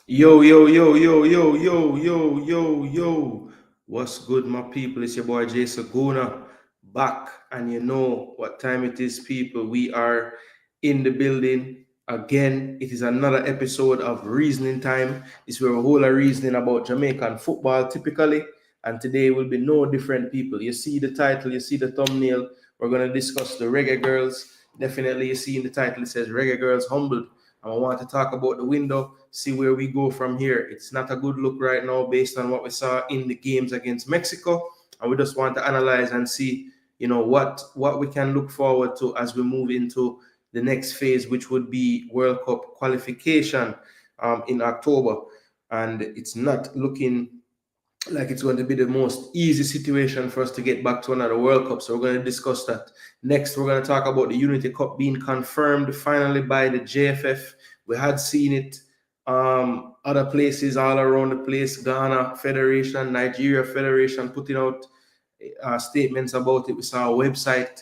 Yo, yo, yo, yo, yo, yo, yo, yo, yo. What's good, my people? It's your boy Jason Gooner back, and you know what time it is, people. We are in the building again. It is another episode of Reasoning Time. It's where we hold a reasoning about Jamaican football typically, and today will be no different, people. You see the title, you see the thumbnail. We're going to discuss the Reggae Girls. Definitely, you see in the title it says Reggae Girls Humbled. And I want to talk about the window, see where we go from here. It's not a good look right now based on what we saw in the games against Mexico. And we just want to analyze and see, what we can look forward to as we move into the next phase, which would be World Cup qualification in October. And it's not looking like it's going to be the most easy situation for us to get back to another World Cup. So we're going to discuss that. Next, we're going to talk about the Unity Cup being confirmed finally by the JFF. We had seen it other places all around the place, Ghana Federation, Nigeria Federation putting out statements about it. We saw a website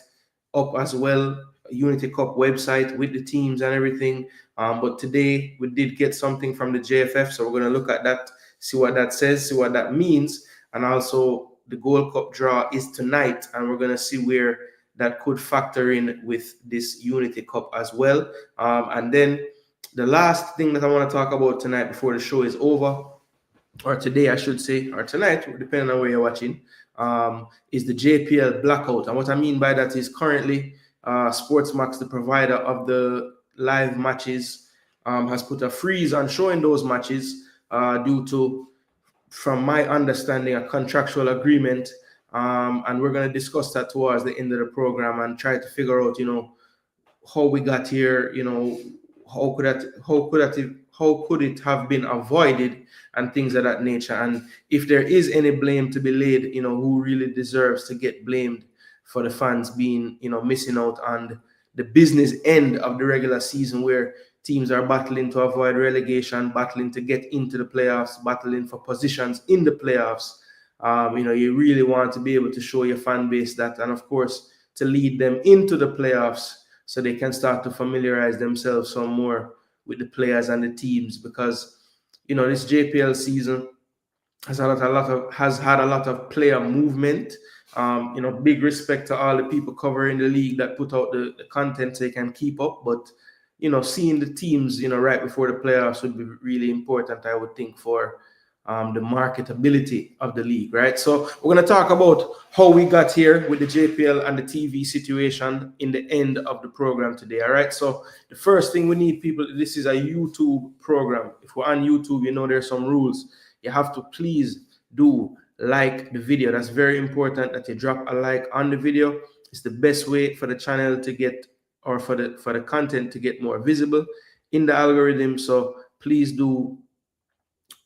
up as well, a Unity Cup website with the teams and everything. But today we did get something from the JFF, so we're going to look at that, see what that says, see what that means, and also the Gold Cup draw is tonight, and we're going to see where that could factor in with this Unity Cup as well. And then the last thing that I want to talk about tonight before the show is over, or today I should say, or tonight, depending on where you're watching, is the JPL Blackout. And what I mean by that is currently Sportsmax, the provider of the live matches, has put a freeze on showing those matches due to, from my understanding, a contractual agreement. And we're going to discuss that towards the end of the program and try to figure out, how we got here, how could it have been avoided and things of that nature. And if there is any blame to be laid, who really deserves to get blamed for the fans being, missing out on the business end of the regular season, where teams are battling to avoid relegation, battling to get into the playoffs, battling for positions in the playoffs. You really want to be able to show your fan base that, and of course, to lead them into the playoffs so they can start to familiarize themselves some more with the players and the teams, because this JPL season has had a lot of player movement. Big respect to all the people covering the league that put out the content so they can keep up. But seeing the teams right before the playoffs would be really important, I would think, for the marketability of the league, right? So we're going to talk about how we got here with the JPL and the TV situation in the end of the program today, all right? So the first thing we need, people, this is a YouTube program. If we're on YouTube, there's some rules. You have to please do like the video. That's very important that you drop a like on the video. It's the best way for the channel to get, or for the content to get more visible in the algorithm. So please do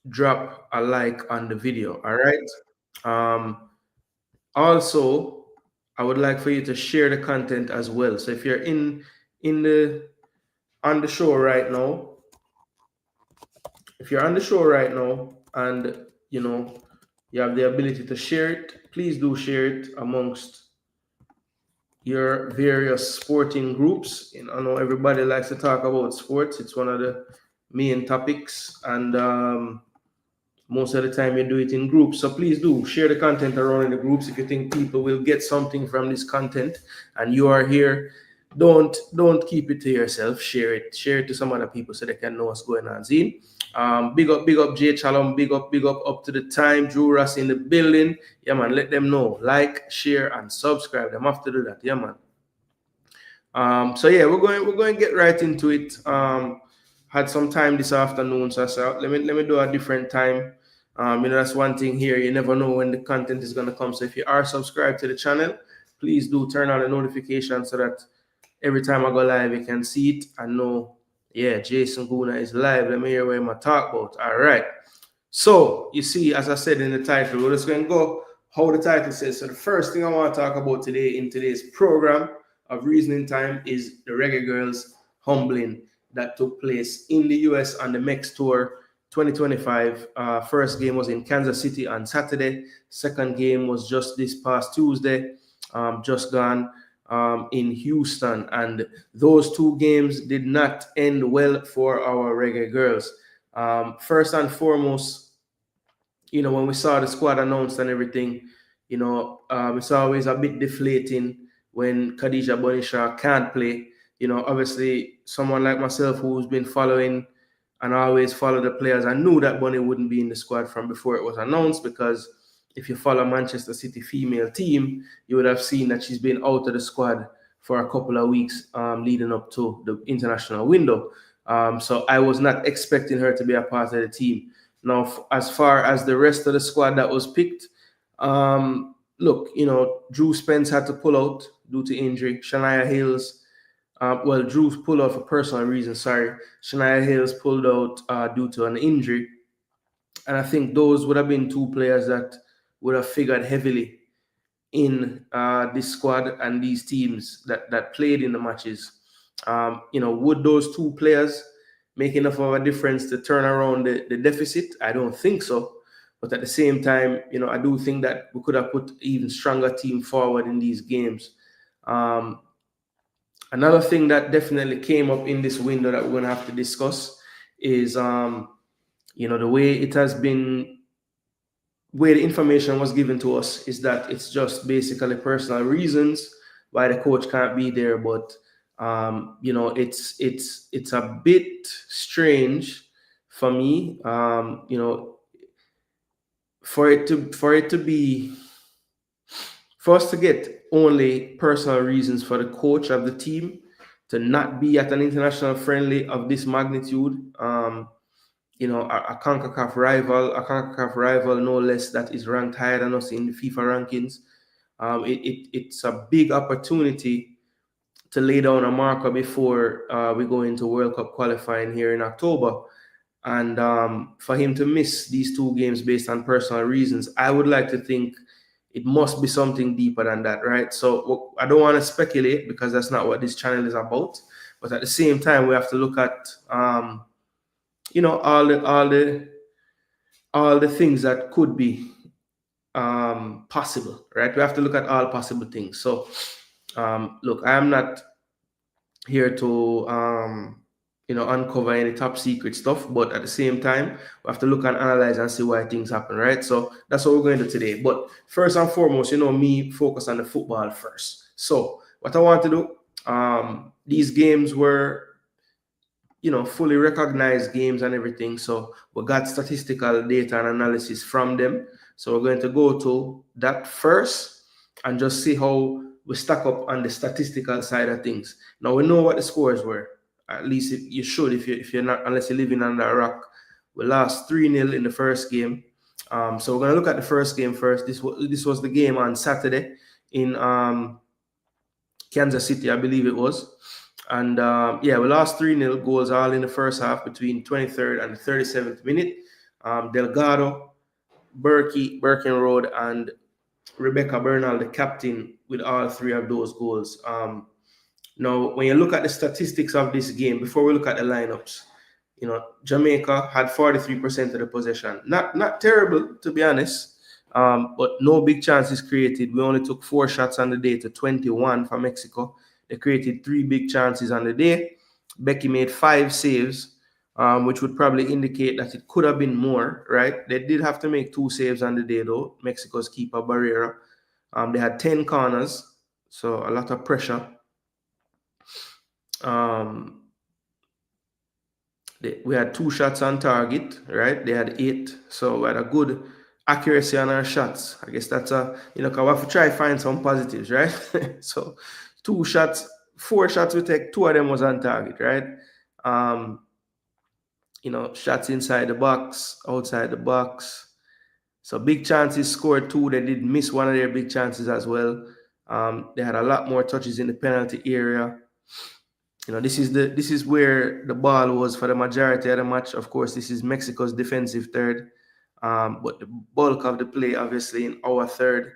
drop a like on the video, all right? Also, I would like for you to share the content as well. So if you're in the on the show right now, if you're on the show right now and you have the ability to share it, please do share it amongst your various sporting groups. I know everybody likes to talk about sports. It's one of the main topics, and most of the time you do it in groups. So please do share the content around in the groups if you think people will get something from this content and you are here. Don't keep it to yourself. Share it to some other people so they can know what's going on. See? Big up Jay Chalom, big up to the time. Drew Ross in the building. Yeah, man, let them know. Like, share, and subscribe. Them have to do that. Yeah, man. So yeah, we're going to get right into it. Had some time this afternoon, so I said, let me do a different time. That's one thing here. You never know when the content is going to come. So if you are subscribed to the channel, please do turn on the notification so that every time I go live, you can see it and know, yeah, Jason Gooner is live. Let me hear what I'm talk about. All right. So you see, as I said in the title, we're just going to go how the title says. So the first thing I want to talk about today in today's program of Reasoning Time is the Reggae Girls humbling that took place in the US on the Mex Tour 2025. First game was in Kansas City on Saturday. Second game was just this past Tuesday, just gone in Houston. And those two games did not end well for our Reggae Girls. First and foremost, when we saw the squad announced and everything, it's always a bit deflating when Khadija Bonisha can't play. Obviously, someone like myself who's been following and always follow the players, I knew that Bonnie wouldn't be in the squad from before it was announced, because if you follow Manchester City female team, you would have seen that she's been out of the squad for a couple of weeks leading up to the international window. So I was not expecting her to be a part of the team. Now, as far as the rest of the squad that was picked, look, Drew Spence had to pull out due to injury. Shania Hills, Drew pulled out for personal reasons, sorry. Shania Hills pulled out due to an injury. And I think those would have been two players that would have figured heavily in this squad and these teams that played in the matches. Would those two players make enough of a difference to turn around the deficit? I don't think so. But at the same time, I do think that we could have put even stronger team forward in these games. Another thing that definitely came up in this window that we're going to have to discuss is, the way it has been, where the information was given to us is that it's just basically personal reasons why the coach can't be there. But it's a bit strange for me, for us to get only personal reasons for the coach of the team to not be at an international friendly of this magnitude. A CONCACAF rival, no less, that is ranked higher than us in the FIFA rankings. It's a big opportunity to lay down a marker before we go into World Cup qualifying here in October. And for him to miss these two games based on personal reasons, I would like to think it must be something deeper than that, right? So I don't want to speculate, because that's not what this channel is about. But at the same time, we have to look at all the things that could be possible, right? We have to look at all possible things. So look, I am not here to uncover any top secret stuff, but at the same time, we have to look and analyze and see why things happen, right? So that's what we're going to do today. But first and foremost, me focus on the football first. So what I want to do, these games were fully recognized games and everything. So we got statistical data and analysis from them. So we're going to go to that first and just see how we stack up on the statistical side of things. Now we know what the scores were. At least you should, if you're not, unless you're living under a rock. We lost 3-0 in the first game. So we're going to look at the first game first. This was the game on Saturday in Kansas City, I believe it was. And we lost 3-0, goals all in the first half between 23rd and the 37th minute. Delgado, Birkenroad, and Rebecca Bernal, the captain, with all three of those goals. Now, when you look at the statistics of this game, before we look at the lineups, Jamaica had 43% of the possession. Not terrible, to be honest, but no big chances created. We only took 4 shots on the day to 21 for Mexico. They created 3 big chances on the day. Becky made 5 saves, which would probably indicate that it could have been more, right? They did have to make 2 saves on the day, though, Mexico's keeper, Barrera. They had 10 corners, so a lot of pressure. We had 2 shots on target, right? They had 8, so we had a good accuracy on our shots. I guess that's we have to try to find some positives, right? So 4 shots we take, 2 of them was on target, right? Shots inside the box, outside the box. So big chances scored 2. They did miss one of their big chances as well. They had a lot more touches in the penalty area. This is where the ball was for the majority of the match. Of course, this is Mexico's defensive third, but the bulk of the play, obviously, in our third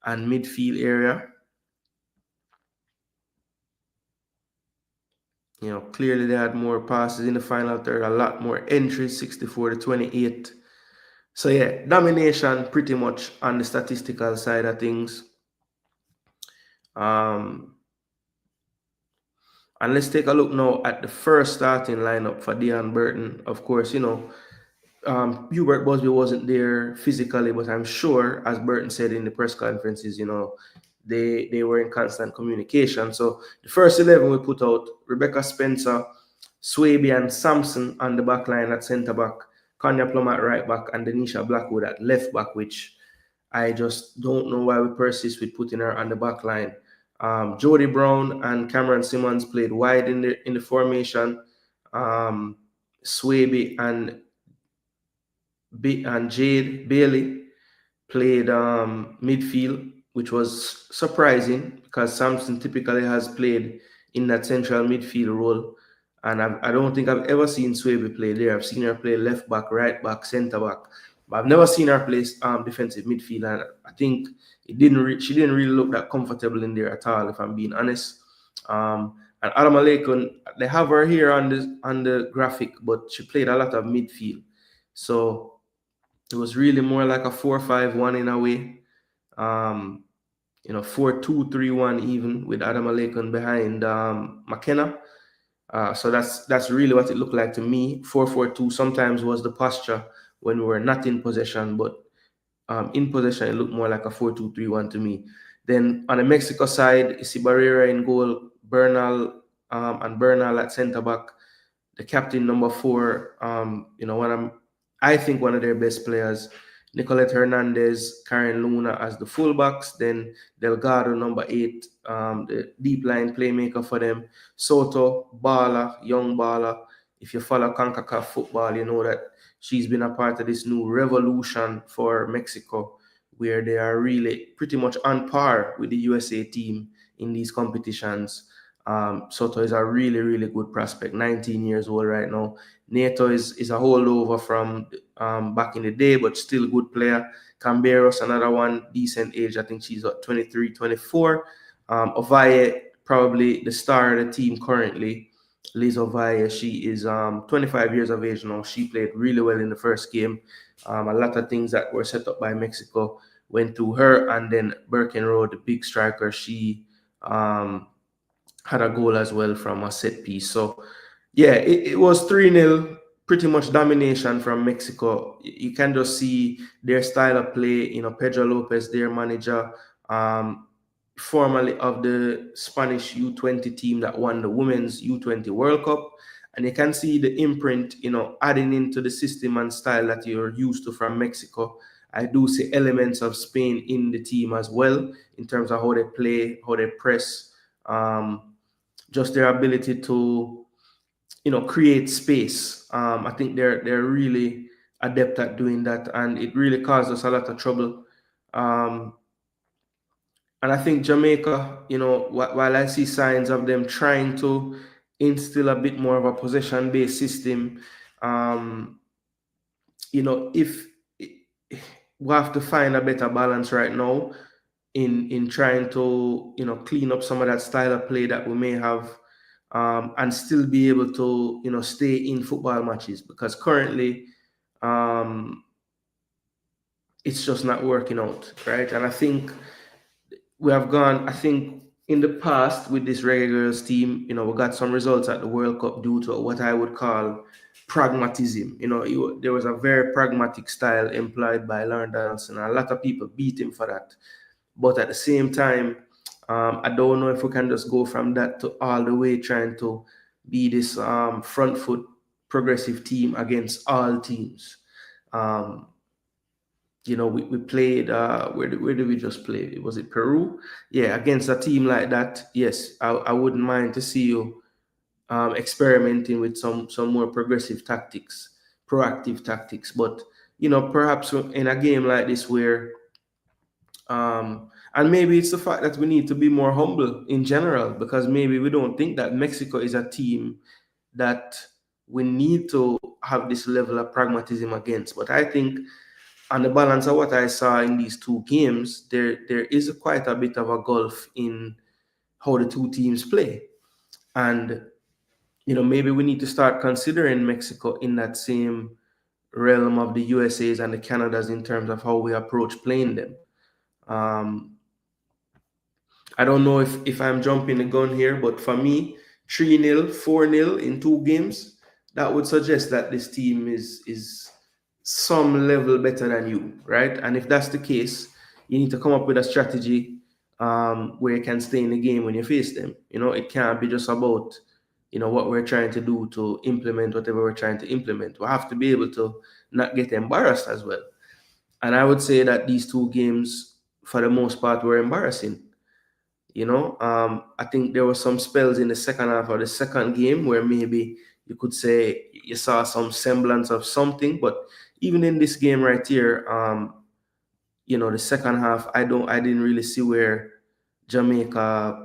and midfield area. Clearly they had more passes in the final third, a lot more entries, 64-28. So yeah, domination pretty much on the statistical side of things. And let's take a look now at the first starting lineup for Deon Burton. Of course, Hubert Busby wasn't there physically, but I'm sure, as Burton said in the press conferences, they were in constant communication. So the first 11 we put out: Rebecca Spencer, Swaby and Sampson on the back line at centre back, Kanya Plum at right back, and Denisha Blackwood at left back, which I just don't know why we persist with putting her on the back line. Jody Brown and Cameron Simmons played wide in the formation. Swaby and Jade Bailey played midfield, which was surprising because Samson typically has played in that central midfield role. And I don't think I've ever seen Swaby play there. I've seen her play left back, right back, centre back, but I've never seen her play defensive midfield. And I think she didn't really look that comfortable in there at all, if I'm being honest. And Adama Lekon, they have her here on the graphic, but she played a lot of midfield. So it was really more like a 4-5-1 in a way. 4-2-3-1 even with Adam Lekon behind McKenna. So that's really what it looked like to me. 4-4-2 sometimes was the posture when we were not in possession, but in possession it looked more like a 4-2-3-1 to me. Then on the Mexico side, Isi Barrera in goal, Bernal and Bernal at centre back. The captain number 4, I think one of their best players, Nicolette Hernandez, Karen Luna as the fullbacks, then Delgado number 8, the deep line playmaker for them, Soto, Bala, young Bala. If you follow CONCACAF football, you know that she's been a part of this new revolution for Mexico, where they are really pretty much on par with the USA team in these competitions. Soto is a really, really good prospect, 19 years old right now. Neto is a holdover from back in the day, but still a good player. Camberos, another one, decent age. I think she's 23, 24. Ovalle, probably the star of the team currently. Liz Ovalle, she is 25 years of age now. She played really well in the first game. A lot of things that were set up by Mexico went through her. And then Birkenroad, the big striker, she had a goal as well from a set piece. So, yeah, it was 3-0, pretty much domination from Mexico. You can just see their style of play. Pedro Lopez, their manager, formerly of the Spanish U20 team that won the Women's U20 World Cup. And you can see the imprint, adding into the system and style that you're used to from Mexico. I do see elements of Spain in the team as well, in terms of how they play, how they press, just their ability to, create space. I think they're really adept at doing that, and it really caused us a lot of trouble. And I think Jamaica, while I see signs of them trying to instill a bit more of a possession-based system, if we have to find a better balance right now in trying to clean up some of that style of play that we may have, and still be able to stay in football matches, because currently it's just not working out, right? And I think we have gone, I think in the past with this Reggae Girls team, we got some results at the World Cup due to what I would call pragmatism. There was a very pragmatic style employed by Lauren Donaldson, and a lot of people beat him for that. But at the same time, I don't know if we can just go from that to all the way trying to be this front foot progressive team against all teams. We played, where did we just play? Was it Peru? Yeah, against a team like that, yes, I wouldn't mind to see you experimenting with some more progressive tactics, proactive tactics. But, perhaps in a game like this where, and maybe it's the fact that we need to be more humble in general, because maybe we don't think that Mexico is a team that we need to have this level of pragmatism against. But I think on the balance of what I saw in these two games, there is quite a bit of a gulf in how the two teams play. And, maybe we need to start considering Mexico in that same realm of the USAs and the Canadas in terms of how we approach playing them. I don't know if I'm jumping the gun here, but for me, 3-0, 4-0 in 2 games, that would suggest that this team is some level better than you, right? And if that's the case, you need to come up with a strategy where you can stay in the game when you face them. It can't be just about what we're trying to do to implement whatever we're trying to implement. We have to be able to not get embarrassed as well. And I would say that these 2 games, for the most part, were embarrassing. I think there were some spells in the second half of the second game where maybe you could say you saw some semblance of something. But even in this game right here, the second half, I didn't really see where Jamaica,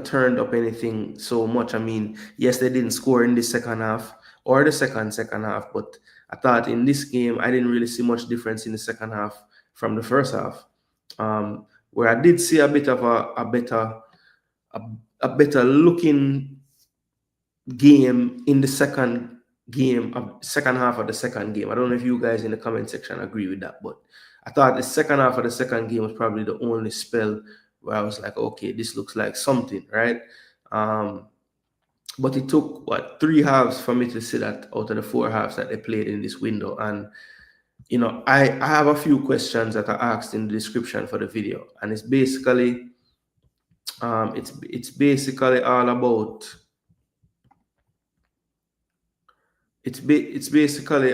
turned up anything so much. I mean, yes, they didn't score in the second half or the second half, but I thought in this game I didn't really see much difference in the second half from the first half. Where I did see a bit of a better looking game in the second half of the second game. I don't know if you guys in the comment section agree with that, but I thought the second half of the second game was probably the only spell where I was like, okay, this looks like something, right? But it took 3 halves for me to see that out of the 4 halves that they played in this window. And I have a few questions that I asked in the description for the video, and it's basically it's basically all about it's basically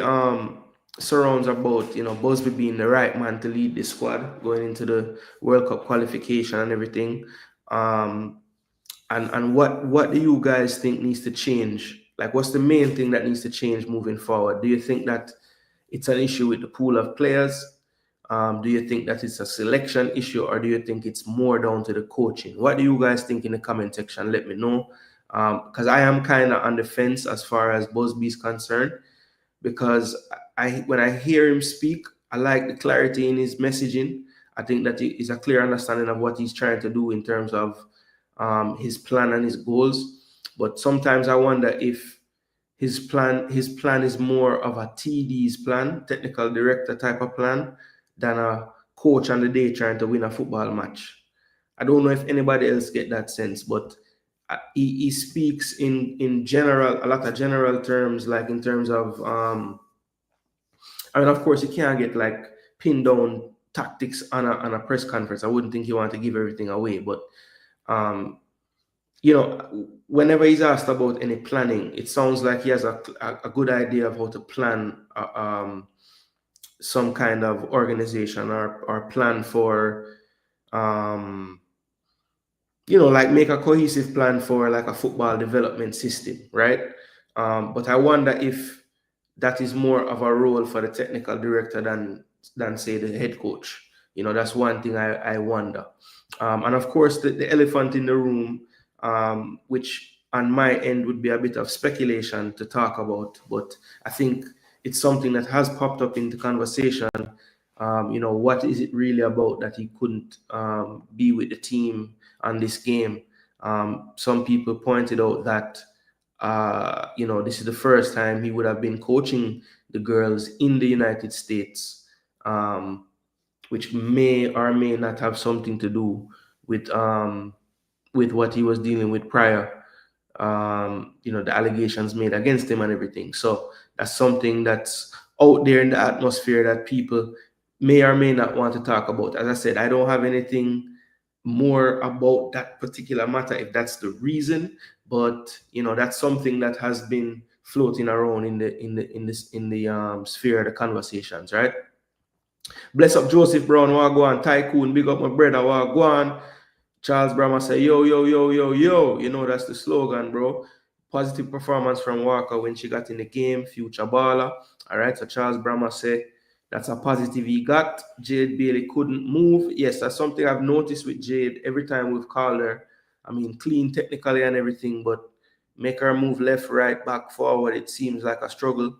surrounds about Busby being the right man to lead the squad going into the World Cup qualification and everything. And what do you guys think needs to change? Like, what's the main thing that needs to change moving forward? Do you think that it's an issue with the pool of players? Do you think that it's a selection issue, or do you think it's more down to the coaching? What do you guys think in the comment section? Let me know. Because I am kind of on the fence as far as Busby is concerned, because when I hear him speak, I like the clarity in his messaging. I think that it is a clear understanding of what he's trying to do in terms of his plan and his goals. But sometimes I wonder if his plan is more of a TD's plan, technical director type of plan, than a coach on the day trying to win a football match. I don't know if anybody else get that sense, but he speaks in general, a lot of general terms, like in terms of I mean, of course, you can't get like pinned down tactics on a press conference. I wouldn't think you want to give everything away, but whenever he's asked about any planning, it sounds like he has a good idea of how to plan some kind of organization or plan for like make a cohesive plan for like a football development system, right? But I wonder if that is more of a role for the technical director than say the head coach. That's one thing I wonder. And of course, the elephant in the room, which on my end would be a bit of speculation to talk about, but I think it's something that has popped up in the conversation. What is it really about that he couldn't be with the team on this game? Some people pointed out that this is the first time he would have been coaching the girls in the United States, which may or may not have something to do with what he was dealing with prior. The allegations made against him and everything. So that's something that's out there in the atmosphere that people may or may not want to talk about. As I said, I don't have anything more about that particular matter if that's the reason, but that's something that has been floating around in the sphere of the conversations, right? Bless up Joseph Brown, Wagwan, Tycoon, big up my brother, Wagwan. Charles Brahma say, yo, yo, yo, yo, yo. That's the slogan, bro. Positive performance from Walker when she got in the game, future baller. All right, so Charles Brahma say, that's a positive he got. Jade Bailey couldn't move. Yes, that's something I've noticed with Jade every time we've called her. I mean, clean technically and everything, but make her move left, right, back, forward, it seems like a struggle.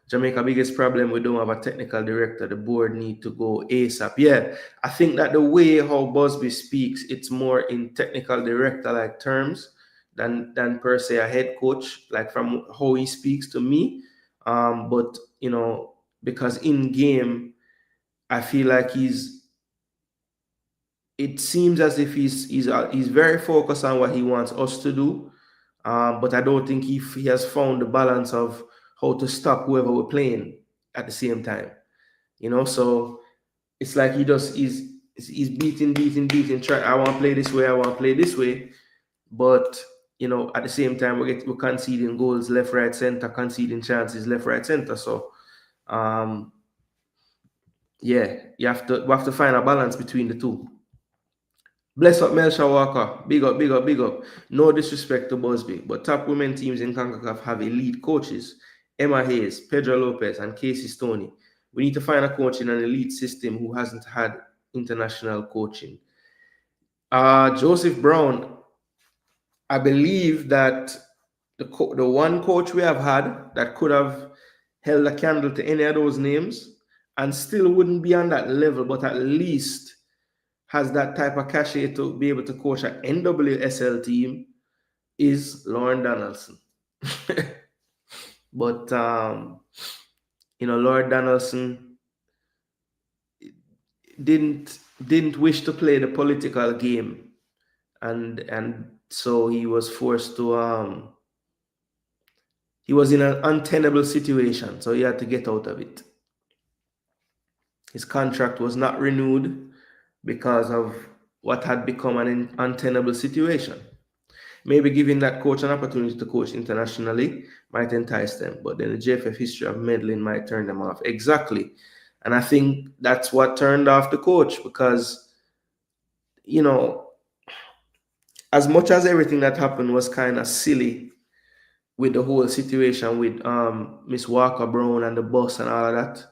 Jamaica biggest problem, we don't have a technical director. The board need to go ASAP. Yeah, I think that the way how Busby speaks, it's more in technical director like terms than per se a head coach, like from how he speaks to me. But because in game, I feel like he's it seems as if he's very focused on what he wants us to do, but I don't think he has found the balance of how to stop whoever we're playing at the same time. So it's like he's beating. Try, I want to play this way. I want to play this way, but at the same time we're conceding goals left, right, center, conceding chances left, right, center. So yeah, we have to find a balance between the two. Bless up Melsha Walker. Big up, big up, big up. No disrespect to Busby, but top women teams in CONCACAF have elite coaches. Emma Hayes, Pedro Lopez, and Casey Stoney. We need to find a coach in an elite system who hasn't had international coaching. Joseph Brown, I believe that the one coach we have had that could have held a candle to any of those names and still wouldn't be on that level, but at least has that type of cachet to be able to coach an NWSL team is Lauren Donaldson. But Lauren Donaldson didn't wish to play the political game, and so he was forced to he was in an untenable situation, so he had to get out of it. His contract was not renewed because of what had become an untenable situation. Maybe giving that coach an opportunity to coach internationally might entice them, but then the JFF history of meddling might turn them off. Exactly. And I think that's what turned off the coach because, as much as everything that happened was kind of silly with the whole situation with Miss Walker Brown and the bus and all of that,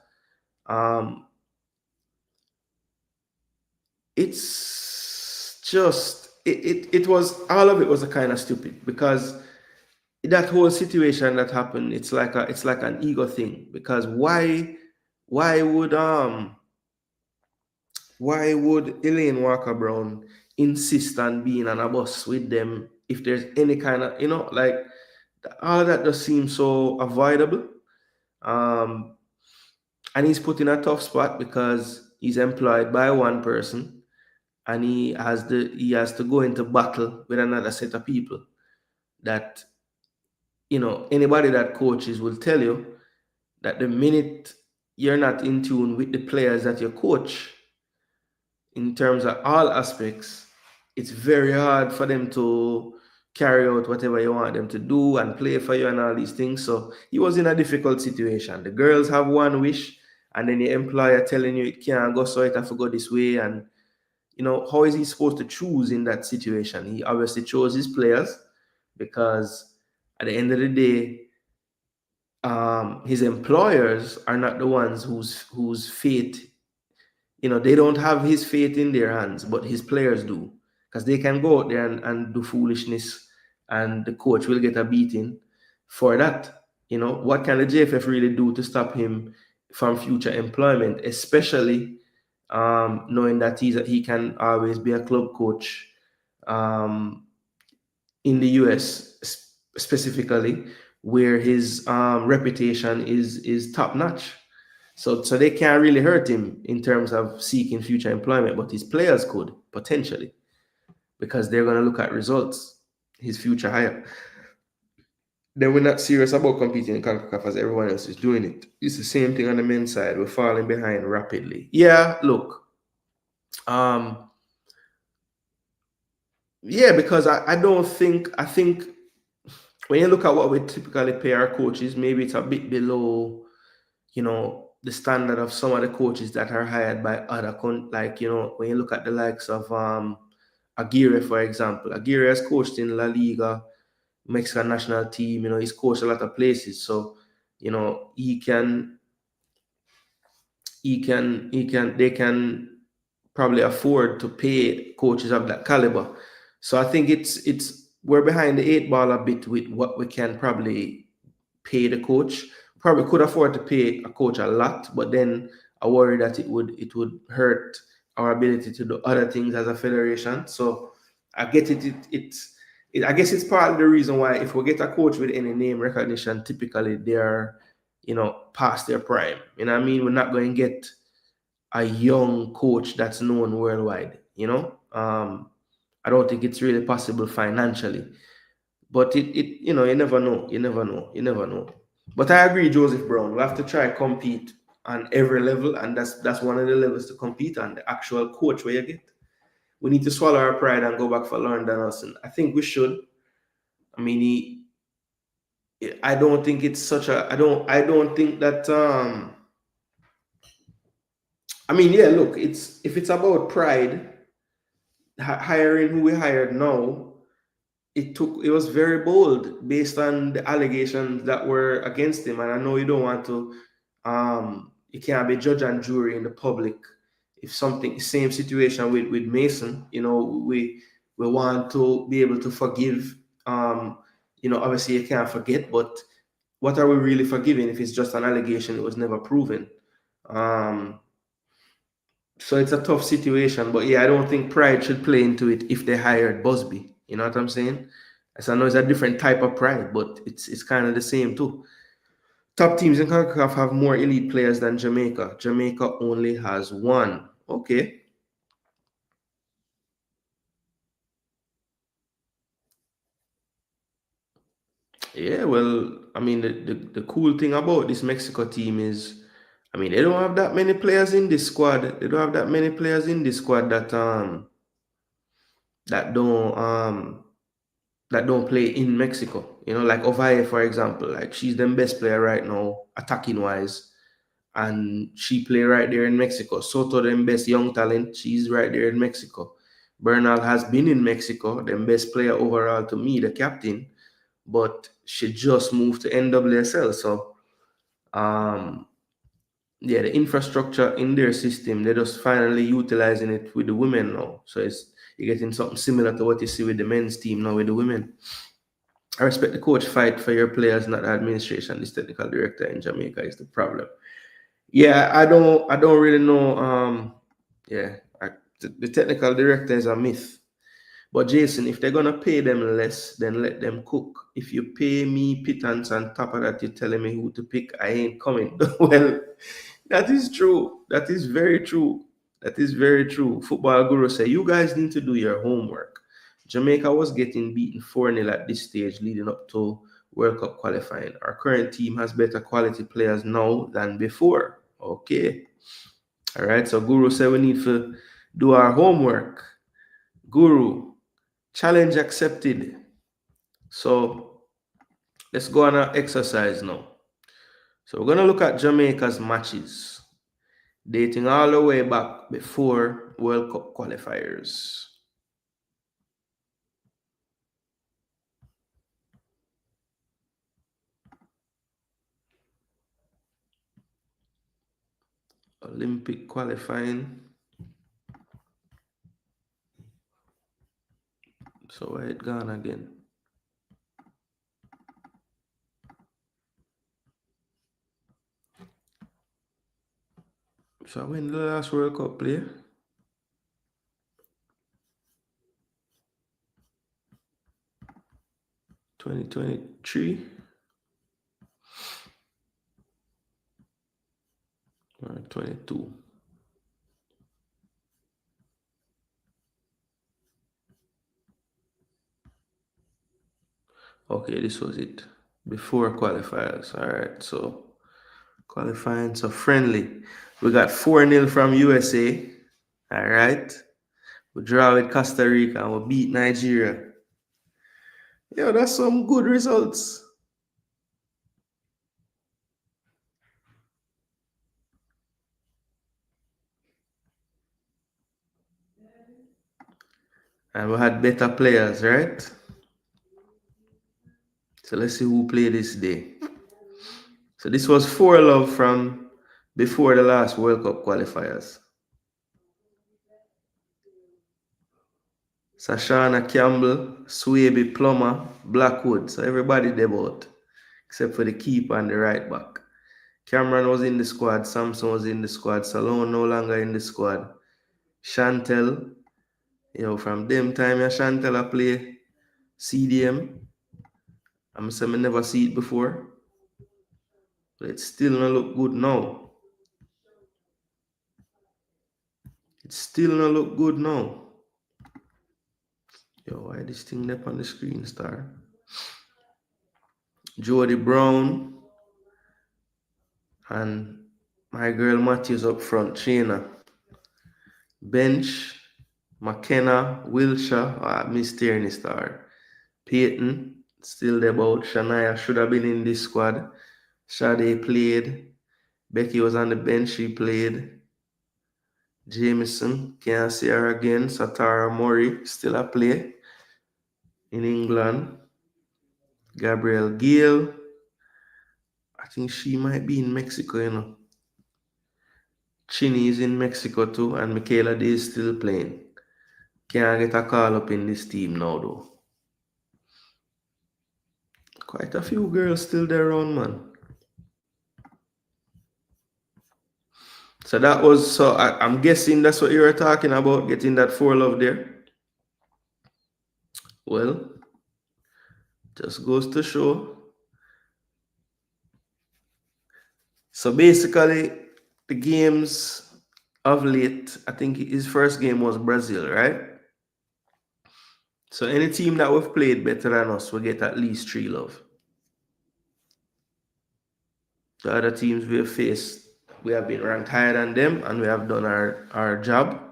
it's just it was all of it was a kind of stupid because that whole situation that happened, it's like an ego thing because why would Elaine Walker Brown insist on being on a bus with them if there's any kind of like all of that just seems so avoidable. And he's put in a tough spot because he's employed by one person and he has to go into battle with another set of people that anybody that coaches will tell you that the minute you're not in tune with the players that you coach in terms of all aspects, it's very hard for them to carry out whatever you want them to do and play for you and all these things. So he was in a difficult situation. The girls have one wish and then the employer telling you it can't go, so it have to go this way. And how is he supposed to choose in that situation? He obviously chose his players because at the end of the day, his employers are not the ones whose fate, they don't have his fate in their hands, but his players do, because they can go out there and do foolishness, and the coach will get a beating for that. What can the JFF really do to stop him from future employment, especially knowing that he can always be a club coach in the US specifically, where his reputation is top notch. So they can't really hurt him in terms of seeking future employment, but his players could potentially because they're going to look at results, his future hire. Then we're not serious about competing in CONCACAF as everyone else is doing it. It's the same thing on the men's side. We're falling behind rapidly. Yeah, look. Yeah, because I think when you look at what we typically pay our coaches, maybe it's a bit below, the standard of some of the coaches that are hired by other when you look at the likes of Aguirre, for example. Aguirre has coached in La Liga, Mexican national team, he's coached a lot of places. So, they can probably afford to pay coaches of that caliber. So I think we're behind the eight ball a bit with what we can probably pay the coach. Probably could afford to pay a coach a lot, but then I worry that it would hurt our ability to do other things as a federation. So I get it. I guess it's part of the reason why if we get a coach with any name recognition, typically they're past their prime. We're not going to get a young coach that's known worldwide. You know, I don't think it's really possible financially. But you never know. You never know. You never know. But I agree, Joseph Brown. We have to try compete on every level, and that's one of the levels to compete on. The actual coach where you get. We need to swallow our pride and go back for Lauren Donaldson. I think we should. I mean, I don't think it's such a. I don't think that. I mean, yeah. Look, it's if it's about pride, hiring who we hired now, it was very bold based on the allegations that were against him. And I know you don't want to you can't be judge and jury in the public. If something same situation with Mason, we want to be able to forgive. Obviously you can't forget, but what are we really forgiving if it's just an allegation? It was never proven. um so it's a tough situation, but yeah, I don't think pride should play into it if they hired Busby. You know what I'm saying? As I know it's a different type of pride, but it's kind of the same too. Top teams in CONCACAF have more elite players than Jamaica. Jamaica only has one. Okay. Yeah, well, I mean, the cool thing about this Mexico team is, I mean, they don't have that many players in this squad. They don't have that many players in this squad that don't that don't play in Mexico. Like Ovalle, for example, like she's the best player right now, attacking wise, and she play right there in Mexico. Soto, the best young talent, she's right there in Mexico. Bernal has been in Mexico, the best player overall to me, the captain, but she just moved to NWSL. So, yeah, the infrastructure in their system, they're just finally utilizing it with the women now. So you're getting something similar to what you see with the men's team now with the women. I respect the coach fight for your players, not the administration. This technical director in Jamaica is the problem. Yeah, I don't really know. Yeah, the technical director is a myth. But Jason, if they're gonna pay them less, then let them cook. If you pay me pittance on top of that, you're telling me who to pick, I ain't coming. Well, that is true. That is very true. That is very true. Football Guru say you guys need to do your homework. Jamaica was getting beaten 4-0 at this stage leading up to World Cup qualifying. Our current team has better quality players now than before. Okay. All right. So Guru said we need to do our homework. Guru, challenge accepted. So let's go on an exercise now. So we're gonna look at Jamaica's matches dating all the way back before World Cup qualifiers. Olympic qualifying. So where it gone again? So when the last World Cup play? 2023 or 22? Okay, this was it. Before qualifiers. Alright, so qualifying, so friendly. We got 4-0 from USA. Alright. We draw with Costa Rica and we beat Nigeria. Yeah, that's some good results. And we had better players, right? So let's see who played this day. So this was 4 love from before the last World Cup qualifiers. Sashana Campbell, Swaby Plummer, Blackwood. So everybody debuted except for the keeper and the right back. Cameron was in the squad, Samson was in the squad, Salone no longer in the squad. Chantel, from them time, Chantel I play CDM. I'm saying I never see it before, but it still not look good now. It still not look good now. Yo, why this thing up on the screen, star? Jody Brown and my girl Matthews up front, China. Bench, McKenna, Wilshire, Miss Tierney star. Peyton, still there about. Shania should have been in this squad. Sade played. Becky was on the bench, she played. Jameson, can't see her again. Satara Murray, still a play in England. Gabrielle Gill, I think she might be in Mexico, you know. Chinny is in Mexico too, and Michaela Day is still playing. Can't get a call up in this team now, though. Quite a few girls still there around, man. So that was, so I'm guessing that's what you were talking about, getting that 4 love there. Well, just goes to show. So basically, the games of late, I think his first game was Brazil, right? So any team that we've played better than us will get at least 3 love. The other teams we have faced, we have been ranked higher than them, and we have done our job.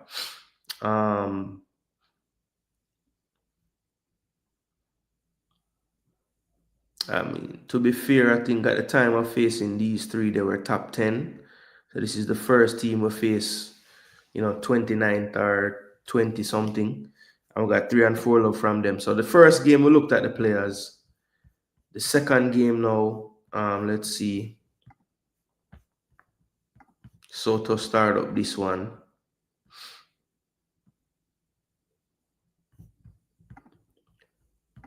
I mean, to be fair, I think at the time of facing these 3, they were top 10. So this is the first team we face, 29th or 20 something. And we got 3 and 4 love from them. So the first game we looked at the players. The second game now, let's see. So to start up this one.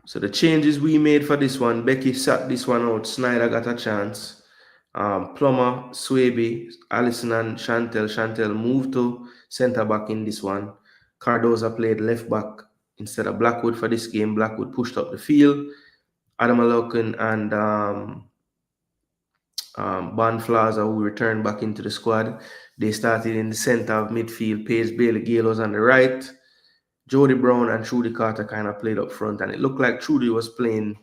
So the changes we made for this one, Becky sat this one out, Snyder got a chance. Plummer, Swaby, Allison and Chantel moved to center back in this one. Cardoza played left back instead of Blackwood for this game. Blackwood pushed up the field. Adam Alokin and Bonflaza, who returned back into the squad, they started in the center of midfield. Paige Bailey Gale was on the right. Jody Brown and Trudy Carter kind of played up front, and it looked like Trudy was playing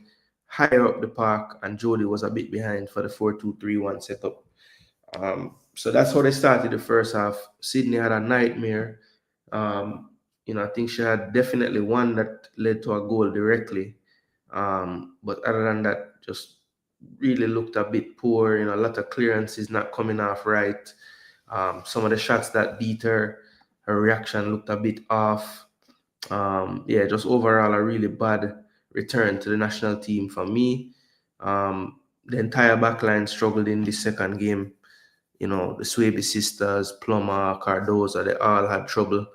higher up the park and Jody was a bit behind for the 4-2-3-1 setup. So that's how they started the first half. Sydney had a nightmare. I think she had definitely one that led to a goal directly. But other than that, just really looked a bit poor. A lot of clearances not coming off right. Some of the shots that beat her reaction looked a bit off. Just overall a really bad return to the national team for me. The entire backline struggled in the second game. The Swaby sisters, Plummer, Cardoza, they all had trouble.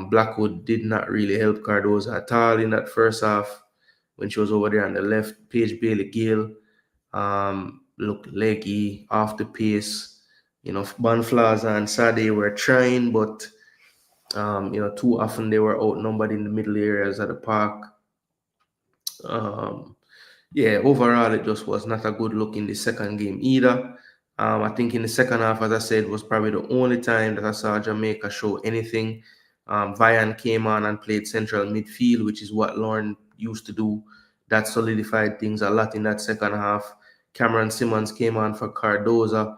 Blackwood did not really help Cardoza at all in that first half when she was over there on the left. Paige Bailey Gale looked leggy, off the pace. Bonflaza and Sade were trying, but too often they were outnumbered in the middle areas of the park. Overall, it just was not a good look in the second game either. I think in the second half, as I said, was probably the only time that I saw Jamaica show anything. Vian came on and played central midfield, which is what Lauren used to do. That solidified things a lot in that second half. Cameron Simmons came on for Cardoza.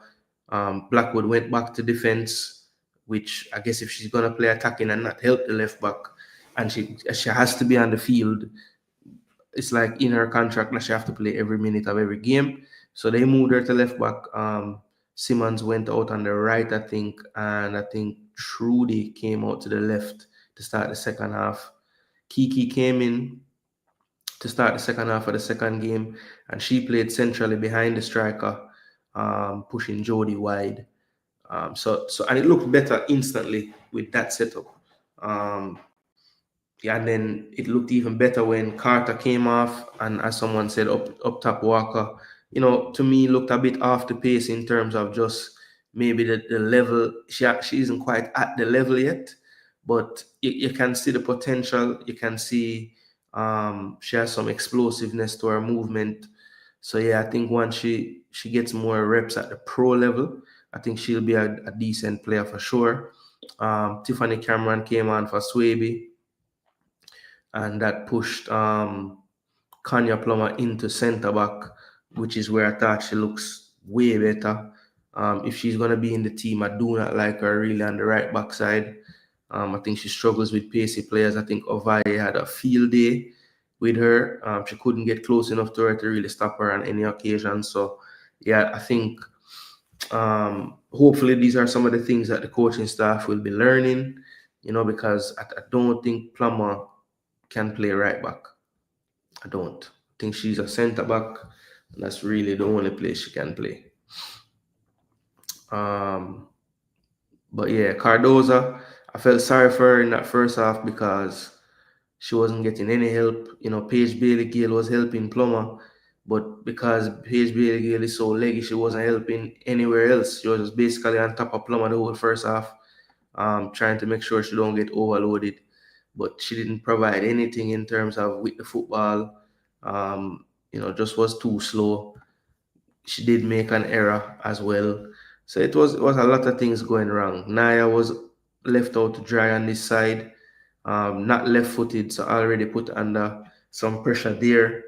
Blackwood went back to defense, which I guess if she's going to play attacking and not help the left back, and she has to be on the field, it's like in her contract that she have to play every minute of every game. So they moved her to left back. Simmons went out on the right, I think, and I think Trudy came out to the left to start the second half. Kiki came in to start the second half of the second game, and she played centrally behind the striker, pushing Jody wide. And it looked better instantly with that setup. And then it looked even better when Carter came off, and as someone said, up top Walker, to me looked a bit off the pace in terms of just maybe the level. She isn't quite at the level yet, but you can see the potential. You can see she has some explosiveness to her movement. So I think once she gets more reps at the pro level, I think she'll be a decent player for sure. Tiffany Cameron came on for Swaby. and that pushed Kanya Plummer into centre back, which is where I thought she looks way better. If she's gonna be in the team, I do not like her really on the right back side. I think she struggles with pacey players. I think Ovaye had a field day with her. She couldn't get close enough to her to really stop her on any occasion. So, yeah, I think hopefully these are some of the things that the coaching staff will be learning, because I don't think Plummer can play right back. I don't. I think she's a centre back, and that's really the only place she can play. But yeah, Cardoza, I felt sorry for her in that first half because she wasn't getting any help. Paige Bailey Gale was helping Plummer, but because Paige Bailey Gale is so leggy, she wasn't helping anywhere else. She was basically on top of Plummer the whole first half, trying to make sure she don't get overloaded. But she didn't provide anything in terms of with the football. Just was too slow. She did make an error as well. So it was a lot of things going wrong. Naya was left out to dry on this side, not left-footed, so already put under some pressure there.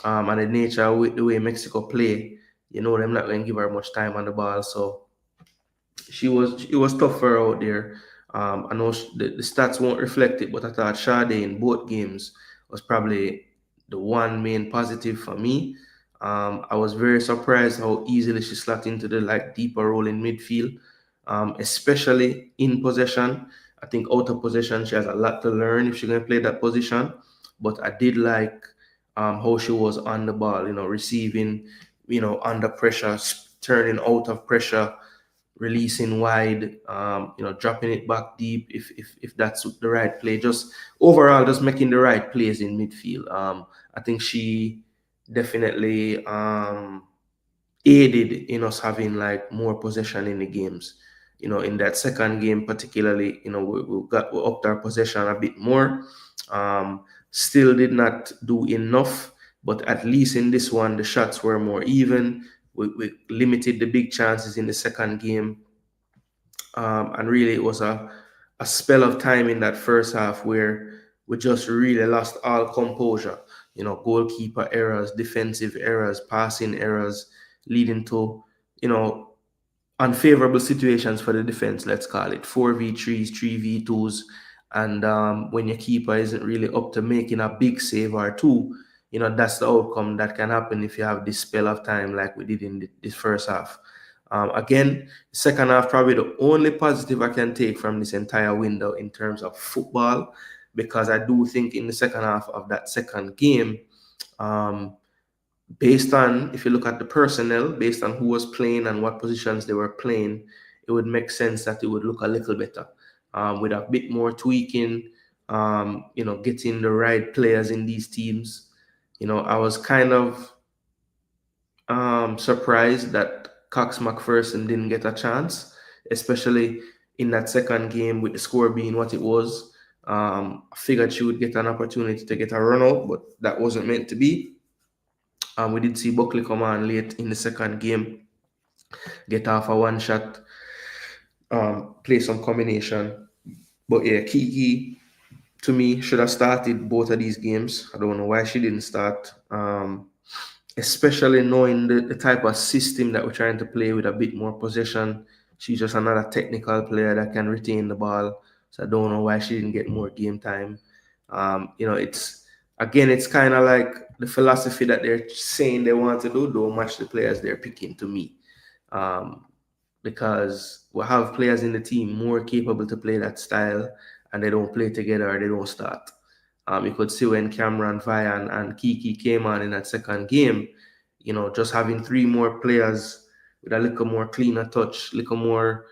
And the nature of the way Mexico play, they're not going to give her much time on the ball. So it was tough for her out there. I know the stats won't reflect it, but I thought Sade in both games was probably the one main positive for me. I was very surprised how easily she slot into the deeper role in midfield, especially in possession. I think out of possession she has a lot to learn if she's gonna play that position. But I did like how she was on the ball, receiving, under pressure, turning out of pressure, releasing wide, dropping it back deep if that's the right play. Just overall, just making the right plays in midfield. I think she definitely aided in us having more possession in the games. In that second game particularly, we upped our possession a bit more. Still did not do enough, but at least in this one, the shots were more even. We limited the big chances in the second game. And really, it was a spell of time in that first half where we just really lost all composure. Goalkeeper errors, defensive errors, passing errors, leading to, unfavorable situations for the defense, let's call it 4v3s, 3v2s. And when your keeper isn't really up to making a big save or two, that's the outcome that can happen if you have this spell of time like we did in this first half. Again, second half, probably the only positive I can take from this entire window in terms of football, because I do think in the second half of that second game, based on, if you look at the personnel, based on who was playing and what positions they were playing, it would make sense that it would look a little better with a bit more tweaking, getting the right players in these teams. I was kind of surprised that Cox McPherson didn't get a chance, especially in that second game with the score being what it was. I figured she would get an opportunity to get a run out, but that wasn't meant to be. We did see Buckley come on late in the second game, get off a one shot, play some combination. But yeah, Kiki, to me, should have started both of these games. I don't know why she didn't start. Especially knowing the type of system that we're trying to play with a bit more possession. She's just another technical player that can retain the ball. So I don't know why she didn't get more game time. It's kind of like the philosophy that they're saying they want to do don't match the players they're picking to me. Because we have players in the team more capable to play that style, and they don't play together or they don't start. You could see when Cameron, Vayan, and Kiki came on in that second game, just having three more players with a little more cleaner touch, little more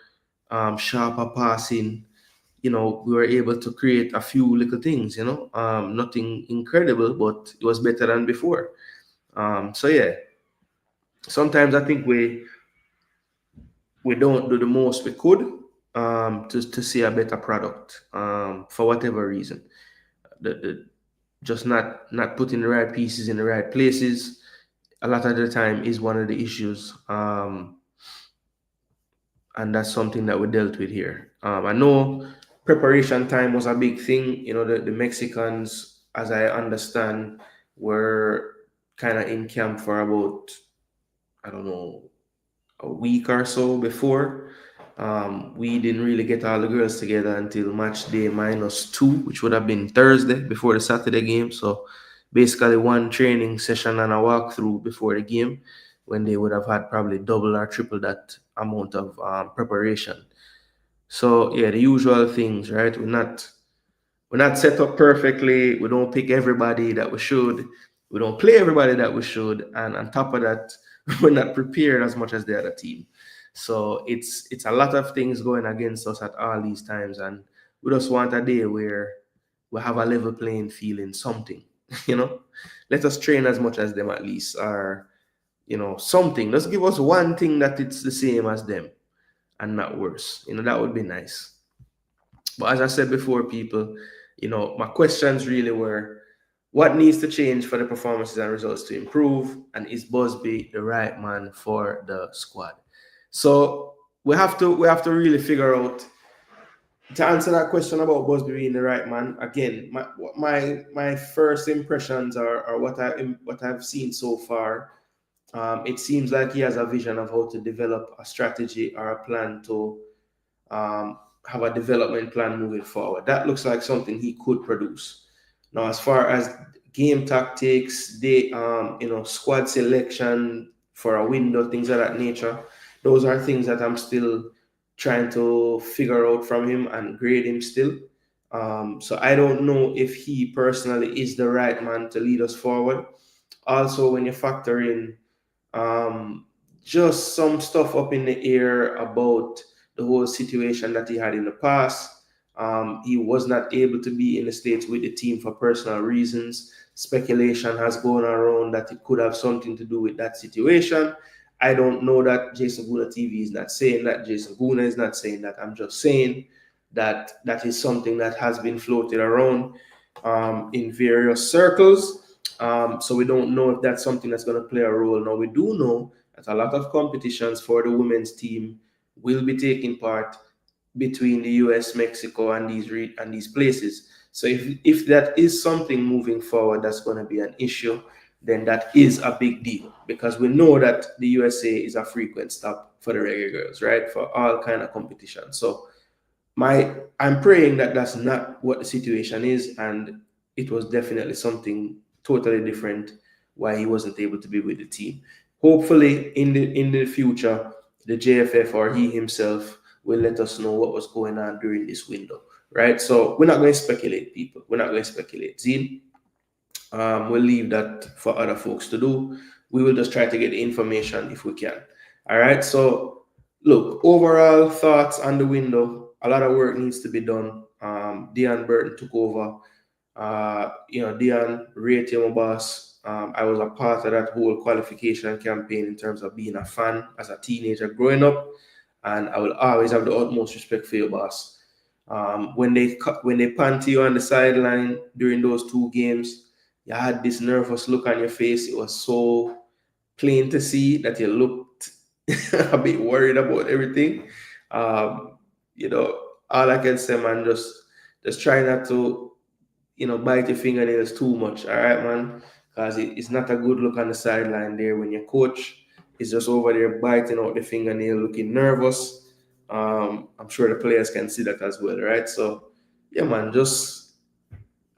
sharper passing, we were able to create a few little things, nothing incredible, but it was better than before. So yeah, sometimes I think we don't do the most we could to see a better product for whatever reason. The just not putting the right pieces in the right places a lot of the time is one of the issues, and that's something that we dealt with here. I know preparation time was a big thing. The Mexicans as I understand, were kind of in camp for about, I don't know, a week or so before. We didn't really get all the girls together until match day -2, which would have been Thursday before the Saturday game. So basically, one training session and a walkthrough before the game, when they would have had probably double or triple that amount of preparation. So yeah, the usual things, right? We're not set up perfectly. We don't pick everybody that we should. We don't play everybody that we should. And on top of that, we're not prepared as much as the other team. So it's a lot of things going against us at all these times. And we just want a day where we have a level playing field in something, you know. Let us train as much as them at least, or something. Just give us one thing that it's the same as them and not worse. That would be nice. But as I said before, people, my questions really were, what needs to change for the performances and results to improve? And is Busby the right man for the squad? So we have to really figure out, to answer that question about Busby being the right man. Again, my first impressions are what I've seen so far. It seems like he has a vision of how to develop a strategy or a plan to have a development plan moving forward. That looks like something he could produce. Now, as far as game tactics, squad selection for a window, things of that nature, those are things that I'm still trying to figure out from him and grade him still. So I don't know if he personally is the right man to lead us forward. Also, when you factor in um, just some stuff up in the air about the whole situation that he had in the past. He was not able to be in the States with the team for personal reasons. Speculation has gone around that it could have something to do with that situation. I don't know that. Jason Gooner TV is not saying that. Jason Gooner is not saying that. I'm just saying that that is something that has been floated around in various circles. So we don't know if that's something that's going to play a role. Now, we do know that a lot of competitions for the women's team will be taking part between the US, Mexico, and these places. So if that is something moving forward that's going to be an issue, then that is a big deal, because we know that the USA is a frequent stop for the Reggae Girls, right? For all kind of competition. So I'm praying that that's not what the situation is, and it was definitely something totally different why he wasn't able to be with the team. Hopefully, in the future, the JFF or he himself will let us know what was going on during this window, right? So we're not going to speculate, people. We're not going to speculate. Zine, we'll leave that for other folks to do. We will just try to get the information if we can. All right. So, look, overall thoughts on the window. A lot of work needs to be done. Dion Burton took over. Dion, rate you, my boss. I was a part of that whole qualification campaign in terms of being a fan as a teenager growing up, and I will always have the utmost respect for your boss. When they punt you on the sideline during those two games, you had this nervous look on your face. It was so plain to see that you looked a bit worried about everything. Um, all I can say, man, just try not to, bite your fingernails too much. All right, man, because it's not a good look on the sideline there when your coach is just over there biting out the fingernail, looking nervous. I'm sure the players can see that as well, right? So, yeah, man, just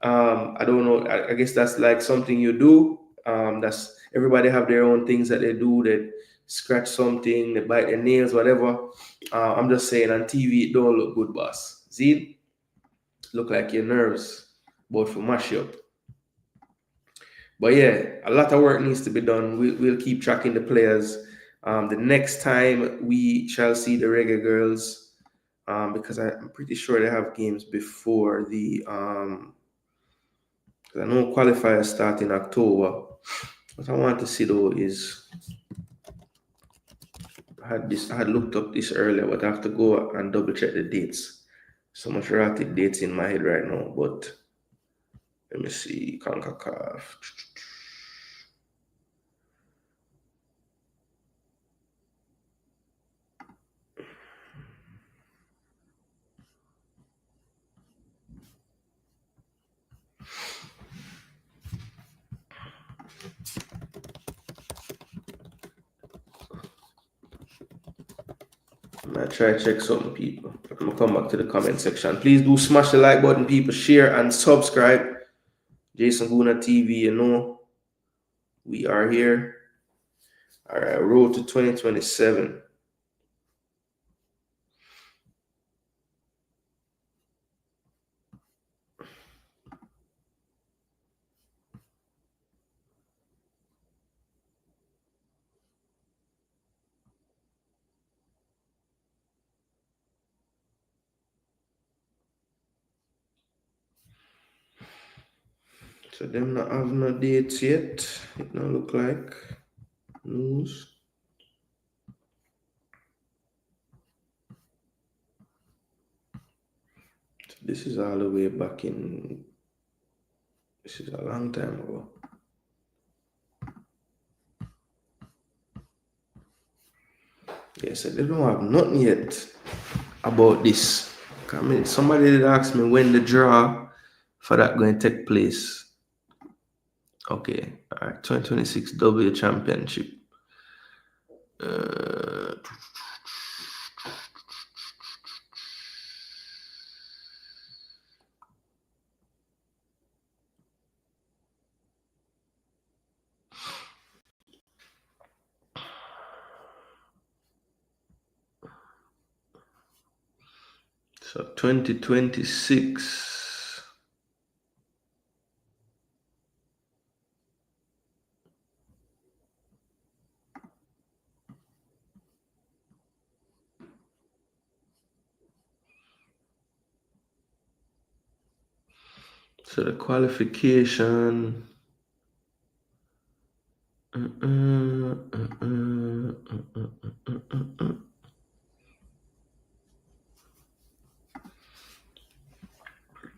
I don't know. I guess that's like something you do. That's everybody have their own things that they do. They scratch something, they bite their nails, whatever. I'm just saying, on TV it don't look good, boss. See, look like your nerves about to mash you up. But yeah, a lot of work needs to be done. We'll keep tracking the players. The next time we shall see the Reggae Girls, because I'm pretty sure they have games before the 'cause I know qualifiers start in October. What I want to see though is I had looked up this earlier, but I have to go and double check the dates. So much erratic dates in my head right now, but let me see. CONCACAF. I try to check something, people. I'm gonna come back to the comment section. Please do smash the like button, people. Share and subscribe. Jason Gooner TV, you know, we are here. All right, road to 2027. So them not have no dates yet. It not look like news. So this is all the way back in. This is a long time ago. Yeah, so they don't have nothing yet about this. I mean, somebody did ask me when the draw for that going to take place. Okay, all right, 2026 W Championship. So 2026. So the qualification. All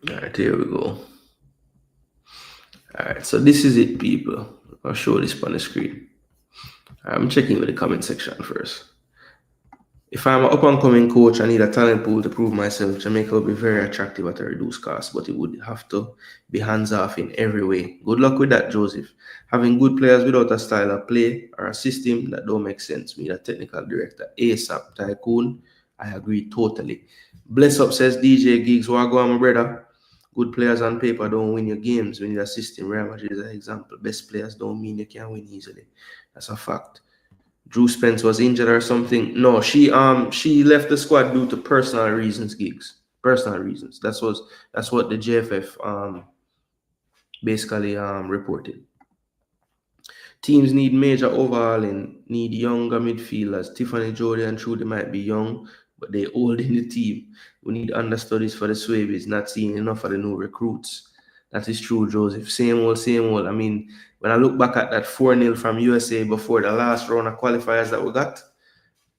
right, here we go. All right, so this is it, people. I'll show this on the screen. I'm checking with the comment section first. If I'm an up-and-coming coach, I need a talent pool to prove myself. Jamaica will be very attractive at a reduced cost, but it would have to be hands-off in every way. Good luck with that, Joseph. Having good players without a style of play or a system that don't make sense. We need a technical director. ASAP, Tycoon. I agree totally. Bless up, says DJ Gigs. What go on, my brother? Good players on paper don't win your games. We need a system. Real Madrid is an example. Best players don't mean you can win easily. That's a fact. Drew Spence was injured or something. No, she left the squad due to personal reasons, Gigs. Personal reasons. That's what the JFF basically reported. Teams need major overhauling, need younger midfielders. Tiffany, Jody, and Trudy might be young, but they're old in the team. We need understudies for the Swabies, not seeing enough of the new recruits. That is true, Joseph. Same old, same old. I mean, when I look back at that 4-0 from USA before the last round of qualifiers that we got,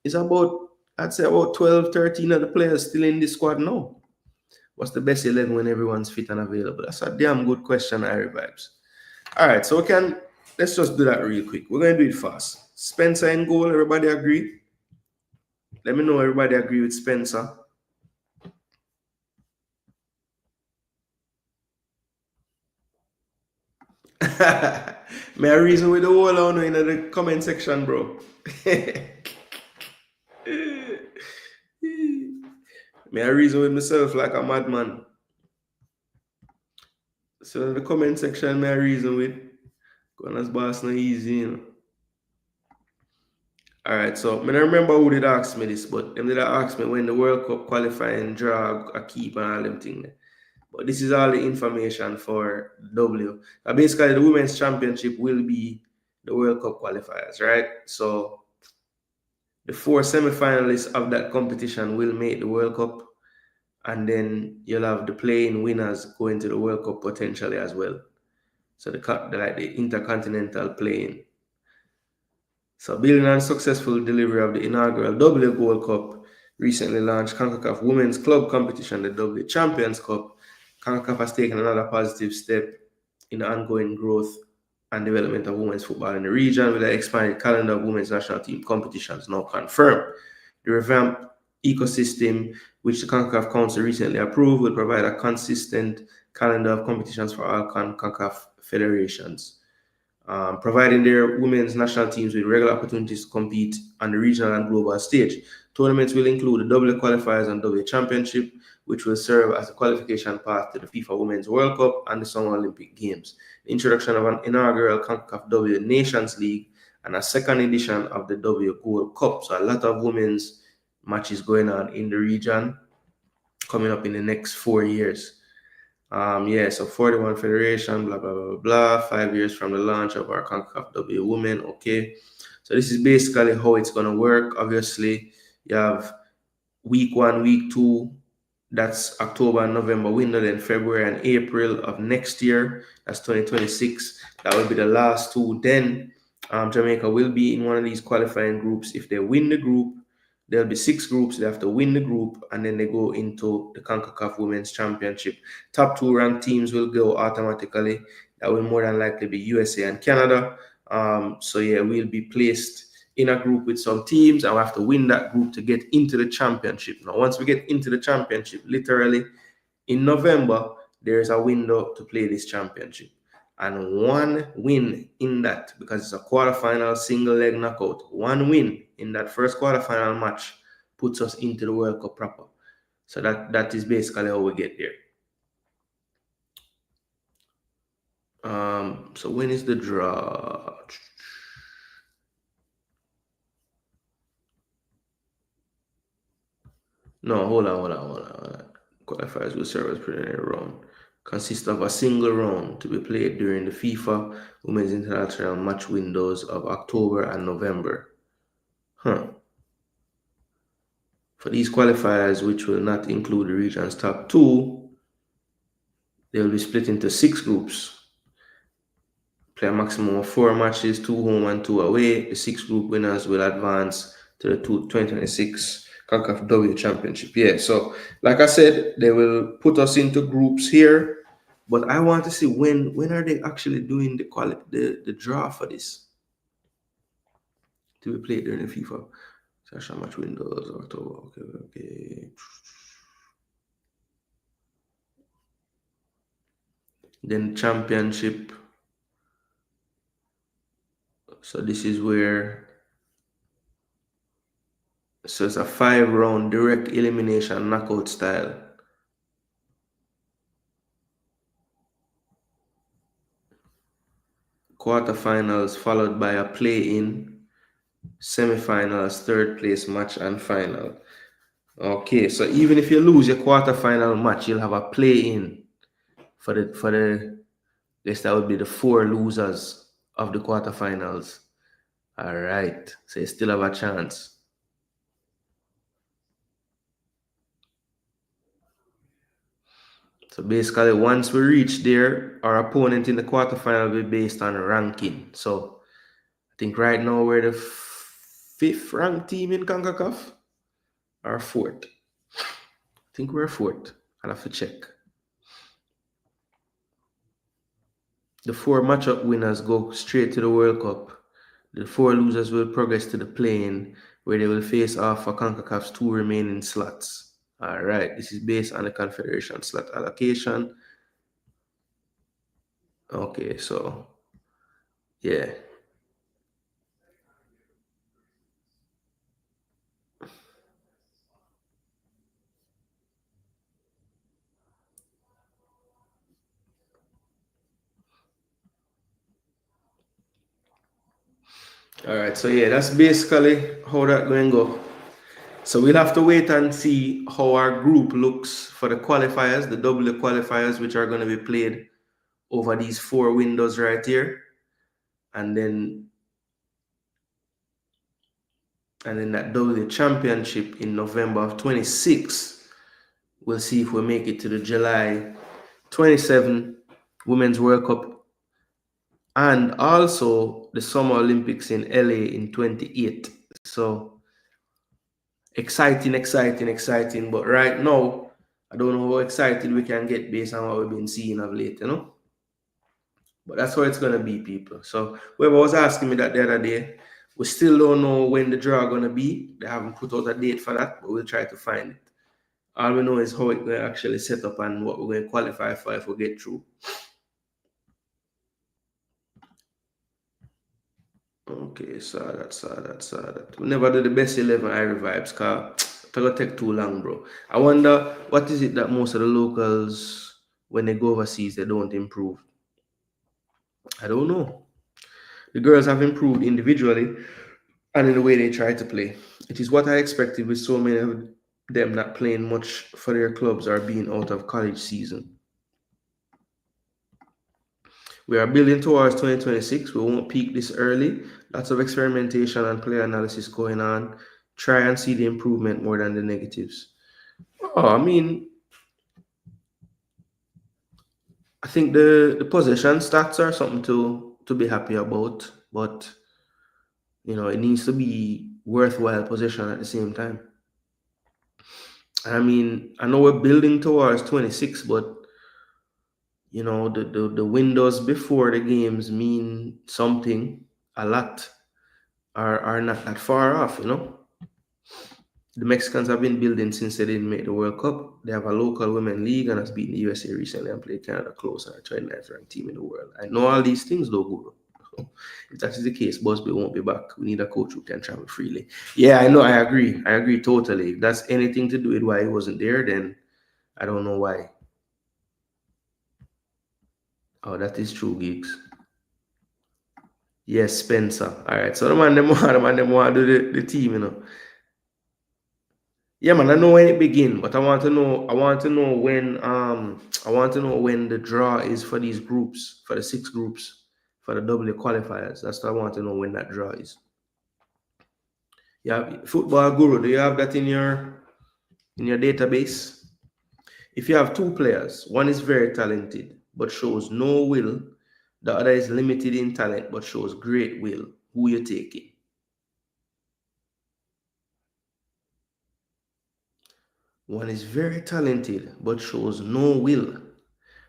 it's about, I'd say about 12, 13 of the players still in this squad now. What's the best 11 when everyone's fit and available? That's a damn good question, Irie Vibes. All right, so let's just do that real quick. We're going to do it fast. Spencer in goal, everybody agree? Let me know everybody agree with Spencer. May I reason with the whole on in the comment section, bro? May I reason with myself like a madman? So in the comment section, may I reason with? Gunners boss no easy, you know. All right, so I don't remember who did ask me this, but them did ask me when the World Cup qualifying draw a keep and all them things. But this is all the information for W. Basically, the Women's Championship will be the World Cup qualifiers, right? So the 4 semi-finalists of that competition will make the World Cup, and then you'll have the playing winners going to the World Cup potentially as well. So the intercontinental playing. So building on successful delivery of the inaugural W Gold Cup, recently launched CONCACAF Women's Club Competition, the W Champions Cup, CONCACAF has taken another positive step in the ongoing growth and development of women's football in the region, with an expanded calendar of women's national team competitions now confirmed. The revamped ecosystem, which the CONCACAF Council recently approved, will provide a consistent calendar of competitions for all CONCACAF federations. providing their women's national teams with regular opportunities to compete on the regional and global stage. Tournaments will include the W qualifiers and W championship, which will serve as a qualification path to the FIFA Women's World Cup and the Summer Olympic Games. The introduction of an inaugural CONCACAF W Nations League and a second edition of the W Gold Cup. So a lot of women's matches going on in the region coming up in the next 4 years. So 41 Federation, blah, blah, blah, blah, 5 years from the launch of our CONCACAF W Women. Okay. So this is basically how it's going to work. Obviously, you have week 1, week 2, that's October and November window, then February and April of next year, that's 2026. That will be the last 2. Then Jamaica will be in one of these qualifying groups. If they win the group, there'll be 6 groups. They have to win the group, and then they go into the CONCACAF Women's Championship. Top 2 ranked teams will go automatically. That will more than likely be USA and Canada. We'll be placed in a group with some teams, and we have to win that group to get into the championship. Now, once we get into the championship, literally in November, there's a window to play this championship. And one win in that, because it's a quarterfinal single leg knockout, one win in that first quarterfinal match puts us into the World Cup proper. So that is basically how we get there. So when is the draw? No, hold on. Qualifiers will serve as preliminary round. Consists of a single round to be played during the FIFA Women's International match windows of October and November. For these qualifiers, which will not include the region's top 2, they will be split into 6 groups. Play a maximum of 4 matches, 2 home and 2 away. The 6 group winners will advance to the 2026 CONCACAF W Championship. Yeah, so like I said, they will put us into groups here, but I want to see when are they actually doing the draw for this to be played during the FIFA Sasha match windows October. Okay. Then championship. So this is where. So it's a 5-round direct elimination knockout style. Quarterfinals followed by a play-in, semifinals, third place match, and final. Okay, so even if you lose your quarterfinal match, you'll have a play-in for the guess that would be the 4 losers of the quarterfinals. All right, so you still have a chance. So basically, once we reach there, our opponent in the quarterfinal will be based on ranking. So I think right now we're the 5th ranked team in CONCACAF, or 4th. I think we're 4th. I'll have to check. The 4 matchup winners go straight to the World Cup. The 4 losers will progress to the play-in, where they will face off for CONCACAF's 2 remaining slots. All right, this is based on the Confederation slot allocation. Okay, so yeah. All right, so yeah, that's basically how that going to go. So we'll have to wait and see how our group looks for the qualifiers, the W qualifiers, which are going to be played over these 4 windows right here. And then that W championship in November of 26. We'll see if we make it to the July 27 Women's World Cup and also the Summer Olympics in LA in 28. So exciting. But right now, I don't know how excited we can get based on what we've been seeing of late, But that's how it's going to be, people. So whoever was asking me that the other day, we still don't know when the draw going to be. They haven't put out a date for that, but we'll try to find it. All we know is how it's going to actually set up and what we're going to qualify for if we get through. Okay, saw that. We never do the best 11 Irie vibes, cause it's gonna take too long, bro. I wonder what is it that most of the locals, when they go overseas, they don't improve. I don't know. The girls have improved individually and in the way they try to play. It is what I expected with so many of them not playing much for their clubs or being out of college season. We are building towards 2026. We won't peak this early. Lots of experimentation and player analysis going on. Try and see the improvement more than the negatives. Oh, I mean, I think the possession stats are something to be happy about, but it needs to be worthwhile possession at the same time. I mean, I know we're building towards 26, but the windows before the games mean something a lot, are not that far off. The Mexicans have been building since they didn't make the World Cup. They have a local women league and has beaten the USA recently and played Canada close and a 29th ranked team in the world. I know all these things though, Guru. If that is the case, Busby won't be back. We need a coach who can travel freely. Yeah, I know. I agree. I agree totally. If that's anything to do with why he wasn't there, then I don't know why. Oh, that is true, Gigs. Yes, Spencer. All right. So the man them want to do the team. Yeah, man, I know when it begin, but I want to know when the draw is for these groups, for the 6 groups, for the W qualifiers. That's what I want to know when that draw is. Yeah, football guru, do you have that in your database? If you have 2 players, one is very talented but shows no will, the other is limited in talent but shows great will, who you taking? One is very talented but shows no will.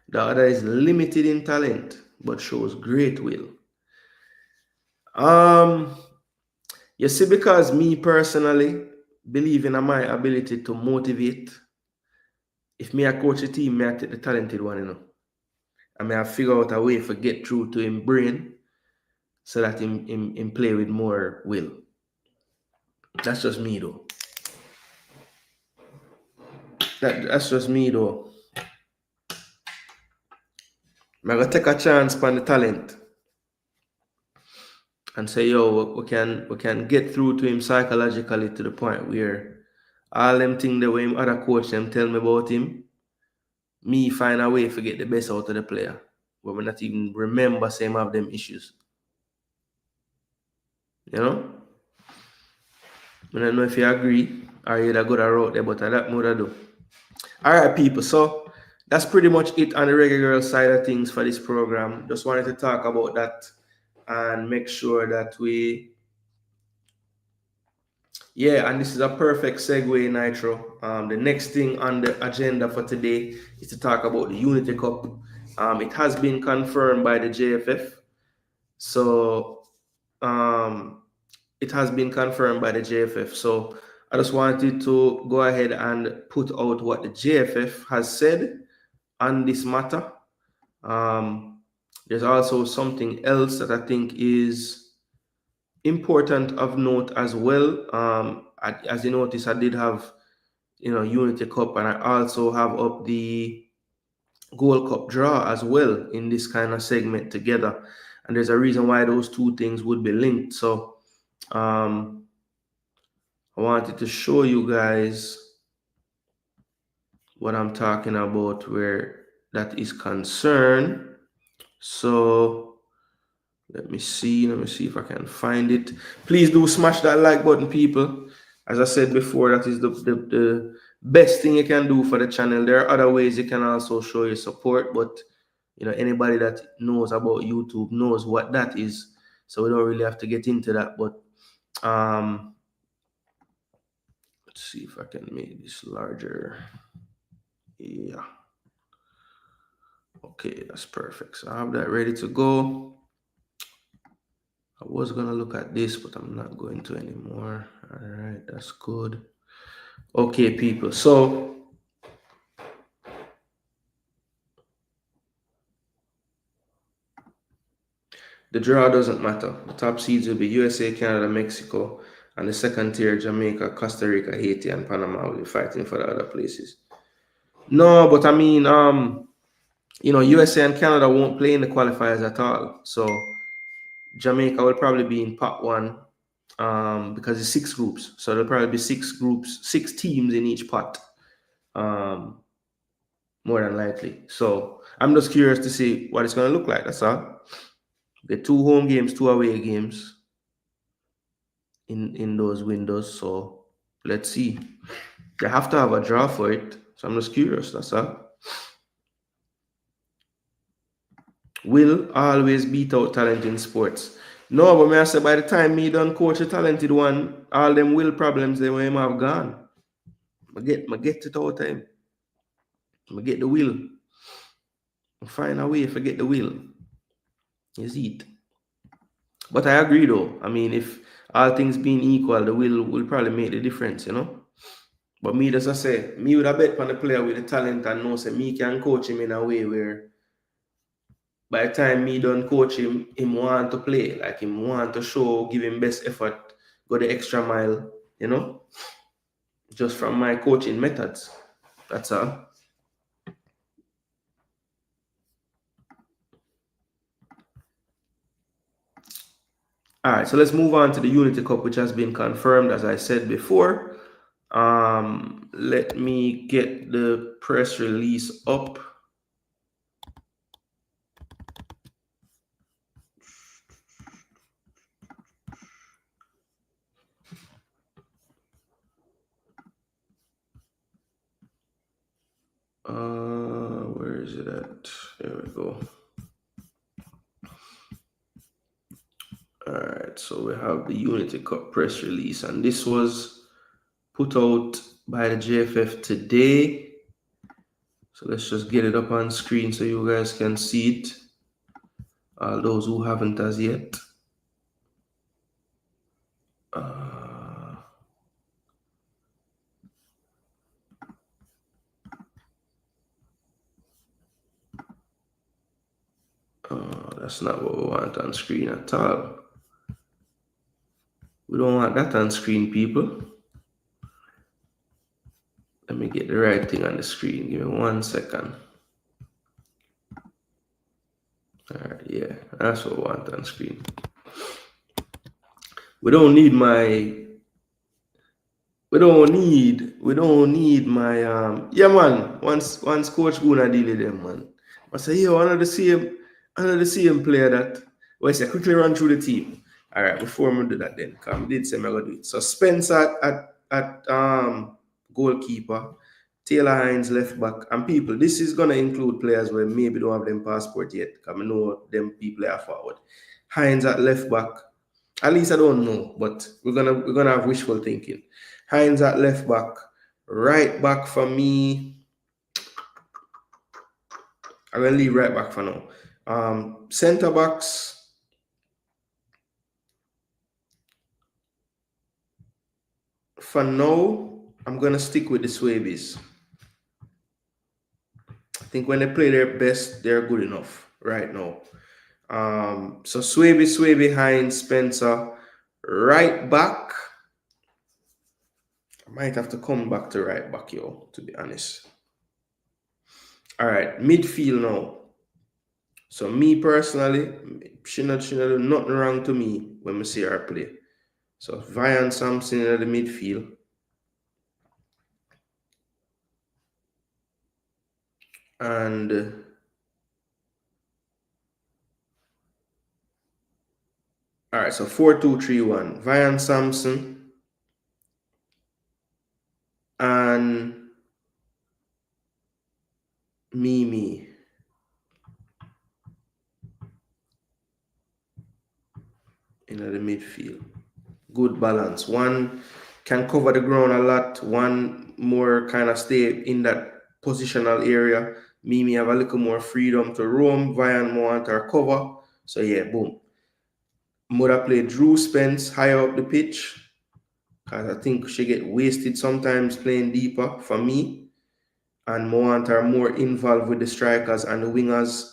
The other is limited in talent but shows great will. Um, you see, because me personally believe in my ability to motivate. If me I coach a team, me I take the talented one. I may have figure out a way for get through to him brain so that him play with more will. That's just me though. That's just me though. I'm gonna take a chance on the talent and say, yo, we can get through to him psychologically to the point where all them things the way him other coach them tell me about him, me find a way to get the best out of the player. But we not even remember same have them issues. You know? I don't know if you agree or you'd go that route there, but that more I do. Alright, people. So that's pretty much it on the Reggae Girls side of things for this program. Just wanted to talk about that and make sure that and this is a perfect segue, Nitro. The next thing on the agenda for today is to talk about the Unity Cup. It has been confirmed by the JFF. So it has been confirmed by the JFF. So I just wanted to go ahead and put out what the JFF has said on this matter. There's also something else that I think is important of note as well. As you notice, I did have Unity Cup, and I also have up the Gold Cup draw as well in this kind of segment together. And there's a reason why those 2 things would be linked. So I wanted to show you guys what I'm talking about where that is concerned. So let me see if I can find it. Please do smash that like button, people. As I said before, that is the best thing you can do for the channel. There are other ways you can also show your support, but anybody that knows about YouTube knows what that is. So we don't really have to get into that. But let's see if I can make this larger. Yeah. Okay, that's perfect. So I have that ready to go. I was gonna look at this, but I'm not going to anymore. All right, that's good. Okay, people. So The draw doesn't matter. The top seeds will be USA, Canada, Mexico, and the second tier, Jamaica, Costa Rica, Haiti, and Panama will be fighting for the other places. No, but I mean, USA and Canada won't play in the qualifiers at all. So Jamaica will probably be in pot one because it's 6 groups. So there'll probably be 6 groups, 6 teams in each pot, more than likely. So I'm just curious to see what it's going to look like. That's all. The 2 home games, 2 away games in those windows. So let's see. They have to have a draw for it. So I'm just curious. That's all. Will always beat out talent in sports. No, but me I say by the time me done coach a talented one, all them will problems they will have gone. I get it all the time. I get the will. I find a way to get the will. You see it. But I agree though. I mean, if all things being equal, the will probably make the difference, you know. But me, as I say, me would have bet on the player with the talent and know say me can coach him in a way where by the time me done coach him, him want to play. Like him want to show, give him best effort, go the extra mile, you know? Just from my coaching methods. That's all. All right, so let's move on to the Unity Cup, which has been confirmed, as I said before. Let me get the press release up. Where is it at? There we go. All right, so we have the Unity Cup press release, and this was put out by the JFF today. So let's just get it up on screen so you guys can see it. Those who haven't as yet. That's not what we want on screen at all. We don't want that on screen, people. Let me get the right thing on the screen. Give me 1 second. All right, yeah, that's what we want on screen. We don't need my yeah man. Once Coach Gooner deal with them, man. I say, yo, another same player that well, I say quickly run through the team. All right, before we do that then, come did say I'm gonna do it. So Spencer at goalkeeper, Taylor Hines left back, and people, this is gonna include players where maybe don't have them passport yet. Because I know them people are forward. Hines at left back. At least I don't know, but we're gonna have wishful thinking. Hines at left back, right back for me. I'm gonna leave right back for now. Center backs. For now, I'm gonna stick with the Swabies. I think when they play their best, they're good enough right now. So Swaby, Hines, Spencer, right back. I might have to come back to right back, yo, to be honest. All right, midfield now. So me personally, she not do nothing wrong to me when we see her play. So Vian Sampson in the midfield. And all right, so 4-2-3-1. Vian Sampson and Mimi in the midfield. Good balance. One can cover the ground a lot. One more kind of stay in that positional area. Mimi have a little more freedom to roam. Vian more want her cover. So yeah, boom. Mother play Drew Spence higher up the pitch. Because I think she get wasted sometimes playing deeper for me. And more want her more involved with the strikers and the wingers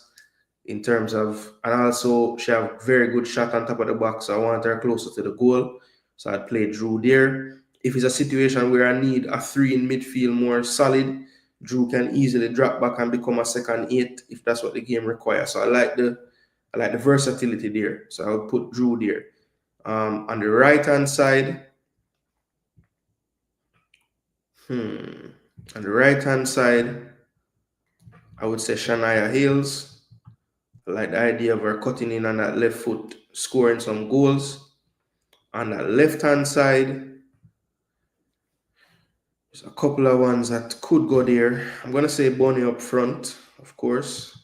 in terms of, and also she have very good shot on top of the box. So I want her closer to the goal. So I'd play Drew there. If it's a situation where I need a three in midfield more solid, Drew can easily drop back and become a second eight if that's what the game requires. So I like the versatility there. So I would put Drew there. On the right hand side, on the right hand side, I would say Shania Hills. I like the idea of her cutting in on that left foot, scoring some goals. On the left hand side, there's a couple of ones that could go there. I'm gonna say Bonnie up front, of course.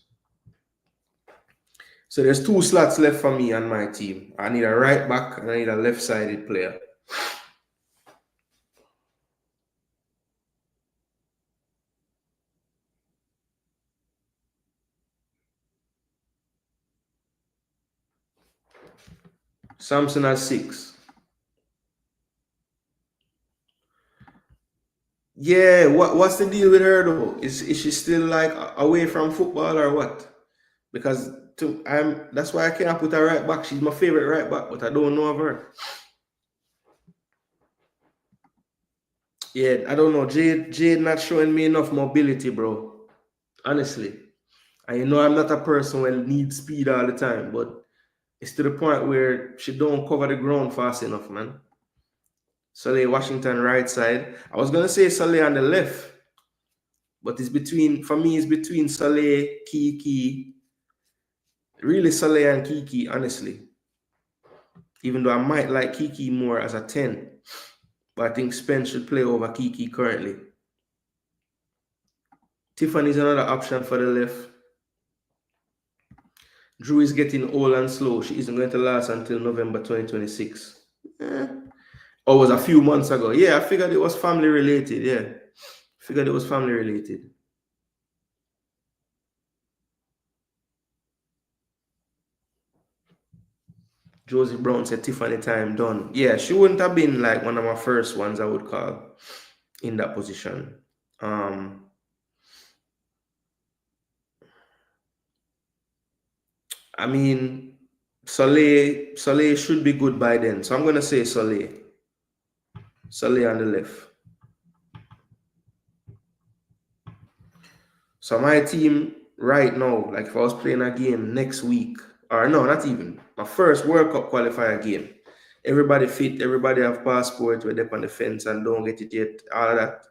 So there's two slots left for me on my team. I need a right back and I need a left-sided player. Samson has 6. Yeah, what's the deal with her though? Is she still like away from football or what? Because that's why I can't put her right back. She's my favorite right back, but I don't know of her. Yeah, I don't know. Jade not showing me enough mobility, bro. Honestly. And you know I'm not a person who needs speed all the time, but it's to the point where she don't cover the ground fast enough, man. Saleh Washington right side. I was gonna say Saleh on the left, but for me it's between Saleh, Kiki, really Saleh and Kiki, honestly. Even though I might like Kiki more as a 10, but I think Spence should play over Kiki currently. Tiffany's another option for the left. Drew is getting old and slow. She isn't going to last until November 2026. Or was a few months ago. Yeah, I figured it was family related. Yeah, figured it was family related. Josie Brown said Tiffany time done. Yeah, she wouldn't have been like one of my first ones I would call in that position. I mean, Soleil should be good by then. So I'm gonna say Soleil. Soleil on the left. So my team right now, like if I was playing a game next week, or no, not even my first World Cup qualifier game. Everybody fit, everybody have passport, we're up on the fence and don't get it yet, all of that.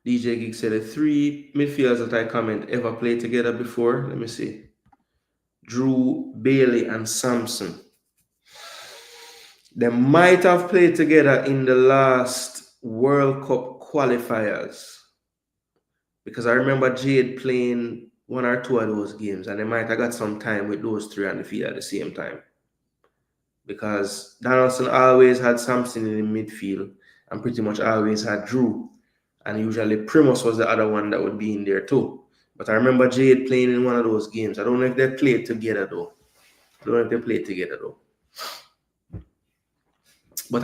DJ Gig said the 3 midfielders that I comment ever played together before. Let me see. Drew, Bailey, and Samson. They might have played together in the last World Cup qualifiers. Because I remember Jade playing one or two of those games, and they might have got some time with those three on the field at the same time. Because Donaldson always had Samson in the midfield and pretty much always had Drew. And usually Primus was the other one that would be in there too. But I remember Jade playing in one of those games. I don't know if they played together though. But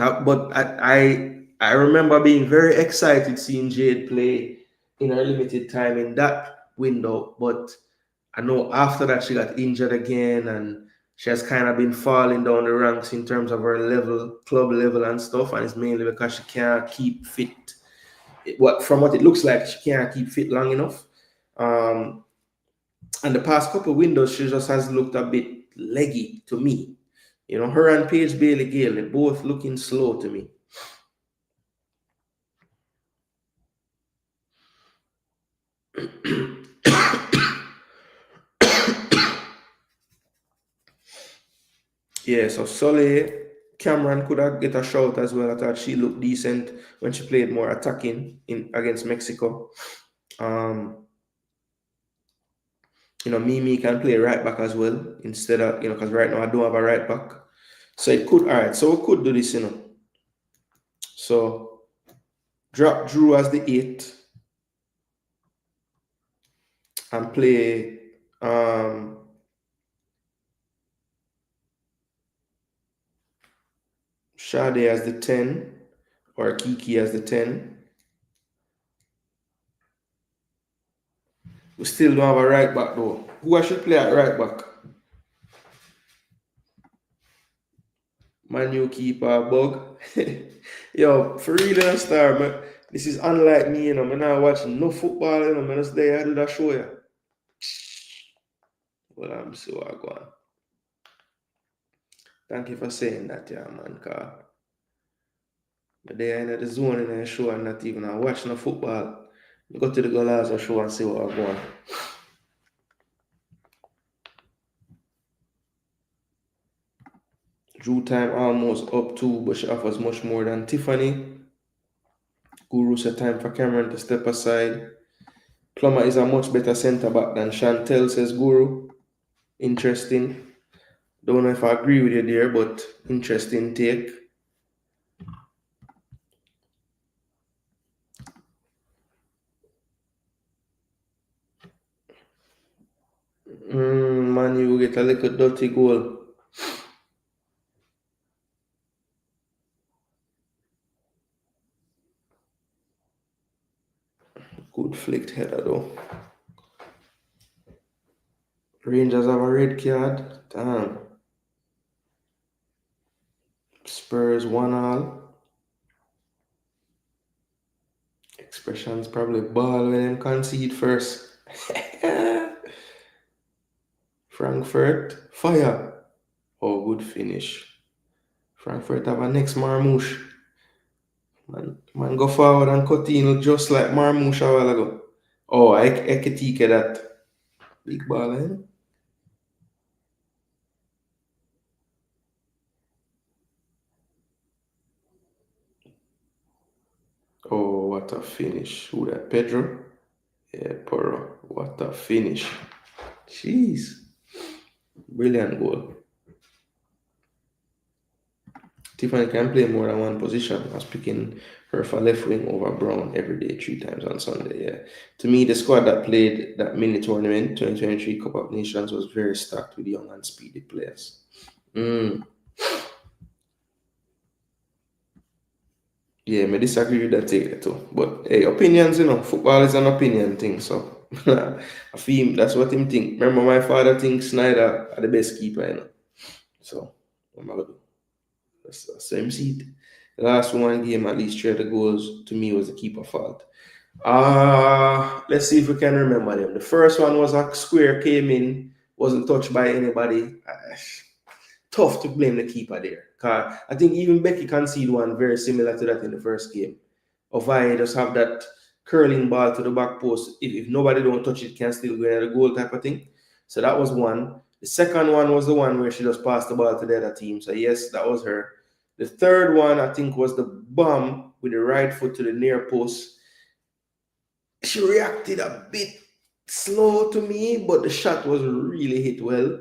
I remember being very excited seeing Jade play in her limited time in that window. But I know after that she got injured again and she has kind of been falling down the ranks in terms of her level, club level and stuff. And it's mainly because she can't keep fit. From what it looks like, she can't keep fit long enough. And the past couple of windows, she just has looked a bit leggy to me. You know, her and Paige Bailey Gale, they're both looking slow to me. Yeah, so Sully, Cameron could have get a shout as well. I thought she looked decent when she played more attacking against Mexico. Mimi can play right back as well instead of, because right now I don't have a right back. So it could, all right, so we could do this, So drop Drew as the 8 and play Sade as the 10 or Kiki as the 10. We still don't have a right back though. Who I should play at right back? Man, you keeper bug. Yo, for real, in a star, man. This is unlike me, you know. I'm not watching no football, you know. I'm just there, I do that show, yeah. Well, I'm so I go on. Thank you for saying that, yeah, man. Cause but they are in the zone in the show and not even watching the football. You go to the Girlz show and see what I go on. Drew time almost up too, but she offers much more than Tiffany. Guru said time for Cameron to step aside. Plummer is a much better centre back than Chantel, says Guru. Interesting. Don't know if I agree with you there, but interesting take. Man, you get a little dirty goal. Good flicked header though. Rangers have a red card. Damn. Spurs 1-1. Expressions probably ball when them concede first. Frankfurt, fire. Oh, good finish. Frankfurt have a next Marmouche. Man go forward and cut in just like Marmouche a while ago. Oh, I can take that. Big ball, eh? Oh, what a finish. Who that? Pedro? Yeah, Poro. What a finish. Jeez. Brilliant goal. Tiffany can play more than one position. I was picking her for left wing over Brown every day, 3 times on Sunday. Yeah. To me, the squad that played that mini tournament, 2023 Cup of Nations, was very stacked with young and speedy players. Yeah, I disagree with that take too. But hey, opinions, football is an opinion thing. So I feel that's what him think. Remember, my father thinks Snyder are the best keeper, So what am I gonna do? That's the same seat. The last one game, at least 3 of the goals to me was the keeper fault. Let's see if we can remember them. The first one was a square came in, wasn't touched by anybody. Tough to blame the keeper there. Cause I think even Becky conceded one very similar to that in the first game. Of I just have that curling ball to the back post. If nobody don't touch it, can still go in the goal type of thing. So that was one. The second one was the one where she just passed the ball to the other team. So yes, that was her. The third one, I think, was the bomb with the right foot to the near post. She reacted a bit slow to me, but the shot was really hit well.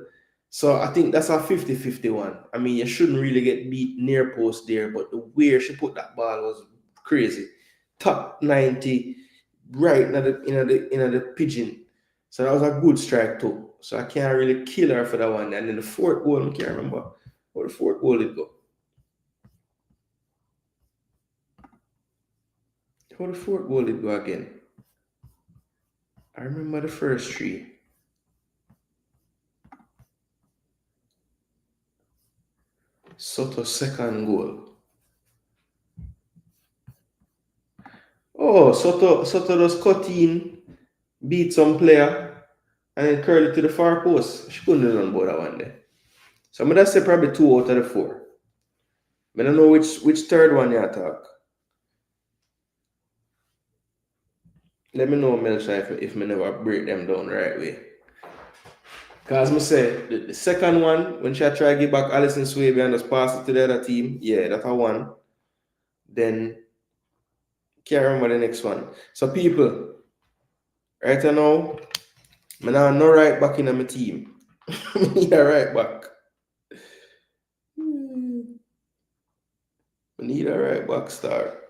So I think that's a 50-50 one. I mean, you shouldn't really get beat near post there, but the way she put that ball was crazy. Top 90, right in the pigeon. So that was a good strike too. So I can't really kill her for that one. And then the fourth goal, I can't remember how the fourth goal did go. How the fourth goal did go again? I remember the first three. Soto's second goal. Oh, Soto just cut in, beat some player, and then curl it to the far post. She couldn't have done about that one there. So I'm gonna say probably 2 out of the 4. I don't know which third one you talk. Let me know, Melcha, if me never break them down the right way. Because I say the second one, when she try to give back Alison Swaby and just pass it to the other team, yeah, that's a one. Then can't remember the next one. So people, right now, I now no right back in my team. I need a right back. I need a right back star.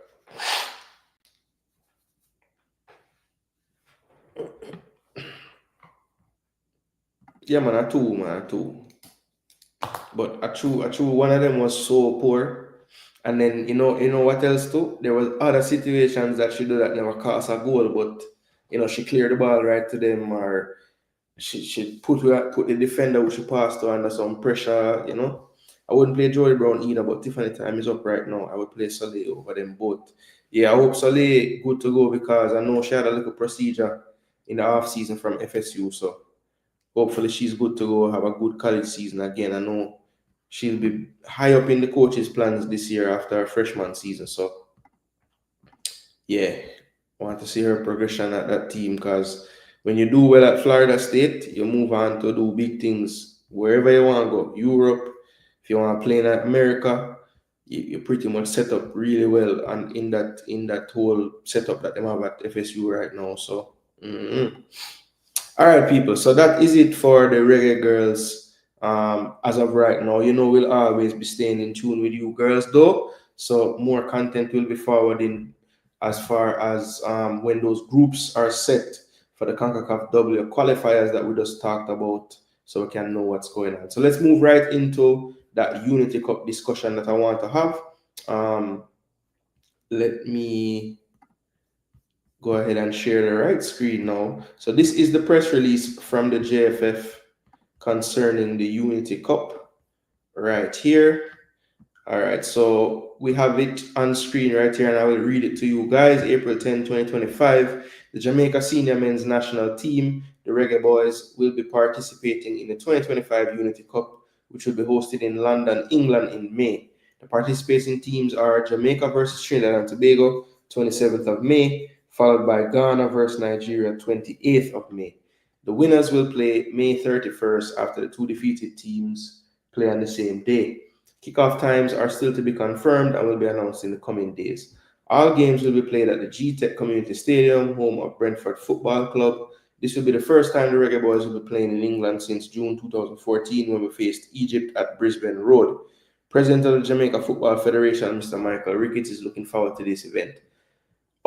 Yeah, man, a two. But a true one of them was so poor. And then you know what else too? There was other situations that she did that never cost a goal, but she cleared the ball right to them, or she put the defender who she passed to under some pressure. I wouldn't play Joey Brown either, but Tiffany time is up right now. I would play Soleil over them both. Yeah, I hope Soleil good to go because I know she had a little procedure in the off season from FSU, so hopefully she's good to go, have a good college season again. I know she'll be high up in the coaches' plans this year after her freshman season. So yeah, want to see her progression at that team because when you do well at Florida State, you move on to do big things wherever you want to go. Europe, if you want to play in America, you pretty much set up really well and in that whole setup that they have at FSU right now. So all right, people. So that is it for the Reggae Girls. As of right now, we'll always be staying in tune with you girls, though. So more content will be forwarding as far as when those groups are set for the CONCACAF W qualifiers that we just talked about, so we can know what's going on. So let's move right into that Unity Cup discussion that I want to have. Let me go ahead and share the right screen now. So this is the press release from the JFF concerning the Unity Cup right here. All right, so we have it on screen right here, and I will read it to you guys. April 10, 2025, the Jamaica Senior Men's National Team, the Reggae Boys, will be participating in the 2025 Unity Cup, which will be hosted in London, England in May. The participating teams are Jamaica versus Trinidad and Tobago, 27th of May, followed by Ghana versus Nigeria, 28th of May. The winners will play May 31st after the two defeated teams play on the same day. Kickoff times are still to be confirmed and will be announced in the coming days. All games will be played at the G-Tech Community Stadium, home of Brentford Football Club. This will be the first time the Reggae Boys will be playing in England since June 2014 when we faced Egypt at Brisbane Road. President of the Jamaica Football Federation, Mr. Michael Ricketts, is looking forward to this event.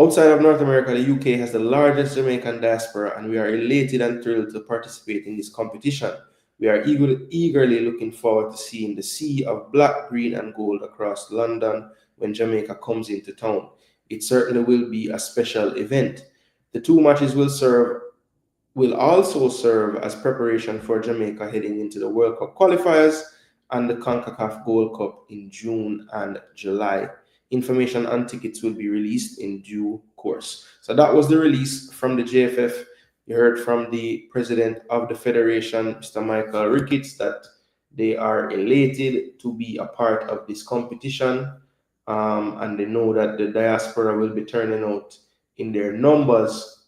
Outside of North America, the UK has the largest Jamaican diaspora, and we are elated and thrilled to participate in this competition. We are eagerly looking forward to seeing the sea of black, green, and gold across London when Jamaica comes into town. It certainly will be a special event. The two matches will also serve as preparation for Jamaica heading into the World Cup qualifiers and the CONCACAF Gold Cup in June and July. Information on tickets will be released in due course. So that was the release from the JFF. You heard from the president of the federation, Mr. Michael Ricketts, that they are elated to be a part of this competition, and they know that the diaspora will be turning out in their numbers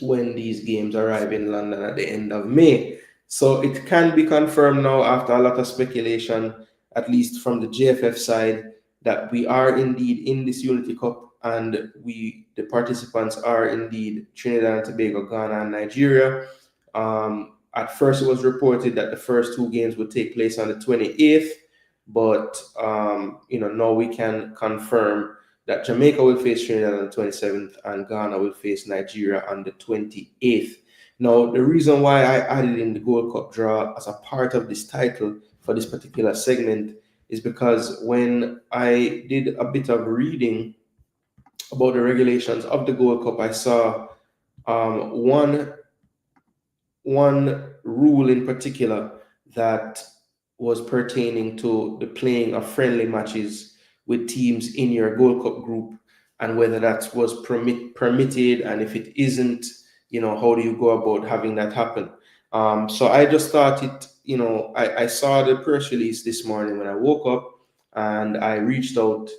when these games arrive in London at the end of May. So it can be confirmed now after a lot of speculation, at least from the JFF side, that we are indeed in this Unity Cup, and the participants are indeed Trinidad and Tobago, Ghana, and Nigeria. At first, it was reported that the first two games would take place on the 28th, but now we can confirm that Jamaica will face Trinidad on the 27th and Ghana will face Nigeria on the 28th. Now, the reason why I added in the Gold Cup draw as a part of this title for this particular segment is because when I did a bit of reading about the regulations of the Gold Cup, I saw one rule in particular that was pertaining to the playing of friendly matches with teams in your Gold Cup group, and whether that was permitted, and if it isn't, how do you go about having that happen? So I just thought I saw the press release this morning when I woke up, and I reached out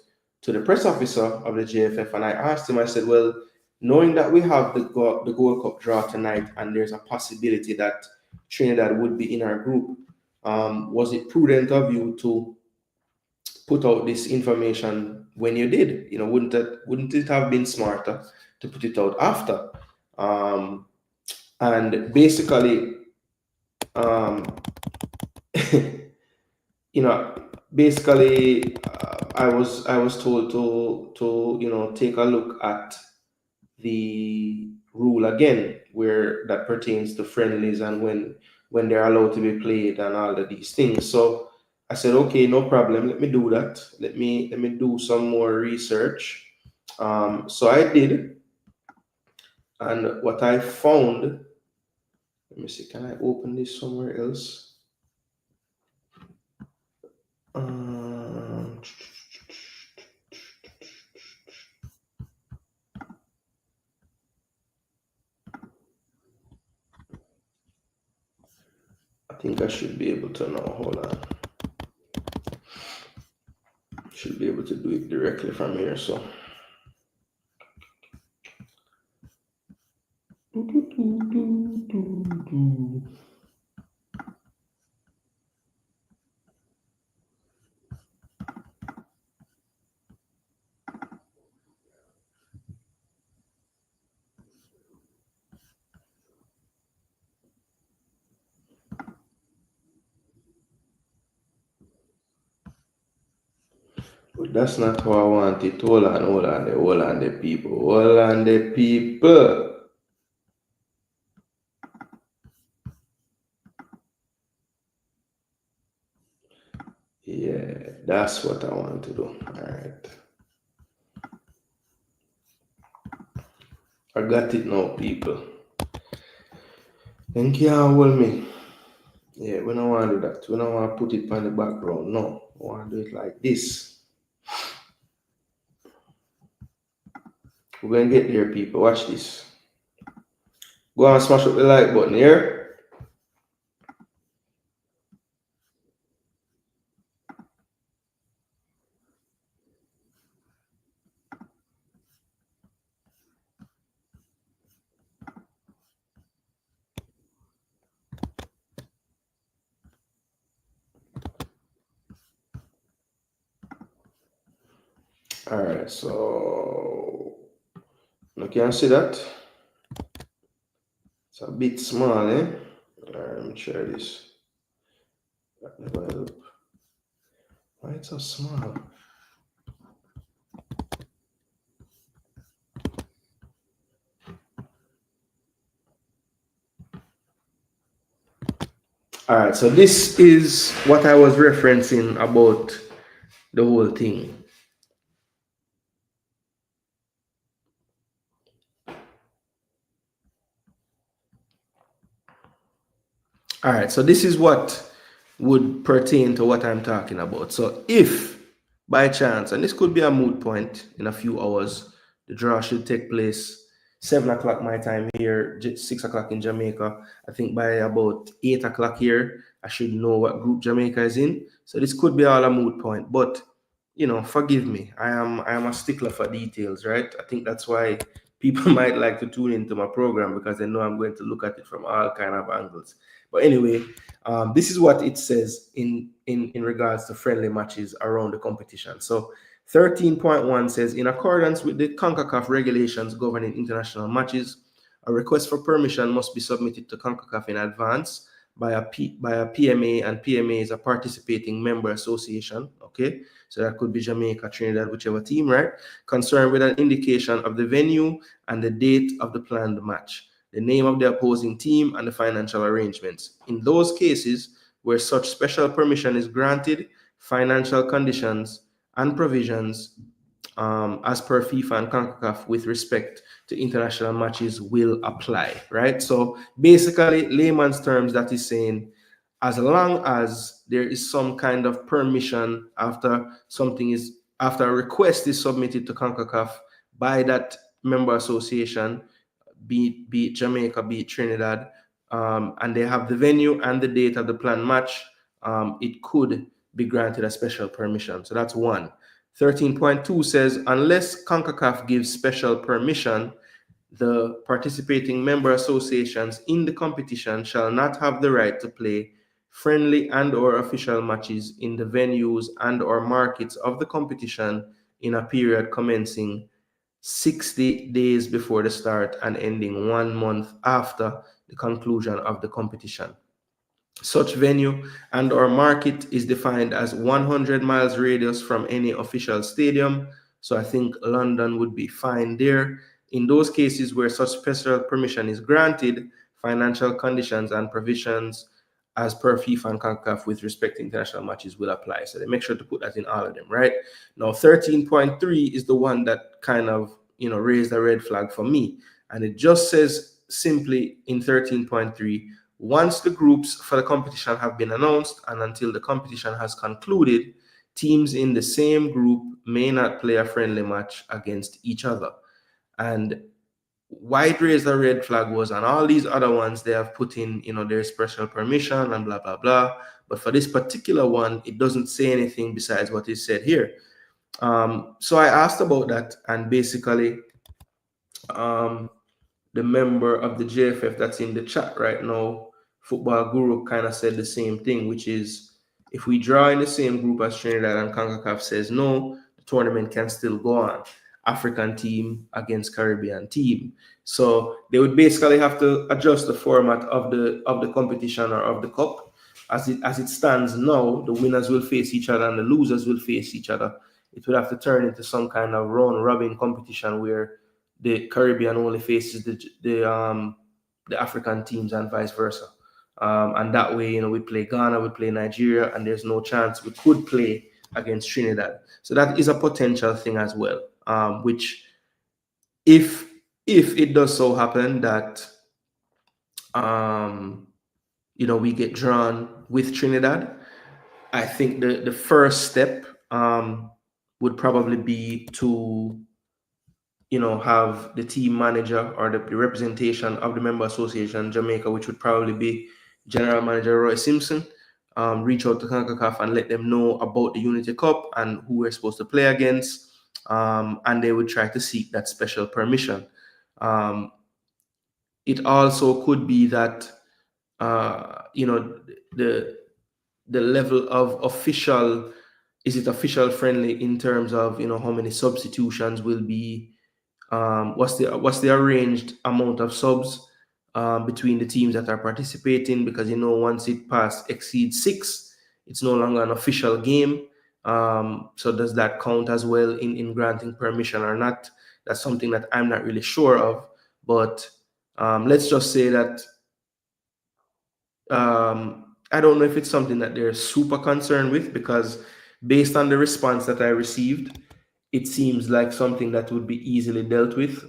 to the press officer of the JFF and I asked him, I said, well, knowing that we have the Gold Cup draw tonight and there's a possibility that Trinidad would be in our group, was it prudent of you to put out this information when you did? Wouldn't it have been smarter to put it out after? And basically, I was told to take a look at the rule again, where that pertains to friendlies and when they're allowed to be played and all of these things. So I said, okay, no problem. Let me do that. Let me do some more research. So I did, And what I found, let me see, can I open this somewhere else? I think I should be able to now. Hold on. Should be able to do it directly from here. So. But that's not how I want it. Hold on the people. Hold on the people. Yeah, that's what I want to do. All right. I got it now, people. Then can't hold me. Yeah, we don't want to do that. We don't want to put it on the background. No, we want to do it like this. We're going to get there, people. Watch this. Go and smash up the like button here. All right, so you can see that. It's a bit small, eh? All right, let me try this. That never help. Why it's so small? All right, so this is what I was referencing about the whole thing. All right, so this is what would pertain to what I'm talking about. So if by chance, and this could be a moot point in a few hours, the draw should take place 7 o'clock my time here, 6 o'clock in Jamaica. I think by about 8 o'clock here, I should know what group Jamaica is in. So this could be all a moot point, but you know, forgive me. I am a stickler for details, right? I think that's why people might like to tune into my program, because they know I'm going to look at it from all kind of angles. But anyway, this is what it says in regards to friendly matches around the competition. So 13.1 says, in accordance with the CONCACAF regulations governing international matches, a request for permission must be submitted to CONCACAF in advance by a PMA, and PMA is a participating member association. Okay, so that could be Jamaica, Trinidad, whichever team, right? Concerned with an indication of the venue and the date of the planned match, the name of the opposing team, and the financial arrangements. In those cases where such special permission is granted, financial conditions and provisions as per FIFA and CONCACAF with respect to international matches will apply, right? So basically, layman's terms, that is saying, as long as there is some kind of permission after a request is submitted to CONCACAF by that member association, be it Jamaica, be it Trinidad, and they have the venue and the date of the planned match, it could be granted a special permission. So that's one. 13.2 says, unless CONCACAF gives special permission, the participating member associations in the competition shall not have the right to play friendly and or official matches in the venues and or markets of the competition in a period commencing 60 days before the start and ending 1 month after the conclusion of the competition. Such venue and or market is defined as 100 miles radius from any official stadium. So I think London would be fine there. In those cases where such special permission is granted, financial conditions and provisions as per FIFA and CONCACAF with respect to international matches will apply. So they make sure to put that in all of them, right? Now, 13.3 is the one that kind of, raised a red flag for me. And it just says simply in 13.3, once the groups for the competition have been announced and until the competition has concluded, teams in the same group may not play a friendly match against each other. And white raised a red flag was, and all these other ones they have put in, their special permission and blah blah blah. But for this particular one, it doesn't say anything besides what is said here. So I asked about that, and basically, the member of the JFF that's in the chat right now, Football Guru, kind of said the same thing, which is if we draw in the same group as Trinidad and CONCACAF says no, the tournament can still go on. African team against Caribbean team. So they would basically have to adjust the format of the competition or of the cup. As it stands now, the winners will face each other and the losers will face each other. It would have to turn into some kind of round robin competition where the Caribbean only faces the African teams and vice versa. And that way, we play Ghana, we play Nigeria, and there's no chance we could play against Trinidad. So that is a potential thing as well. Which, if it does so happen that we get drawn with Trinidad, I think the first step would probably be to have the team manager or the representation of the member association Jamaica, which would probably be General Manager Roy Simpson, reach out to CONCACAF and let them know about the Unity Cup and who we're supposed to play against, and they would try to seek that special permission. It also could be that the level of official, is it official friendly in terms of how many substitutions will be, what's the arranged amount of subs between the teams that are participating, because once it exceeds 6, it's no longer an official game. So does that count as well in granting permission or not? That's something that I'm not really sure of, but let's just say that I don't know if it's something that they're super concerned with, because based on the response that I received, it seems like something that would be easily dealt with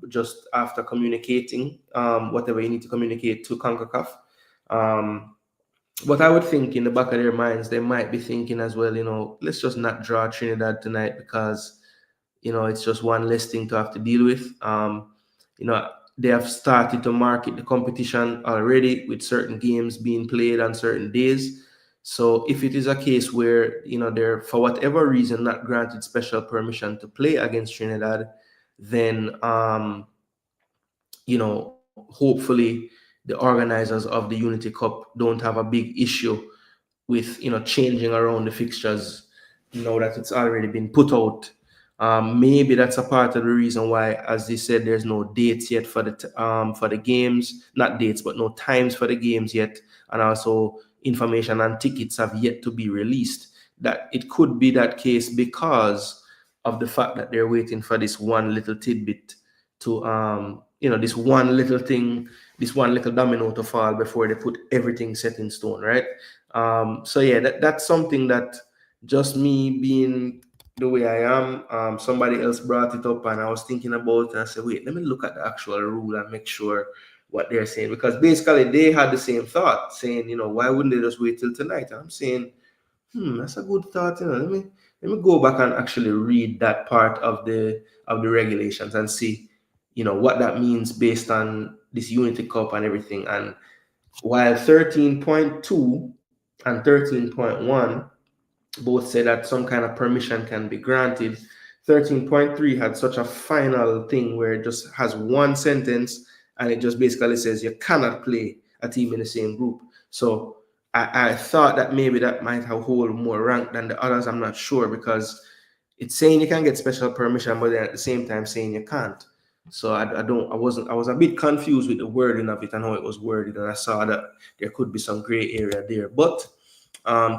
just after communicating whatever you need to communicate to CONCACAF. But I would think in the back of their minds, they might be thinking as well, let's just not draw Trinidad tonight because, it's just one less thing to have to deal with. They have started to market the competition already with certain games being played on certain days. So if it is a case where, they're, for whatever reason, not granted special permission to play against Trinidad, then, hopefully the organizers of the Unity Cup don't have a big issue with, changing around the fixtures, that it's already been put out. Maybe that's a part of the reason why, as they said, there's no dates yet for the games, not dates, but no times for the games yet, and also information and tickets have yet to be released. That it could be that case because of the fact that they're waiting for this one little tidbit to this one little thing, this one little domino to fall before they put everything set in stone, right? So yeah, that's something that, just me being the way I am, somebody else brought it up and I was thinking about it, and I said, wait, let me look at the actual rule and make sure what they're saying, because basically they had the same thought, saying, why wouldn't they just wait till tonight? And I'm saying, that's a good thought. Let me go back and actually read that part of the regulations and see, what that means based on this Unity Cup and everything. And while 13.2 and 13.1 both say that some kind of permission can be granted, 13.3 had such a final thing where it just has one sentence and it just basically says you cannot play a team in the same group. So I thought that maybe that might have hold more rank than the others. I'm not sure, because it's saying you can get special permission, but then at the same time saying you can't. So I was a bit confused with the wording of it and how it was worded, and I saw that there could be some gray area there. But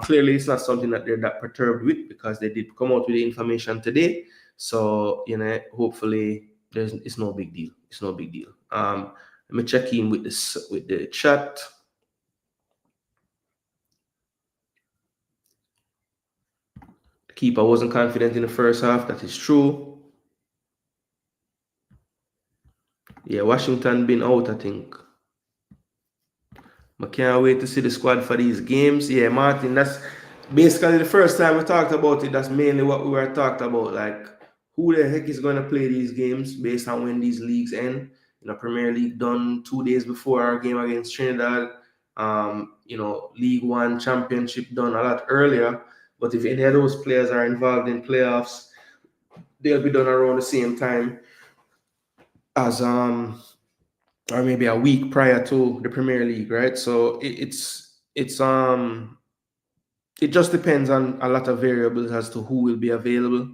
clearly it's not something that they're that perturbed with, because they did come out with the information today. So hopefully it's no big deal. It's no big deal. Let me check in with the chat. The keeper wasn't confident in the first half. That is true. Yeah, Yeah, Washington been out, I think. I can't wait to see the squad for these games. Yeah, Martin, that's basically the first time we talked about it. That's mainly what we were talking about. Like, who the heck is going to play these games based on when these leagues end? Premier League done 2 days before our game against Trinidad. League One Championship done a lot earlier. But if any of those players are involved in playoffs, they'll be done around the same time as or maybe a week prior to the Premier League, right? So it just depends on a lot of variables as to who will be available.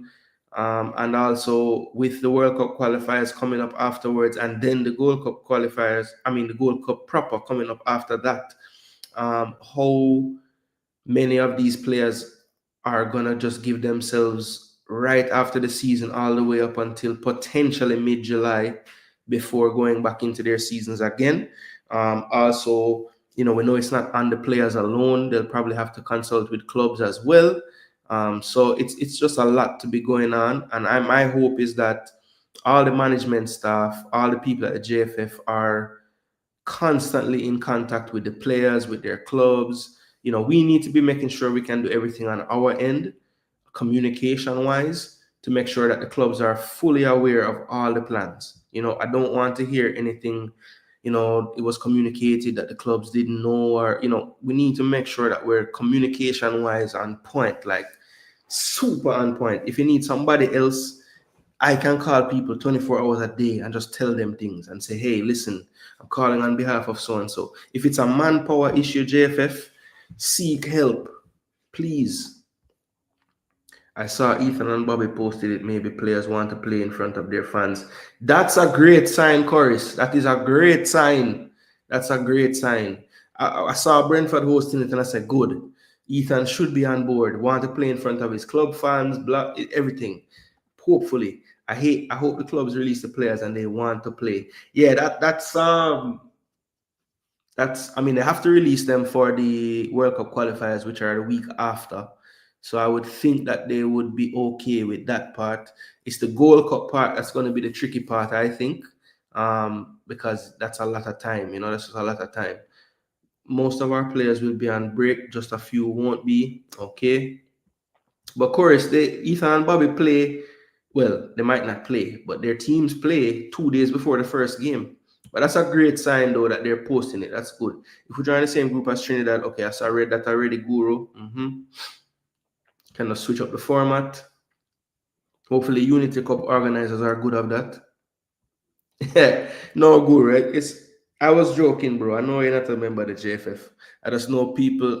And also with the World Cup qualifiers coming up afterwards, and then the Gold Cup qualifiers, the Gold Cup proper coming up after that, how many of these players are gonna just give themselves right after the season all the way up until potentially mid-July before going back into their seasons again. Also, we know it's not on the players alone. They'll probably have to consult with clubs as well. So it's just a lot to be going on. And my hope is that all the management staff, all the people at the JFF are constantly in contact with the players, with their clubs. We need to be making sure we can do everything on our end, communication wise, to make sure that the clubs are fully aware of all the plans. I don't want to hear anything, it was communicated that the clubs didn't know, or, we need to make sure that we're communication wise on point, like super on point. If you need somebody else, I can call people 24 hours a day and just tell them things and say, hey, listen, I'm calling on behalf of so and so. If it's a manpower issue, JFF, seek help, please. I saw Ethan and Bobby posted it. Maybe players want to play in front of their fans. That's a great sign, Chorus. That is a great sign. That's a great sign. I saw Brentford hosting it and I said, good. Ethan should be on board. Want to play in front of his club fans, everything. Hopefully. I hope the clubs release the players and they want to play. Yeah, that's they have to release them for the World Cup qualifiers, which are the week after. So I would think that they would be okay with that part. It's the Gold Cup part that's going to be the tricky part, I think, because that's a lot of time. That's just a lot of time. Most of our players will be on break. Just a few won't be. Okay. But of course, Ethan and Bobby play. Well, they might not play, but their teams play 2 days before the first game. But that's a great sign, though, that they're posting it. That's good. If we join the same group as Trinidad, okay, I read that already, Guru. Kind of switch up the format. Hopefully, Unity Cup organizers are good of that. No, Guru, right? I was joking, bro. I know you're not a member of the JFF. I just know people.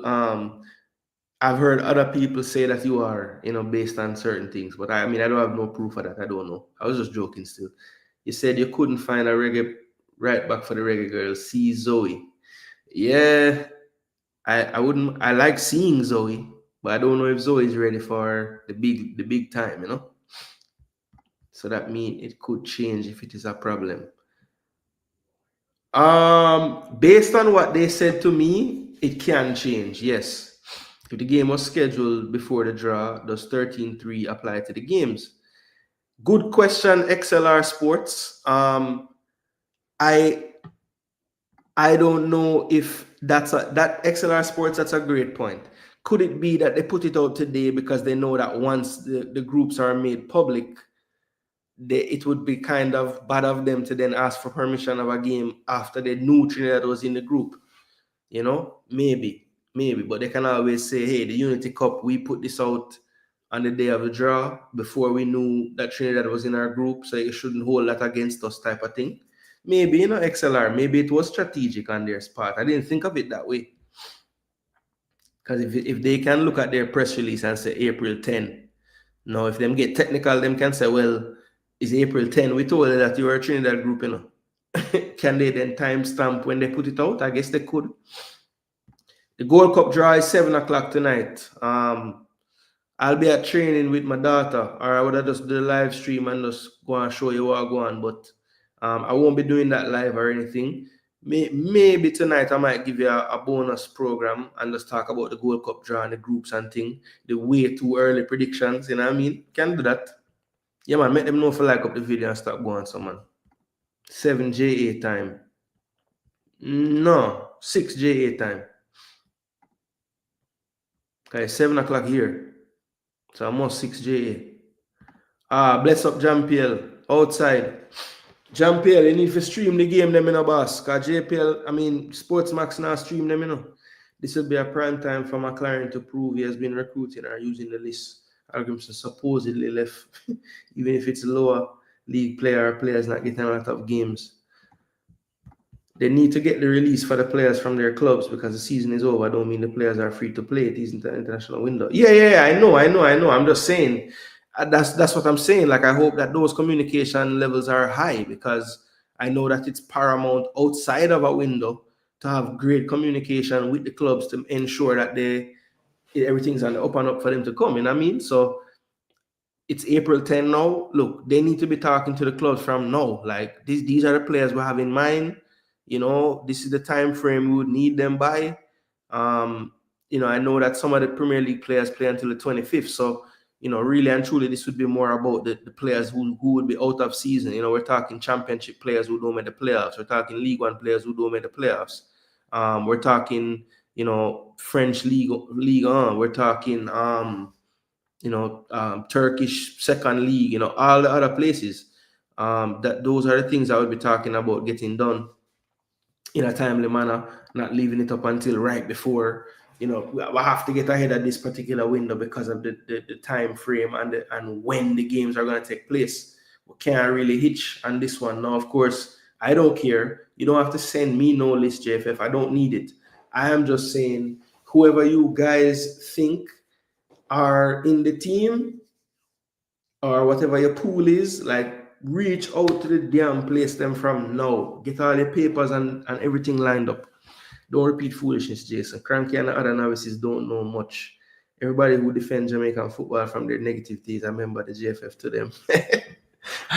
I've heard other people say that you are, based on certain things, but I don't have no proof of that. I don't know. I was just joking still. You said you couldn't find a reggae right back for the Reggae Girls. See Zoe. Yeah, I wouldn't. I like seeing Zoe, but I don't know if Zoe is ready for the big time. So that means it could change if it is a problem. Based on what they said to me, it can change. Yes. If the game was scheduled before the draw, does 13-3 apply to the games? Good question, XLR Sports. I don't know if that XLR Sports, that's a great point. Could it be that they put it out today because they know that once the groups are made public, it would be kind of bad of them to then ask for permission of a game after they knew Trinidad was in the group? Maybe, but they can always say, hey, the Unity Cup, we put this out on the day of the draw before we knew that Trinidad was in our group, so you shouldn't hold that against us, type of thing. Maybe, XLR, maybe it was strategic on their part. I didn't think of it that way. Because if they can look at their press release and say April 10, now if them get technical, them can say, well, it's April 10. We told you that you were a Trinidad group, Can they then timestamp when they put it out? I guess they could. The Gold Cup draw is 7 o'clock tonight. I'll be at training with my daughter, or I would have just do the live stream and just go and show you what I go on. But I won't be doing that live or anything. Maybe tonight I might give you a bonus program and just talk about the Gold Cup draw and the groups and thing. The way too early predictions, Can do that. Yeah, man, make them know if I like up the video and start going, so man. 7 JA time. No, 6 JA time. Okay, 7 o'clock here. So almost 6 JA. Bless up JPL outside. JPL, you need to stream the game them in a boss. Cause JPL, I mean Sportsmax now stream them, This will be a prime time for McLaren to prove he has been recruiting or using the list. Arguments supposedly left, even if it's lower league player or players not getting a lot of games. They need to get the release for the players from their clubs because the season is over. I don't mean the players are free to play. It isn't an international window. Yeah. I know. I'm just saying. That's what I'm saying. Like I hope that those communication levels are high because I know that it's paramount outside of a window to have great communication with the clubs to ensure that everything's on the up and up for them to come. You know what I mean? So it's April 10 now. Look, they need to be talking to the clubs from now. Like these are the players we have in mind. This is the time frame we would need them by. I know that some of the Premier League players play until the 25th. So, really and truly, this would be more about the players who would be out of season. We're talking championship players who don't make the playoffs. We're talking League One players who don't make the playoffs. We're talking, French League On. We're talking Turkish second league, all the other places. Those are the things I would be talking about getting done in a timely manner, not leaving it up until right before. We have to get ahead of this particular window because of the time frame and when the games are going to take place. We can't really hitch on this one. Now, of course, I don't care. You don't have to send me no list, JFF. I don't need it. I am just saying, whoever you guys think are in the team or whatever your pool is, like reach out to the damn place them from now. Get all your papers and everything lined up. Don't repeat foolishness, Jason. Cranky and the other novices don't know much. Everybody who defends Jamaican football from their negative things, I remember the JFF to them.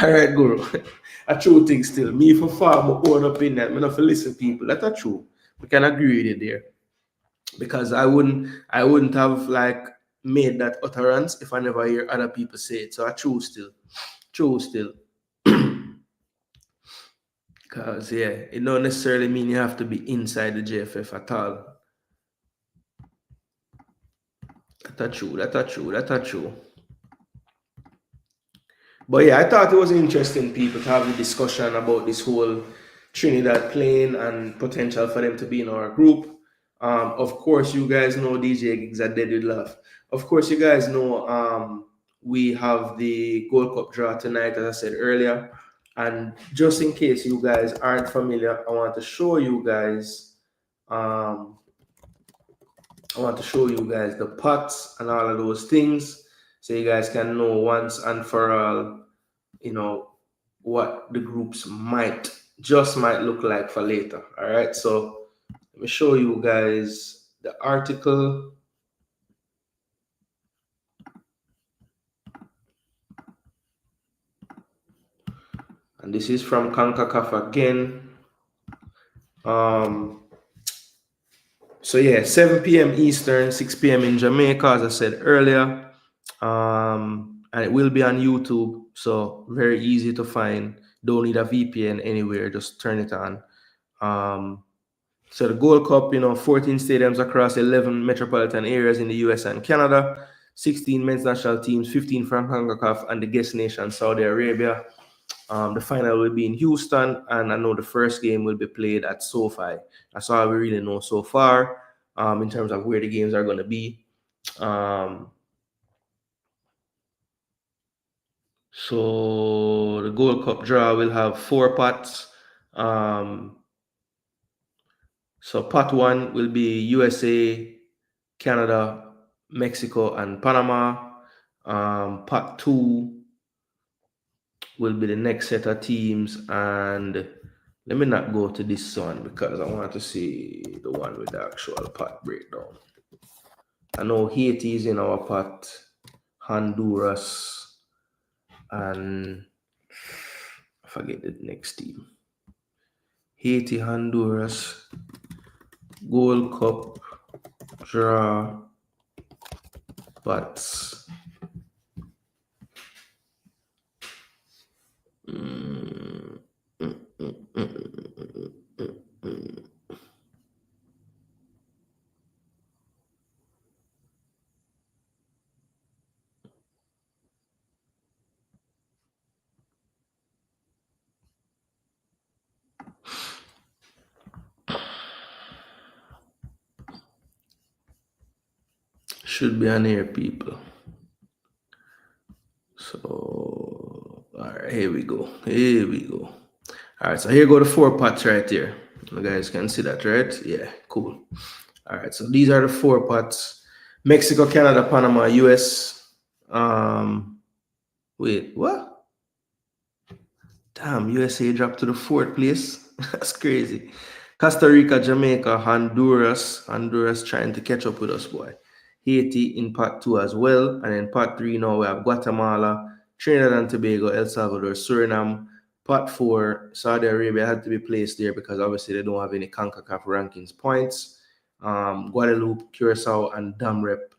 All right, Guru. A true thing still. Me for far, but own up in that. Me not for listen people. That's a true. We can agree with it there. Because I wouldn't have like made that utterance if I never hear other people say it. So I true still. Because it don't necessarily mean you have to be inside the JFF at all. That's true. But I thought it was interesting, people, to have a discussion about this whole Trinidad playing and potential for them to be in our group. Of course, you guys know DJ Gigs are dead with love. Of course, you guys know we have the Gold Cup draw tonight, as I said earlier. And just in case you guys aren't familiar, I want to show you guys the pots and all of those things so you guys can know once and for all, what the groups might look like for later. All right, so let me show you guys the article. And this is from CONCACAF again. So 7 p.m. Eastern, 6 p.m. in Jamaica, as I said earlier. And it will be on YouTube, so very easy to find. Don't need a VPN anywhere, just turn it on. So the Gold Cup, 14 stadiums across 11 metropolitan areas in the US and Canada, 16 men's national teams, 15 from CONCACAF, and the guest nation, Saudi Arabia. The final will be in Houston, and I know the first game will be played at SoFi. That's all we really know so far in terms of where the games are going to be. So the Gold Cup draw will have 4 pots. So pot 1 will be USA, Canada, Mexico, and Panama. Pot 2 will be the next set of teams, and let me not go to this one because I want to see the one with the actual pot breakdown. I know Haiti is in our pot, Honduras, and I forget the next team. Haiti, Honduras, Gold Cup, draw, pots. Should be on here, people. So, all right, here we go. Here we go. All right, so here go the 4 pots right here. You guys can see that, right? Yeah, cool. All right, so these are the 4 pots. Mexico, Canada, Panama, US. Wait, what? Damn, USA dropped to the 4th place. That's crazy. Costa Rica, Jamaica, Honduras. Honduras trying to catch up with us, boy. Haiti in part 2 as well. And in part 3 now we have Guatemala, Trinidad and Tobago, El Salvador, Suriname. Part 4, Saudi Arabia had to be placed there because obviously they don't have any CONCACAF rankings points. Guadeloupe, Curacao, and Damrep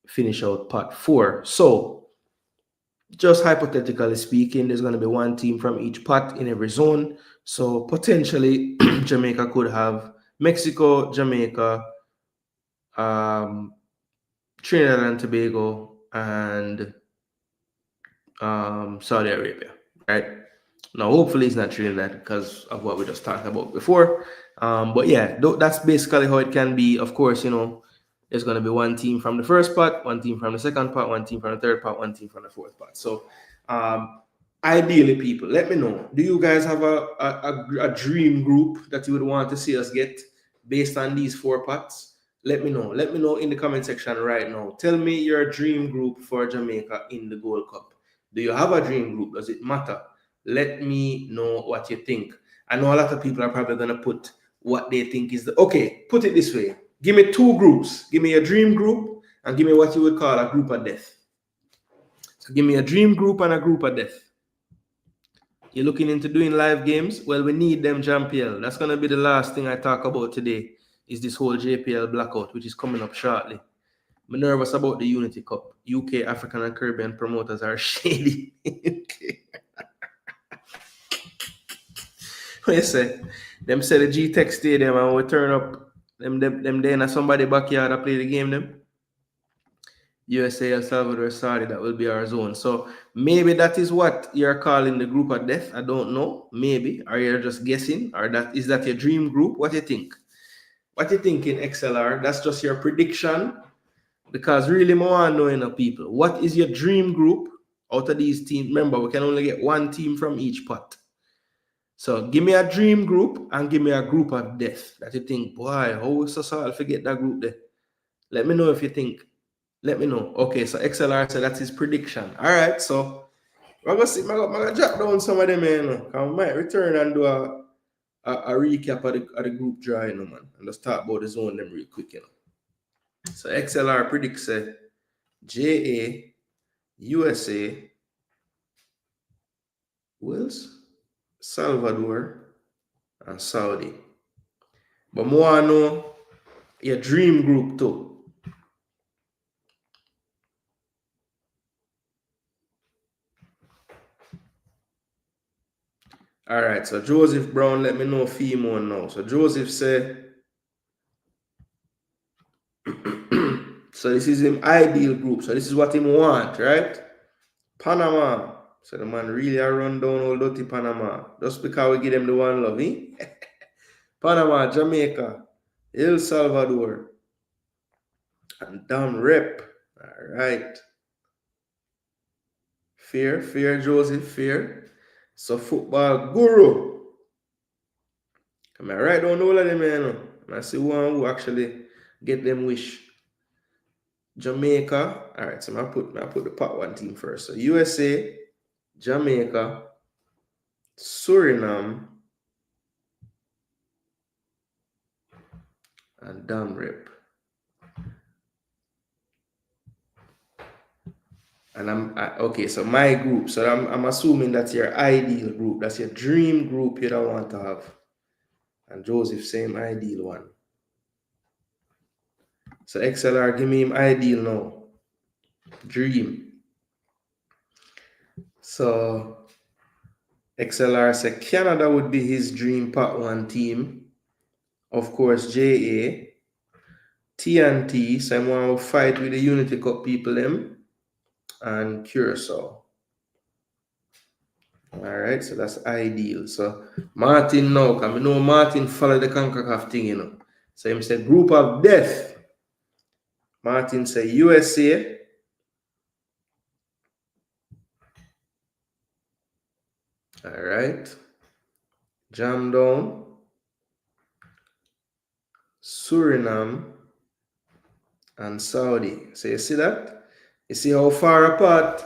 finish out part 4. So, just hypothetically speaking, there's going to be 1 team from each pot in every zone. So, potentially, Jamaica could have Mexico, Jamaica, Trinidad and Tobago, and Saudi Arabia, right? Now, hopefully it's not Trinidad because of what we just talked about before. But yeah, that's basically how it can be. Of course, you know, there's going to be 1 team from the first pot, 1 team from the second pot, 1 team from the third pot, 1 team from the fourth pot. So, ideally, people, let me know. Do you guys have a dream group that you would want to see us get based on these 4 pots? Let me know. Let me know in the comment section right now. Tell me your dream group for Jamaica in the Gold Cup. Do you have a dream group? Does it matter? Let me know what you think. I know a lot of people are probably going to put what they think is the... Okay, put it this way. Give me 2 groups. Give me a dream group and give me what you would call a group of death. So give me a dream group and a group of death. You're looking into doing live games? Well, we need them, JPL. That's going to be the last thing I talk about today, is this whole JPL blackout, which is coming up shortly. I'm nervous about the Unity Cup. UK, African, and Caribbean promoters are shady. What you say? Them say the G-Tech Stadium and we turn up them there in somebody backyard to play the game them. USA, El Salvador, Saudi, that will be our zone. So maybe that is what you're calling the group of death. I don't know. Maybe. Or you're just guessing? Or is that your dream group? What do you think? What do you think in XLR? That's just your prediction. Because really, more want to know, people. What is your dream group out of these teams? Remember, we can only get 1 team from each pot. So give me a dream group and give me a group of death that you think, boy, how is so I'll forget that group there. Let me know if you think. Let me know. Okay, so XLR said that's his prediction. All right, so I'm going to jot down some of them, man. I might return and do a recap of the group draw, you know, man. And just talk about the zone them real quick, you know. So XLR predicts JA, USA, Wales, Salvador, and Saudi. But more I know your dream group too. All right, so Joseph Brown, let me know female now. So Joseph said, so this is him ideal group. So this is what him want, right? Panama. So the man really a run down all dirty Panama. Just because we give them the one love, eh? Panama, Jamaica, El Salvador, and damn rep. All right. Fair, Joseph, fair. So football guru. Come on, right down all of them, man. And I see one who actually get them wish. Jamaica. All right, so I put the part 1 team first. So USA, Jamaica, Suriname, and Damrep. And okay, so my group. So I'm assuming that's your ideal group. That's your dream group you don't want to have. And Joseph, same ideal one. So XLR, give me him ideal now. Dream. So XLR said Canada would be his dream part 1 team. Of course, JA. TNT, so I'm going to fight with the Unity Cup people them. And Curacao. Alright, so that's ideal. So Martin now, because I know Martin follow the CONCACAF thing, you know. So him said group of death. Martin say USA. All right. Jam down. Suriname and Saudi. So you see that? You see how far apart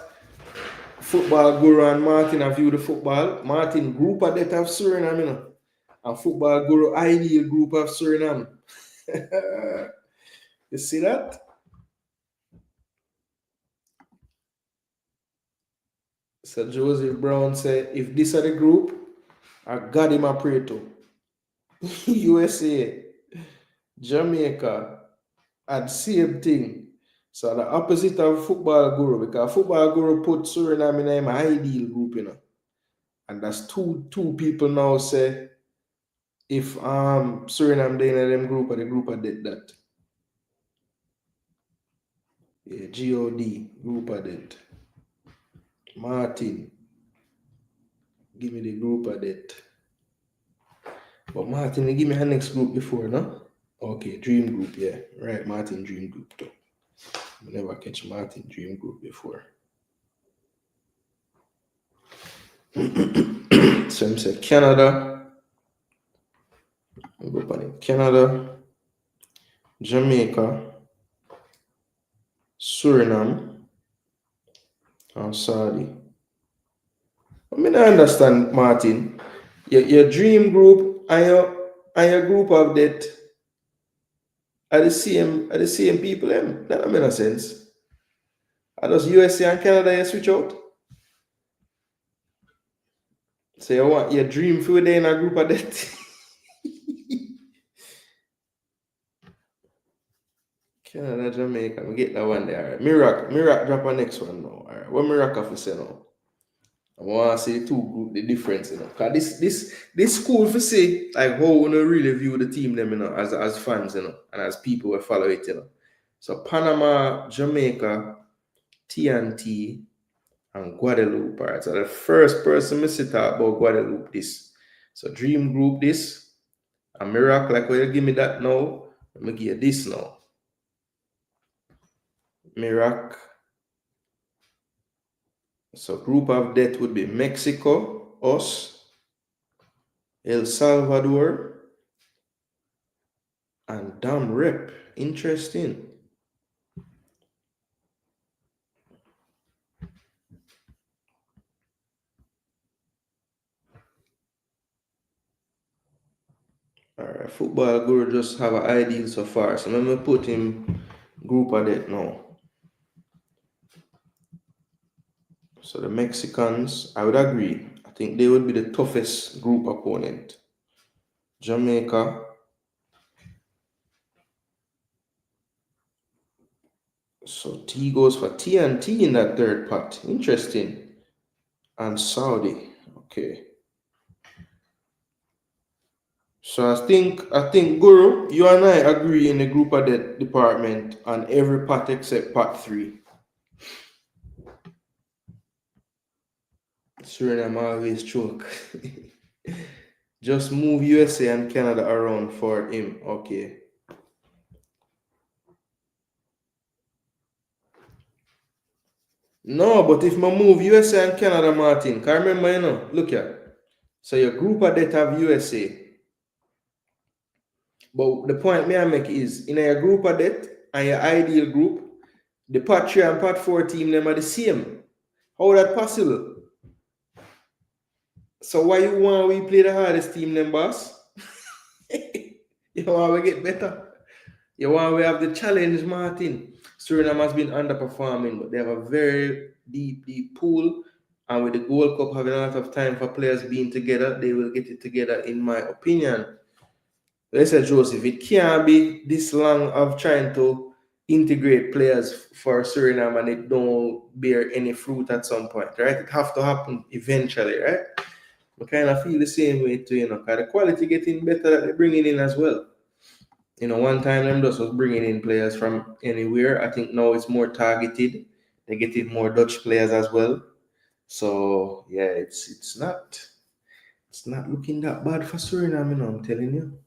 Football Guru and Martin have viewed the football. Martin group of that of Suriname, you know. And Football Guru ideal group of Suriname. You see that? So Joseph Brown said, if this are the group, I got him a pray to. USA, Jamaica, and same thing. So the opposite of Football Guru, because Football Guru put Suriname in an ideal group, you know. And that's two people now say if Suriname they in them group or the group of that. Yeah, God group of that. Martin, give me the group of that. But Martin, you give me her next group before, no? Okay, Dream Group, yeah. Right, Martin Dream Group too. I never catch Martin Dream Group before. So I'm saying Canada. I'll go upon Canada, Jamaica, Suriname, and Saudi. I mean, I understand, Martin. Your dream group and your group of that are the same people. That don't make no sense. Are those USA and Canada you switch out? So you want your dream for there in a group of that? Canada, Jamaica, we get that one there. All right. Mirac drop a next one now. All right. What Mirac have to say now? I want to see the two group, the difference, you know. Because this cool for see like how we really view the team them, you know, as fans, you know, and as people who follow it, you know. So Panama, Jamaica, TNT, and Guadeloupe. All right. So the first person me see talk about Guadeloupe this. So Dream Group this. And Mirac, like when you give me that now, let me give you this now. Mirac. So group of death would be Mexico, us, El Salvador, and Dam Rep. Interesting. Alright, Football Guru just have an ideal so far. So let me put him group of death now. So the Mexicans, I would agree. I think they would be the toughest group opponent. Jamaica. So T goes for TNT in that third pot. Interesting. And Saudi. Okay. So I think Guru, you and I agree in the group of the department on every pot except pot 3. Suriname always choke. Just move USA and Canada around for him. Okay. No, but if I move USA and Canada, Martin, can remember, you know, look here. So your group of that have USA. But the point me I make is in your group of that and your ideal group, the part 3 and part 4 team them are the same. How that possible? So why you want we play the hardest team then, boss? You want we get better? You want we have the challenge, Martin? Suriname has been underperforming, but they have a very deep pool. And with the Gold Cup having a lot of time for players being together, they will get it together, in my opinion. Let's say, Joseph, it can't be this long of trying to integrate players for Suriname and it don't bear any fruit at some point, right? It have to happen eventually, right? I kind of feel the same way too, you know, because the quality getting better that they're bringing in as well. You know, one time them just was bringing in players from anywhere. I think now it's more targeted. They're getting more Dutch players as well. So yeah, it's not looking that bad for Suriname, you know, I'm telling you.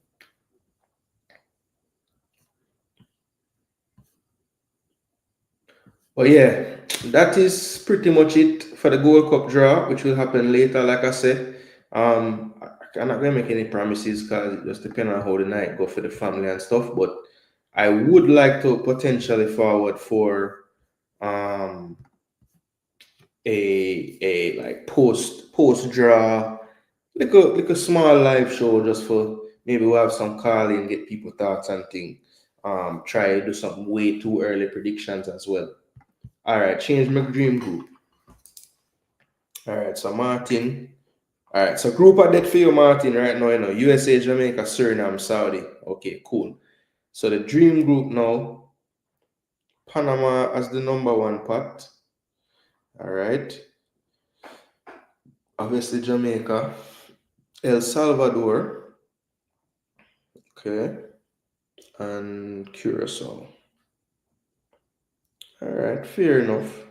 But yeah, that is pretty much it for the Gold Cup draw, which will happen later. Like I said, I'm not gonna make any promises because it just depends on how the night go for the family and stuff. But I would like to potentially forward for um a like post draw, like a small live show just for maybe we'll have some calling, get people thoughts and thing. Try to do some way too early predictions as well. All right, change my dream group. All right, so Martin. All right, so group of that for you, Martin, right now, USA, Jamaica, Suriname, Saudi. Okay, cool. So the dream group now, Panama as the number one pot. All right. Obviously, Jamaica, El Salvador, okay, and Curacao. All right, fair enough.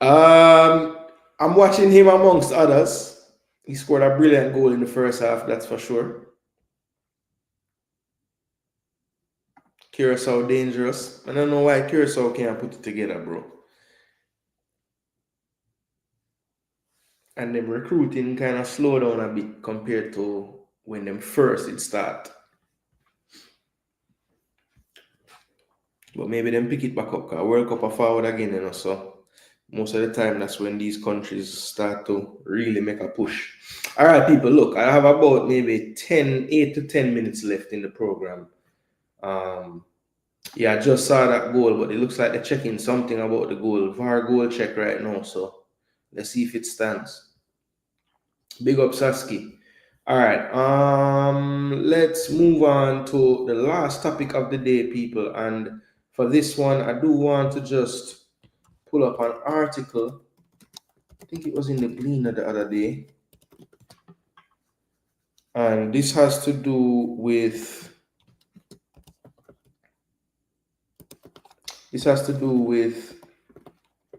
Um, I'm watching him amongst others. He scored a brilliant goal in the first half, that's for sure. Curacao dangerous. I don't know why Curacao can't put it together, bro. And them recruiting kind of slow down a bit compared to when them first it start. But maybe them pick it back up because World Cup are forward again, so most of the time that's when these countries start to really make a push. All right, people, look, I have about maybe 8 to 10 minutes left in the program. Um, yeah, I just saw that goal, but it looks like they're checking something about the goal. VAR goal check right now, so let's see if it stands. Big up Saski. All right. Let's move on to the last topic of the day, people. And for this one, I do want to just pull up an article. I think it was in the Gleaner the other day. And this has to do with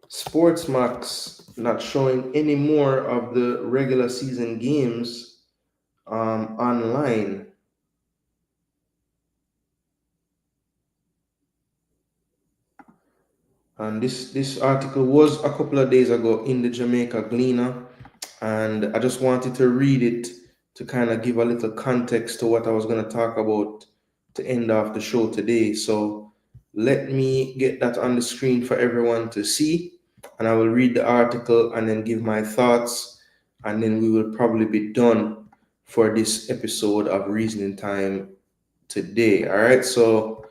Sportsmax not showing any more of the regular season games online. And this article was a couple of days ago in the Jamaica Gleaner, and I just wanted to read it to kind of give a little context to what I was going to talk about to end off the show today. So let me get that on the screen for everyone to see, and I will read the article and then give my thoughts, and then we will probably be done for this episode of Reasoning Time today. All right, so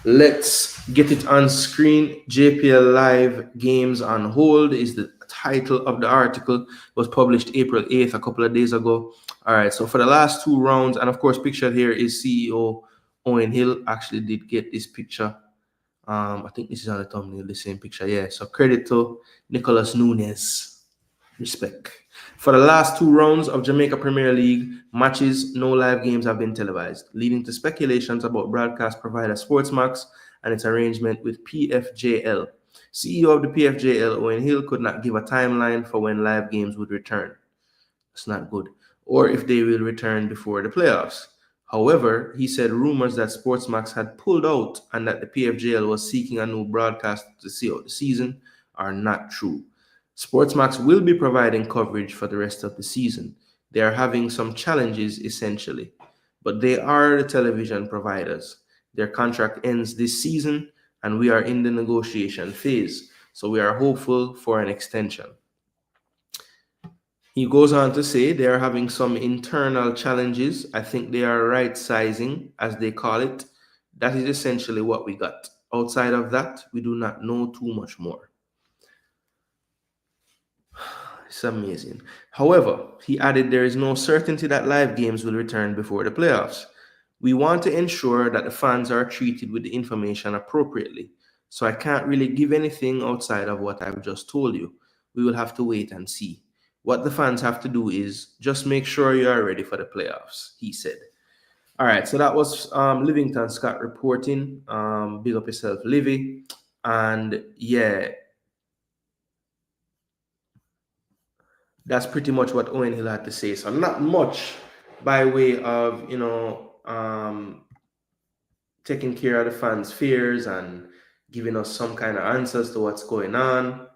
let's get it on screen. JPL Live Games on Hold is the title of the article. It was published April 8th, a couple of days ago. All right, so for the last two rounds, and of course, pictured here is CEO Owen Hill. Actually, did get this picture. I think this is on the thumbnail, the same picture. Yeah, so credit to Nicholas Nunes. Respect. For the last two rounds of Jamaica Premier League matches, no live games have been televised, leading to speculations about broadcast provider Sportsmax and its arrangement with PFJL. CEO of the PFJL, Owen Hill, could not give a timeline for when live games would return. That's not good. Or if they will return before the playoffs. However, he said rumors that Sportsmax had pulled out and that the PFJL was seeking a new broadcast to see out the season are not true. Sportsmax will be providing coverage for the rest of the season. They are having some challenges essentially, but they are the television providers. Their contract ends this season and we are in the negotiation phase, so we are hopeful for an extension. He goes on to say they are having some internal challenges. I think they are right sizing, as they call it. That is essentially what we got. Outside of that, we do not know too much more. It's amazing. However, he added there is no certainty that live games will return before the playoffs. We want to ensure that the fans are treated with the information appropriately. So I can't really give anything outside of what I've just told you. We will have to wait and see. What the fans have to do is just make sure you are ready for the playoffs, he said. All right, so that was Livington Scott reporting. Big up yourself, Livy. And yeah, that's pretty much what Owen Hill had to say. So not much by way of taking care of the fans' fears and giving us some kind of answers to what's going on.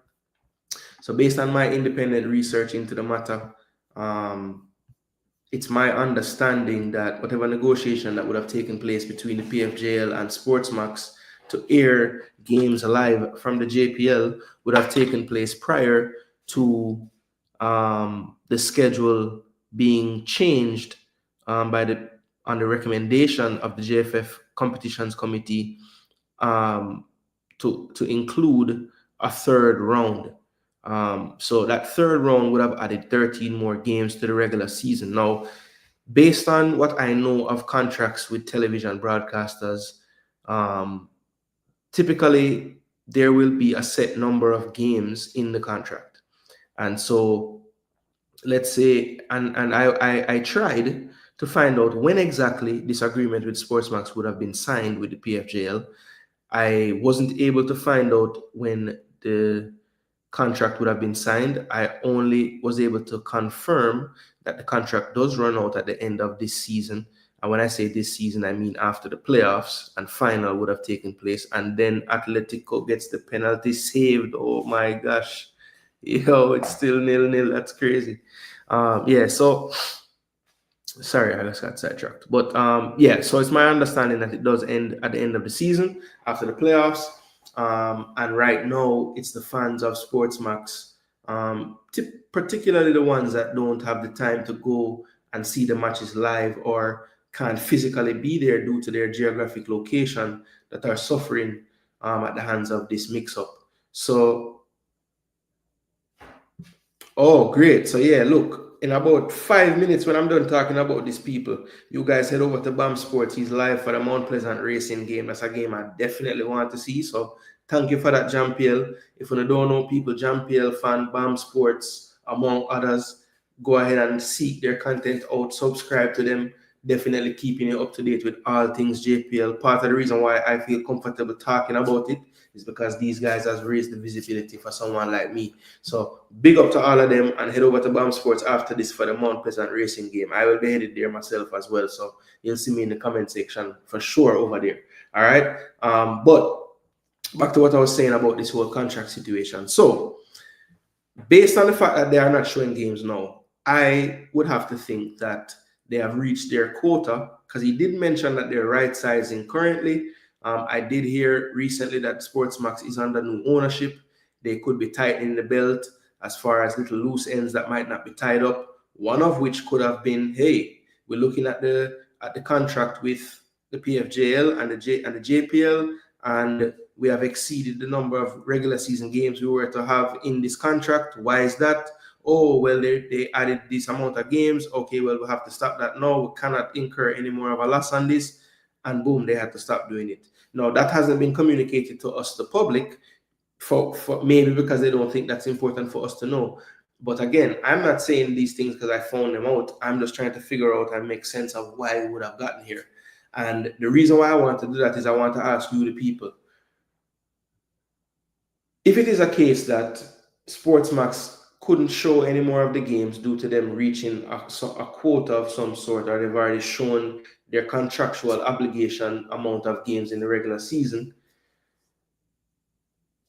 So based on my independent research into the matter, it's my understanding that whatever negotiation that would have taken place between the PFJL and Sportsmax to air games live from the JPL would have taken place prior to the schedule being changed on the recommendation of the JFF Competitions Committee to include a third round. So that third round would have added 13 more games to the regular season. Now, based on what I know of contracts with television broadcasters, typically there will be a set number of games in the contract. And so let's say, and I tried to find out when exactly this agreement with Sportsmax would have been signed with the PFJL. I wasn't able to find out when the contract would have been signed. I only was able to confirm that the contract does run out at the end of this season. And when I say this season, I mean after the playoffs and final would have taken place. And then Atletico gets the penalty saved. Oh my gosh. It's still 0-0. That's crazy. So sorry, I just got sidetracked. But so it's my understanding that it does end at the end of the season after the playoffs. And right now, it's the fans of Sportsmax, particularly the ones that don't have the time to go and see the matches live or can't physically be there due to their geographic location, that are suffering at the hands of this mix-up. So, oh, great. So, yeah, look, in about 5 minutes when I'm done talking about these people, you guys head over to BAM Sports. He's live for the Mount Pleasant racing game. That's a game I definitely want to see. So, thank you for that, JPL. If you don't know people, JPL fan, BAM Sports, among others, go ahead and seek their content out, subscribe to them. Definitely keeping you up to date with all things JPL. Part of the reason why I feel comfortable talking about it is because these guys has raised the visibility for someone like me. So big up to all of them, and head over to BAM Sports after this for the Mount Pleasant racing game. I will be headed there myself as well. So you'll see me in the comment section for sure over there. All right. But back to what I was saying about this whole contract situation. So based on the fact that they are not showing games now, I would have to think that they have reached their quota, because he did mention that they're right sizing currently. I did hear recently that Sportsmax is under new ownership. They could be tightening the belt as far as little loose ends that might not be tied up. One of which could have been, hey, we're looking at the contract with the PFJL and the JPL, and we have exceeded the number of regular season games we were to have in this contract. Why is that? Oh, well, they added this amount of games. Okay, well, we have to stop that now. We cannot incur any more of a loss on this. And boom, they had to stop doing it. Now, that hasn't been communicated to us, the public, for maybe because they don't think that's important for us to know. But again, I'm not saying these things because I found them out. I'm just trying to figure out and make sense of why we would have gotten here. And the reason why I want to do that is I want to ask you, the people, if it is a case that Sportsmax couldn't show any more of the games due to them reaching a quota of some sort, or they've already shown their contractual obligation amount of games in the regular season,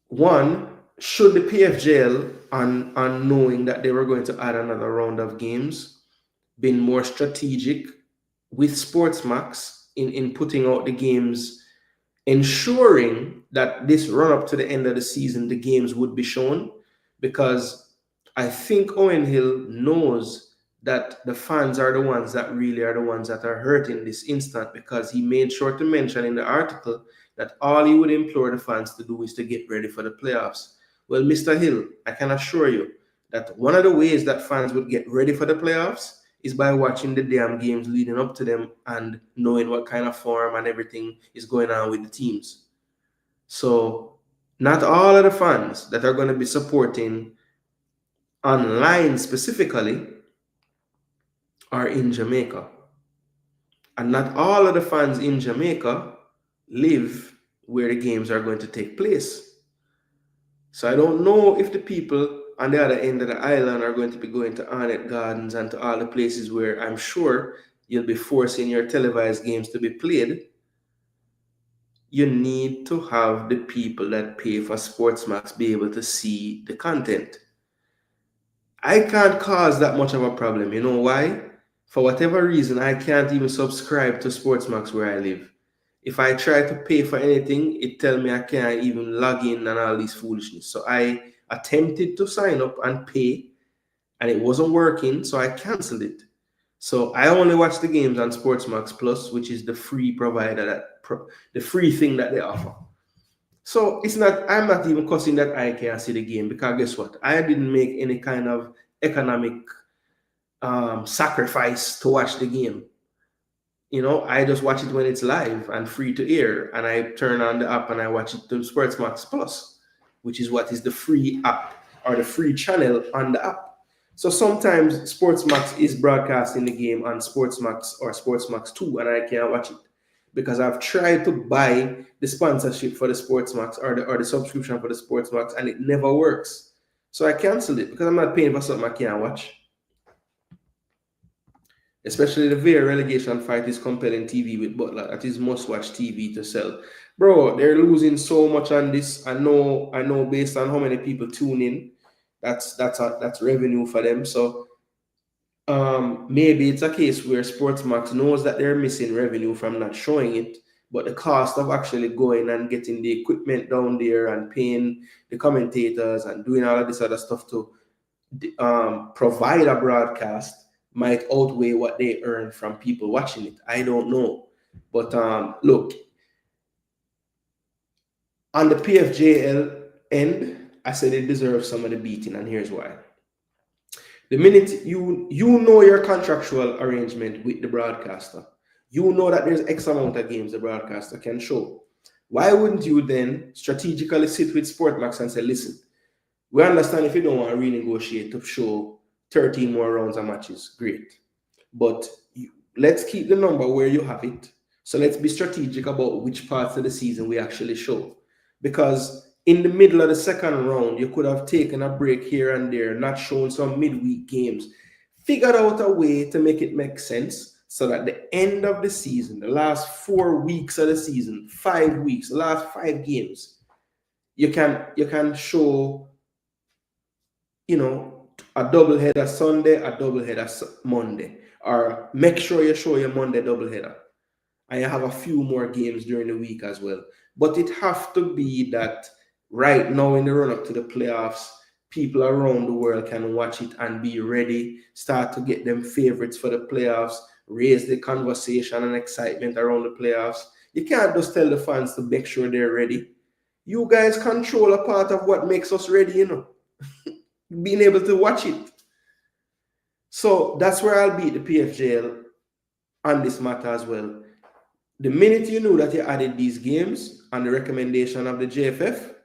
one, should the PFJL, on knowing that they were going to add another round of games, been more strategic with Sportsmax in putting out the games, ensuring that this run up to the end of the season, the games would be shown? Because I think Owen Hill knows that the fans are the ones that really are the ones that are hurt in this instant, because he made sure to mention in the article that all he would implore the fans to do is to get ready for the playoffs. Well, Mr. Hill, I can assure you that one of the ways that fans would get ready for the playoffs is by watching the damn games leading up to them and knowing what kind of form and everything is going on with the teams. So not all of the fans that are going to be supporting online specifically are in Jamaica. And not all of the fans in Jamaica live where the games are going to take place. So I don't know if the people on the other end of the island are going to be going to Arnett Gardens and to all the places where I'm sure you'll be forcing your televised games to be played. you need to have the people that pay for Sportsmax be able to see the content. I can't cause that much of a problem. You know why? For whatever reason, I can't even subscribe to Sportsmax where I live. If I try to pay for anything, it tell me I can't even log in and all this foolishness. So I attempted to sign up and pay, and it wasn't working, so I canceled it. So I only watch the games on Sportsmax Plus, which is the free provider the free thing that they offer. So it's not, I'm not even cussing that I can't see the game because guess what? I didn't make any kind of economic sacrifice to watch the game. You know, I just watch it when it's live and free to air, and I turn on the app and I watch it through Sportsmax Plus, which is what is the free app or the free channel on the app. So sometimes Sportsmax is broadcasting the game on Sportsmax or Sportsmax 2, and I can't watch it because I've tried to buy the sponsorship for the Sportsmax or the subscription for the Sportsmax, and it never works. So I canceled it because I'm not paying for something I can't watch. Especially the Villa relegation fight is compelling TV with Butler. That is must-watch TV to sell. Bro, they're losing so much on this. I know based on how many people tune in, that's revenue for them. So maybe it's a case where Sportsmax knows that they're missing revenue from not showing it, but the cost of actually going and getting the equipment down there and paying the commentators and doing all of this other stuff to provide a broadcast might outweigh what they earn from people watching it. I don't know. But look, on the PFJL end, I said it deserves some of the beating, and here's why. The minute you know your contractual arrangement with the broadcaster, you know that there's X amount of games the broadcaster can show. Why wouldn't you then strategically sit with Sportmax and say, listen, we understand if you don't want to renegotiate to show 13 more rounds of matches, great. But let's keep the number where you have it. So let's be strategic about which parts of the season we actually show. Because in the middle of the second round, you could have taken a break here and there, not shown some midweek games, figured out a way to make it make sense so that the end of the season, the last 4 weeks of the season, 5 weeks, the last 5 games, you can show, a double header Sunday, a double header Monday, or make sure you show your Monday double header. And you have a few more games during the week as well. But it have to be that right now in the run up to the playoffs, people around the world can watch it and be ready, start to get them favorites for the playoffs, raise the conversation and excitement around the playoffs. You can't just tell the fans to make sure they're ready. You guys control a part of what makes us ready, being able to watch it. So that's where I'll beat the PFJL on this matter as well. The minute you knew that you added these games on the recommendation of the JFF,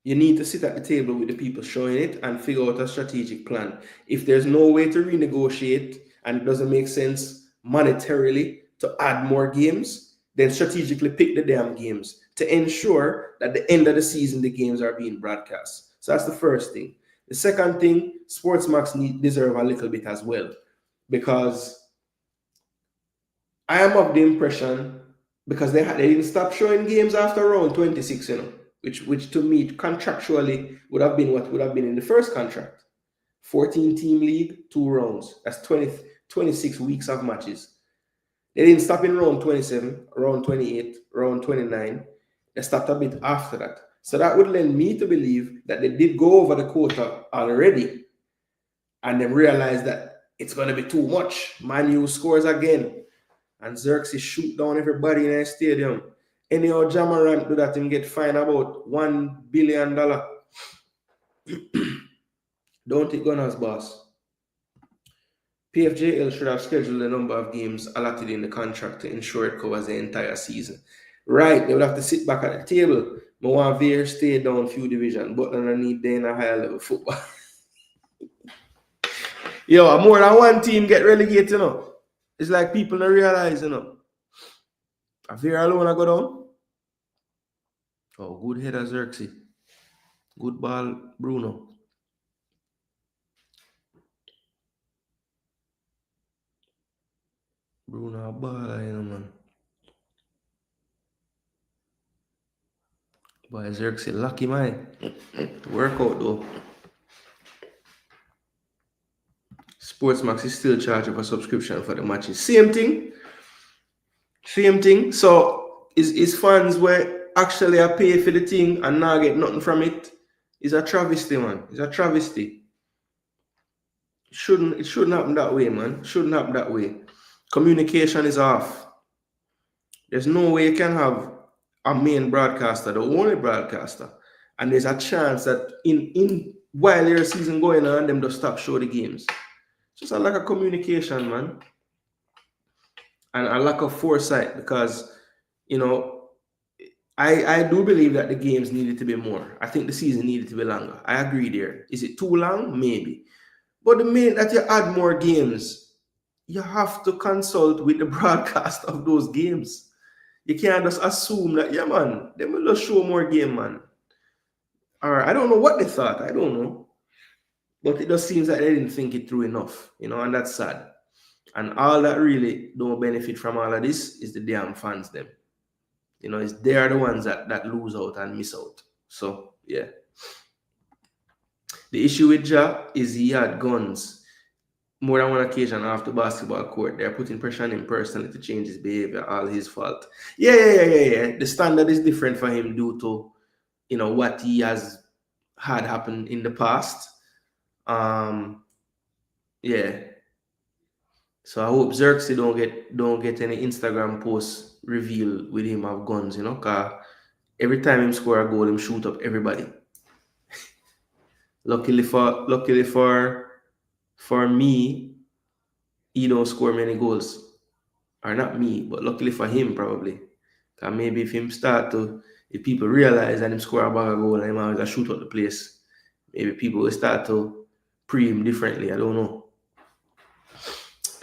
you need to sit at the table with the people showing it and figure out a strategic plan. If there's no way to renegotiate and it doesn't make sense monetarily to add more games, then strategically pick the damn games to ensure that at the end of the season, the games are being broadcast. So that's the first thing. The second thing, Sportsmax deserve a little bit as well, because I am of the impression, because they didn't stop showing games after round 26, which to me contractually would have been what would have been in the first contract. 14 team league, 2 rounds. That's 26 weeks of matches. They didn't stop in round 27, round 28, round 29. They stopped a bit after that. So that would lend me to believe that they did go over the quota already and then realized that it's going to be too much. Man U scores again. And Xerxes shoot down everybody in a stadium. Anyhow, Jamarant do that and get fined about $1 billion. Don't take gunners, boss. PFJL should have scheduled a number of games allotted in the contract to ensure it covers the entire season. Right, they would have to sit back at the table. I want Veer stay down a few divisions, but I need them in a higher level football. Yo, more than one team get relegated, It's like people don't realize, A Veer alone I go down. Oh, good header, Xerxes. Good ball, Bruno. Bruno, a baller, man. Boy, Xerxes, lucky man. Workout though. Sportsmax is still charging for subscription for the matches. Same thing. Same thing. So is fans where actually I pay for the thing and now get nothing from it. It's a travesty, man. It's a travesty. It shouldn't happen that way, man. Shouldn't happen that way. Communication is off. There's no way you can have a main broadcaster, the only broadcaster, and there's a chance that in while there's a season going on, them just stop show the games. It's just a lack of communication, man, and a lack of foresight because you know I do believe that the games needed to be more. I think the season needed to be longer. I agree there. Is it too long? Maybe. But the minute that you add more games, you have to consult with the broadcast of those games. You can't just assume that, yeah, man, they will just show more game, man. Or I don't know what they thought. I don't know. But it just seems that they didn't think it through enough, and that's sad. And all that really don't benefit from all of this is the damn fans, them. It's they're the ones that lose out and miss out. So, yeah. The issue with Ja is he had guns more than one occasion off the basketball court. They're putting pressure on him personally to change his behavior, all his fault. Yeah. The standard is different for him due to, what he has had happen in the past. Yeah. So I hope Xerxes don't get any Instagram posts reveal with him of guns, cause every time him score a goal, him shoot up everybody. Luckily for me, he don't score many goals. Or not me, but luckily for him probably. Cause maybe if people realize that him score a bag of goal and him always a shoot up the place, maybe people will start to pre him differently. I don't know.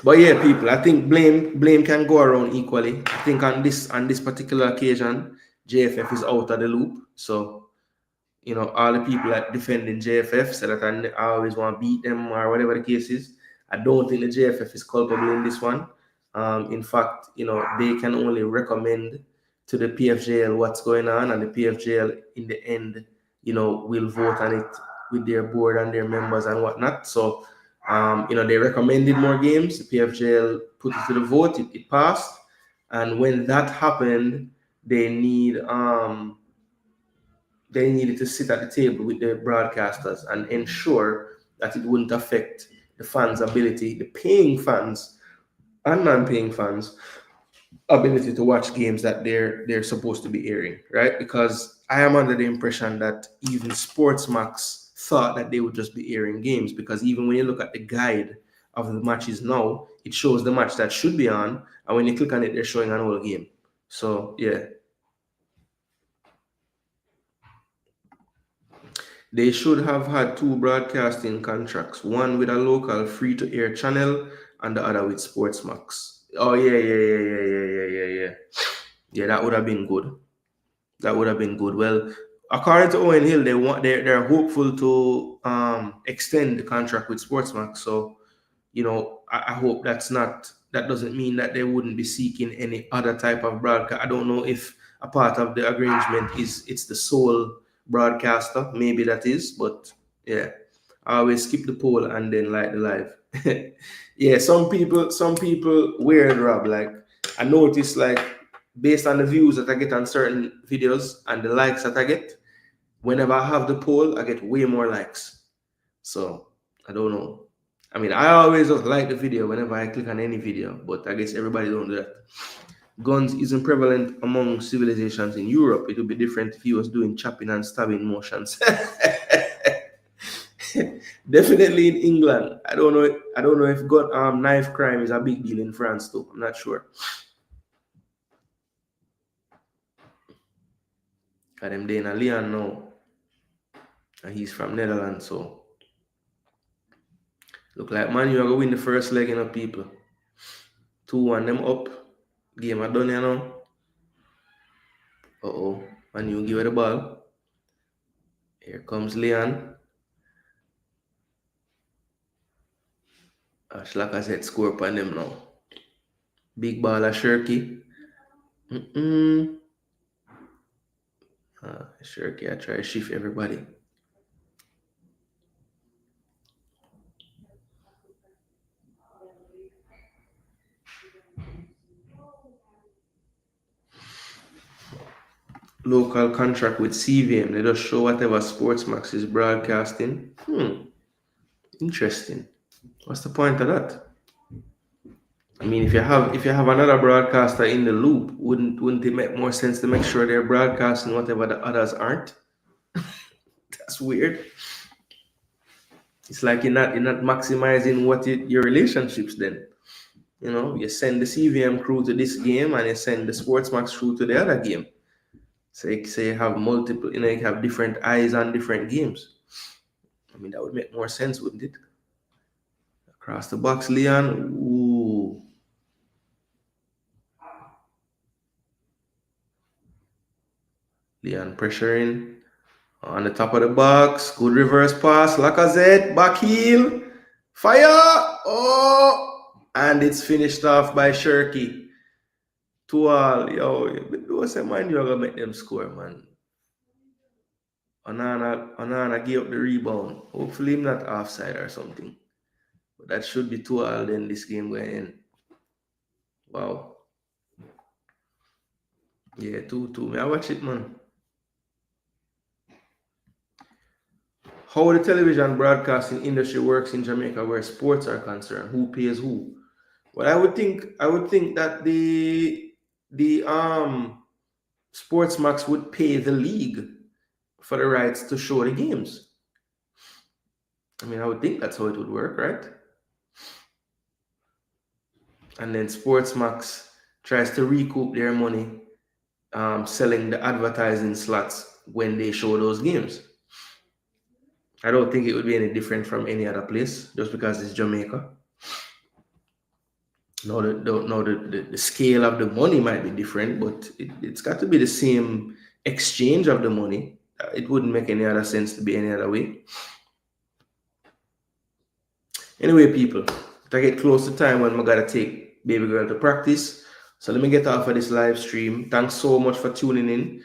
But yeah, people, I think blame can go around equally. I think on this particular occasion, JFF is out of the loop. So, all the people that defending JFF said that I always want to beat them or whatever the case is. I don't think the JFF is culpable in this one. In fact, they can only recommend to the PFJL what's going on, and the PFJL in the end, will vote on it with their board and their members and whatnot. So, they recommended more games. The PFJL put it to the vote. It passed, and when that happened, they needed to sit at the table with the broadcasters and ensure that it wouldn't affect the fans' ability, the paying fans and non-paying fans' ability to watch games that they're supposed to be airing, right? Because I am under the impression that even Sportsmax thought that they would just be airing games, because even when you look at the guide of the matches now, it shows the match that should be on, and when you click on it, they're showing an whole game. So yeah. They should have had two broadcasting contracts, one with a local free-to-air channel and the other with Sportsmax. Oh yeah. Yeah, that would have been good. That would have been good. Well, according to Owen Hill, they're hopeful to extend the contract with Sportsmax. So, I hope that doesn't mean that they wouldn't be seeking any other type of broadcast. I don't know if a part of the arrangement it's the sole broadcaster. Maybe that is, but yeah, I always skip the poll and then like the live. Yeah, some people weird, Rob. Like I notice, like based on the views that I get on certain videos and the likes that I get, whenever I have the poll, I get way more likes. So I don't know. I mean, I always just like the video whenever I click on any video, but I guess everybody don't do that. Guns isn't prevalent among civilizations in Europe. It would be different if he was doing chopping and stabbing motions. Definitely in England. I don't know. I don't know if knife crime is a big deal in France too. I'm not sure. Got him there in Leon now, and he's from Netherlands. So look like man, you are gonna win the first leg, people. 2-1 them up. Game are done, Man, you give it the ball. Here comes Leon. Ash like I said, score upon them now. Big ball of Shirky. Sure, I try to shift everybody. Local contract with CVM. They just show whatever Sportsmax is broadcasting. Interesting. What's the point of that? I mean, if you have another broadcaster in the loop, wouldn't it make more sense to make sure they're broadcasting whatever the others aren't? That's weird. It's like you're not maximizing your relationships then. You know, you send the CVM crew to this game and you send the Sportsmax crew to the other game. So you have multiple, you have different eyes on different games. I mean, that would make more sense, wouldn't it? Across the box, Leon. Ooh. Leon pressuring on the top of the box. Good reverse pass. Lacazette. Back heel. Fire. Oh. And it's finished off by Shirky. 2-all. Yo, what's that, man? You're going to make them score, man. Onana gave up the rebound. Hopefully, I'm not offside or something. But that should be 2-all then this game going in. Wow. Yeah, 2-2. May I watch it, man? How the television broadcasting industry works in Jamaica where sports are concerned. Who pays who? Well, I would think that the Sportsmax would pay the league for the rights to show the games. I mean, I would think that's how it would work, right? And then Sportsmax tries to recoup their money selling the advertising slots when they show those games. I don't think it would be any different from any other place just because it's Jamaica. No, the scale of the money might be different, but it's got to be the same exchange of the money. It wouldn't make any other sense to be any other way. Anyway, people, I get close to time when I gotta take baby girl to practice. So let me get off of this live stream. Thanks so much for tuning in.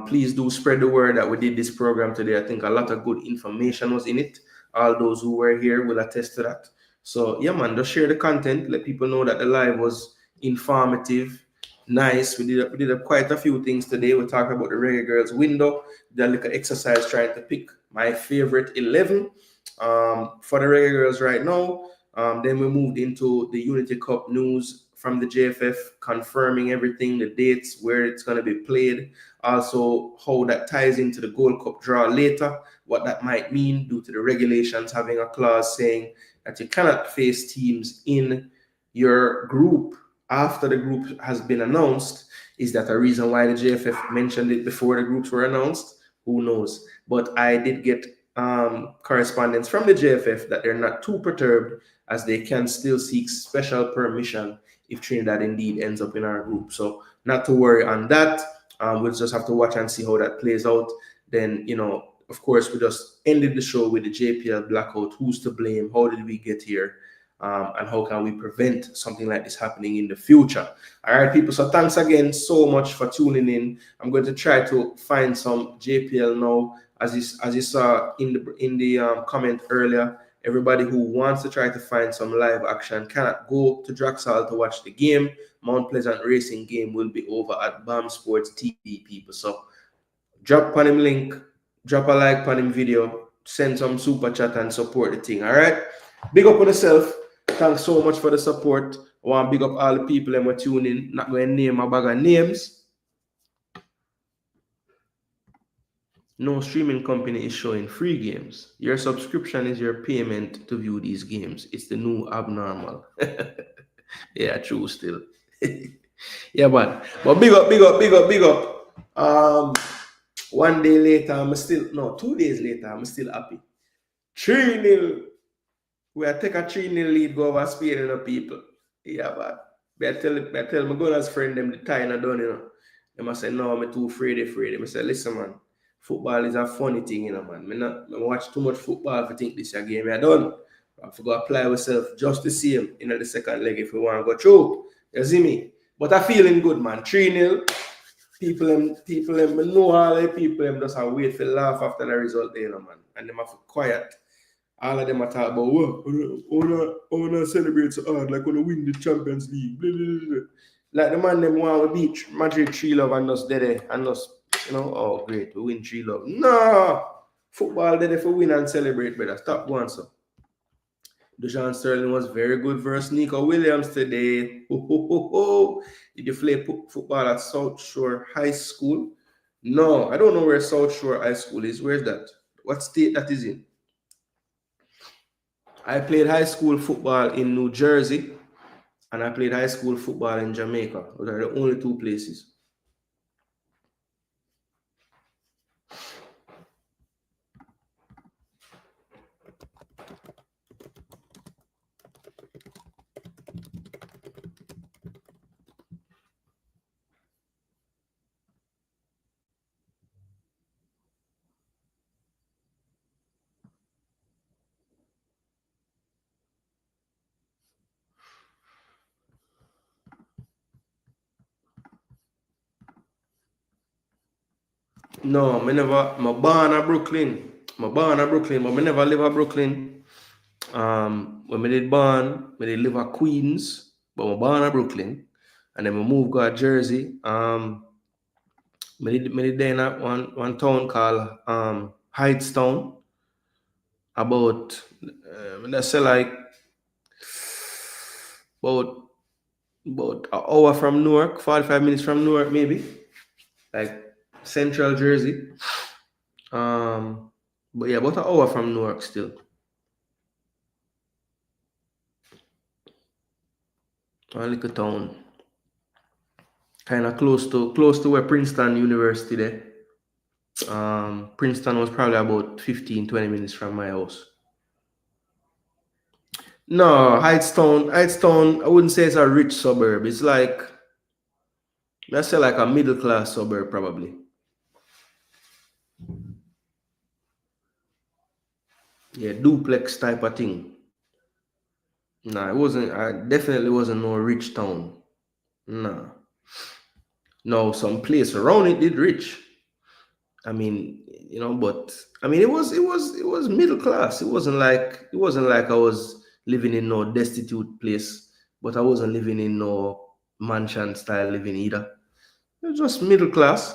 Please do spread the word that we did this program today. I think a lot of good information was in it. All those who were here will attest to that. So yeah, man, just share the content. Let people know that the live was informative, nice. We did quite a few things today. We talked about the Reggae Girls window. Did a little exercise trying to pick my favorite 11 for the Reggae Girls right now. Then we moved into the Unity Cup news from the JFF, confirming everything, the dates, where it's going to be played, also how that ties into the Gold Cup draw later, what that might mean due to the regulations having a clause saying that you cannot face teams in your group after the group has been announced. Is that a reason why the JFF mentioned it before the groups were announced? Who knows? But I did get correspondence from the JFF that they're not too perturbed, as they can still seek special permission if Trinidad indeed ends up in our group. So not to worry on that. We'll just have to watch and see how that plays out. Then, of course, we just ended the show with the JPL Blackout. Who's to blame? How did we get here? And how can we prevent something like this happening in the future? All right, people. So thanks again so much for tuning in. I'm going to try to find some JPL now. As you saw in the comment earlier, everybody who wants to try to find some live action cannot go to Draxal to watch the game. Mount Pleasant Racing game will be over at BAM Sports TV, people. So drop on him link, drop a like on him video, send some super chat and support the thing. All right. Big up on yourself. Thanks so much for the support. I want to big up all the people that were tuning. Not going to name a bag of names. No streaming company is showing free games. Your subscription is your payment to view these games. It's the new abnormal. Yeah, true still. Yeah, man. But big up. 1 day later, 2 days later, I'm still happy. 3-0. We are take a 3-0 lead, go over Spain, people. Yeah, man. I tell my Gunners friend them the time I done, They must say, no, I'm too afraid. I say, listen, man. Football is a funny thing, man. I watch too much football to think this game I done. I have to go apply myself just the same the second leg if we want to go through. You see me? But I'm feeling good, man. 3-0. people them, I know all the people them just have wait for laugh after the result there, you know, man. And them have to quiet. All of them are talk about what wanna celebrate so hard, like wanna win the Champions League. Blah, blah, blah. Like the man them want to beat Madrid 3-love and us there and us, you know, oh great, we win 3-love. No, football there for win and celebrate, brother. Stop going so. Deshaun Sterling was very good versus Nico Williams today. Ho, ho, ho, ho. Did you play football at South Shore High School? No, I don't know where South Shore High School is. Where's that? What state that is in? I played high school football in New Jersey and I played high school football in Jamaica. Those are the only two places. No, I born in Brooklyn. I born in Brooklyn, but I never live in Brooklyn. When I did born, I did live at Queens, but I born in Brooklyn. And then I moved to Jersey. I did there in one town called Hightstown. About let's say like about an hour from Newark, 45 minutes from Newark, maybe. Like Central Jersey. But yeah, about an hour from Newark still. A little town. Kind of close to where Princeton University there. Princeton was probably about 15-20 minutes from my house. No, Hightstown, I wouldn't say it's a rich suburb. It's like, let's say like a middle class suburb probably. Yeah, duplex type of thing. Nah, I definitely wasn't no rich town. Nah. No, some place around it did rich. I mean, you know, but I mean it was middle class. It wasn't like I was living in no destitute place, but I wasn't living in no mansion style living either. It was just middle class.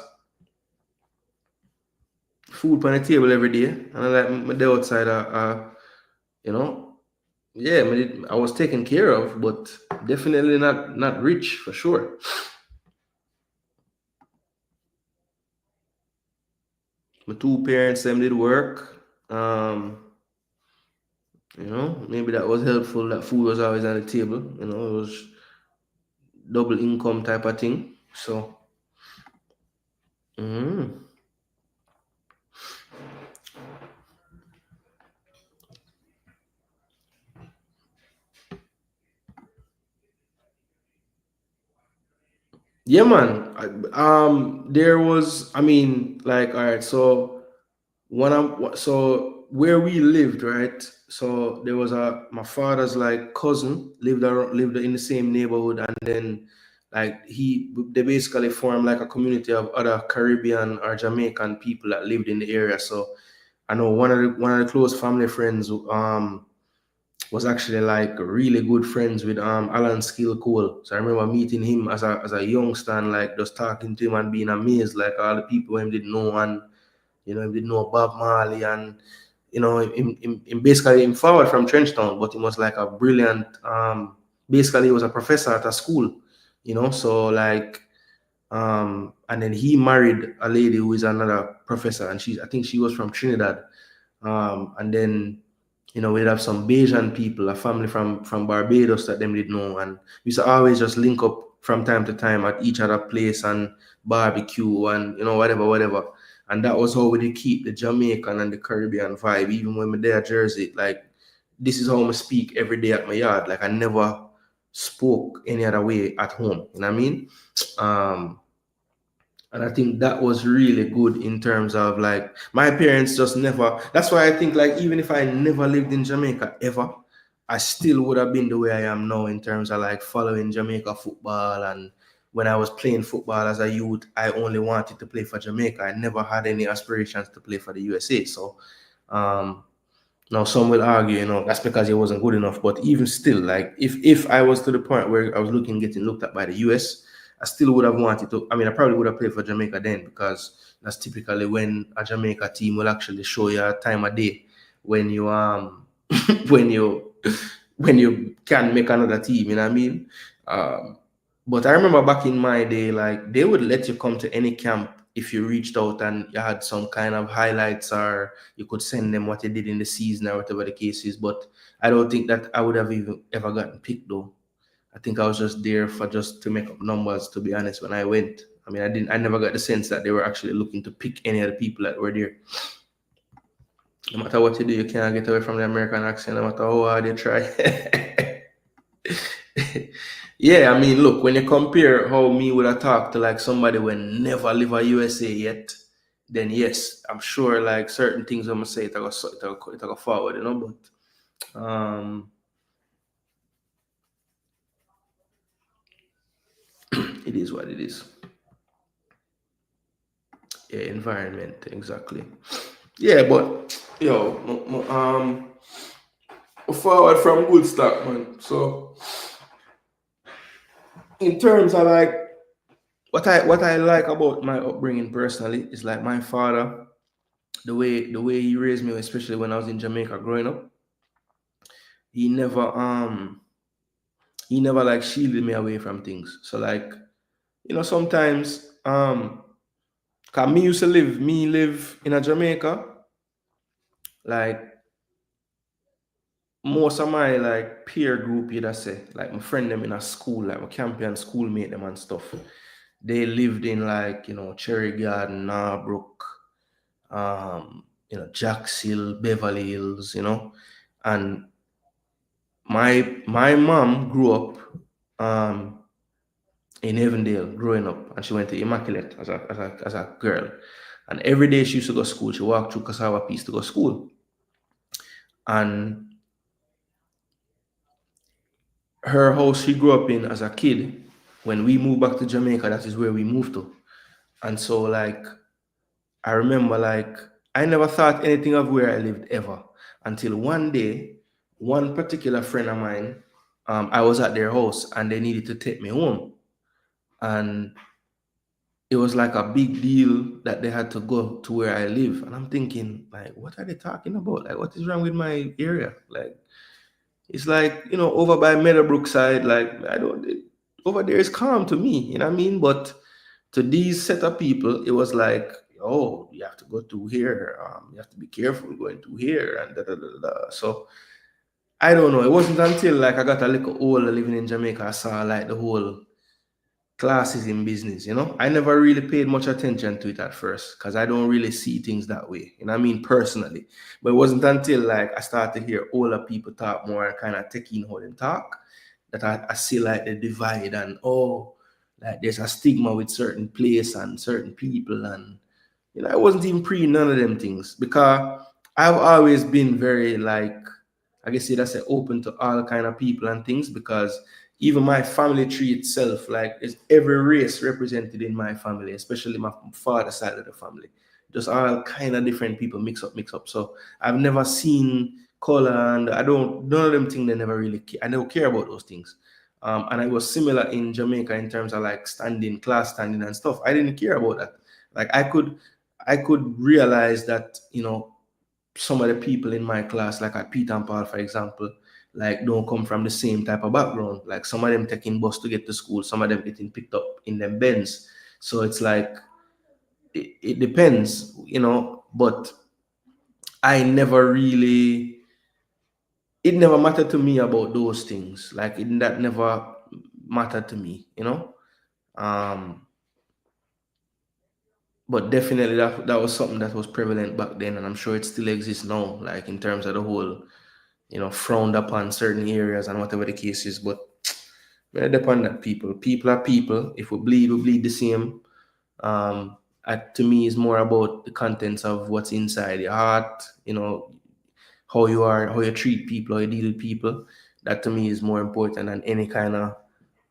Food on the table every day. And I like my day outside you know, yeah, I was taken care of, but definitely not rich for sure. My two parents them did work. You know, maybe that was helpful that food was always on the table. You know, it was double income type of thing. So yeah, man. There was, I mean, like, all right. So so where we lived, right? So there was my father's like cousin lived in the same neighborhood, and then like they basically formed like a community of other Caribbean or Jamaican people that lived in the area. So I know one of the close family friends was actually like really good friends with Alan Skill Cole. So I remember meeting him as a youngster and like just talking to him and being amazed, like all the people him didn't know, and you know, he didn't know Bob Marley, and you know, him basically him forward from Trenchtown, but he was like a brilliant basically he was a professor at a school, you know, so like and then he married a lady who is another professor, and I think she was from Trinidad. And then you know, we'd have some Bayesian people, a family from Barbados that them didn't know, and we used to always just link up from time to time at each other place and barbecue and you know whatever. And that was how we did keep the Jamaican and the Caribbean vibe. Even when we're there at Jersey, like this is how I speak every day at my yard. Like I never spoke any other way at home. You know what I mean? And I think that was really good in terms of like my parents just never. That's why I think like even if I never lived in Jamaica ever, I still would have been the way I am now in terms of like following Jamaica football and when I was playing football as a youth, I only wanted to play for Jamaica. I never had any aspirations to play for the USA. So um, now some will argue, that's because he wasn't good enough. But even still, like if I was to the point where I was getting looked at by the US, I still would have wanted to. I mean, I probably would have played for Jamaica then, because that's typically when a Jamaica team will actually show you a time of day when you when you when you can make another team. You know what I mean? Um, but I remember back in my day, like they would let you come to any camp if you reached out and you had some kind of highlights, or you could send them what you did in the season or whatever the case is. But I don't think that I would have even ever gotten picked though. I think I was just there for just to make up numbers, to be honest, when I went. I mean, I never got the sense that they were actually looking to pick any of the people that were there. No matter what you do, you can't get away from the American accent, no matter how hard you try. Yeah, I mean, look, when you compare how me would have talked to like somebody who never live a USA yet, then yes, I'm sure like certain things I'm gonna say it go forward, But it is what it is. Yeah, environment, exactly. Yeah, but forward from good stock, man. So in terms of like what I like about my upbringing personally is like my father, the way he raised me, especially when I was in Jamaica growing up. He never like shielded me away from things. So like, sometimes cause me live in a Jamaica, like most of my like peer group, you'd say, like my friend them in a school, like my champion schoolmate them and stuff. They lived in like, Cherry Garden, Narbrook, Jacks Hill, Beverly Hills, And my mom grew up in Avondale growing up, and she went to Immaculate as a girl. And every day she used to go to school. She walked through Cassava Peace to go to school. And her house she grew up in as a kid, when we moved back to Jamaica, that is where we moved to. And so like I remember like I never thought anything of where I lived ever, until one day, one particular friend of mine, I was at their house and they needed to take me home. And it was like a big deal that they had to go to where I live. And I'm thinking, like, what are they talking about? Like, what is wrong with my area? Like, it's like, over by Meadowbrook side, like, over there is calm to me, you know what I mean? But to these set of people, it was like, oh, you have to go through here. You have to be careful going through here and da da da da. Da. So I don't know. It wasn't until like I got a little older living in Jamaica, I saw like the whole classes in business. I never really paid much attention to it at first because I don't really see things that way, I mean, personally. But it wasn't until like I started to hear older people talk more and kind of taking how them talk, that I see like the divide, and oh, like there's a stigma with certain place and certain people. And I wasn't even pre none of them things, because I've always been very like, I guess you'd say, open to all kind of people and things, because even my family tree itself, like there's every race represented in my family, especially my father's side of the family. Just all kind of different people mix up. So I've never seen color, and none of them things they never really care. I don't care about those things. And I was similar in Jamaica in terms of like class standing and stuff. I didn't care about that. Like I could realize that, some of the people in my class, like at Peter and Paul, for example, like don't come from the same type of background. Like some of them taking bus to get to school, some of them getting picked up in them Benz. So it's like it depends, But I never really, it never mattered to me about those things. Like that never mattered to me. Um, but definitely that was something that was prevalent back then, and I'm sure it still exists now. Like in terms of the whole, frowned upon certain areas and whatever the case is. But it depends on that people. People are people. If we bleed the same. To me, is more about the contents of what's inside your heart. How you are, how you treat people, how you deal with people. That to me is more important than any kind of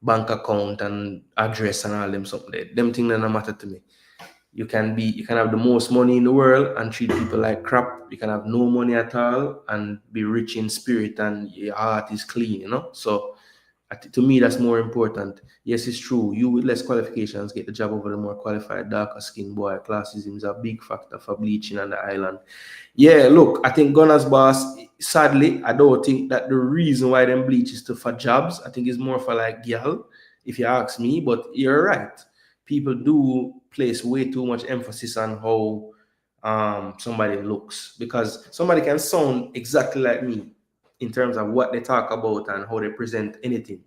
bank account and address and all them something there. Them things that don't matter to me. You can have the most money in the world and treat people like crap. You can have no money at all and be rich in spirit and your heart is clean, you know. So to me, that's more important. Yes, it's true. You with less qualifications get the job over the more qualified, darker skin boy. Classism is a big factor for bleaching on the island. Yeah, look, I think Gunner's boss, sadly, I don't think that the reason why them bleach is for jobs. I think it's more for like girl, if you ask me. But you're right. People do place way too much emphasis on how somebody looks because somebody can sound exactly like me in terms of what they talk about and how they present anything.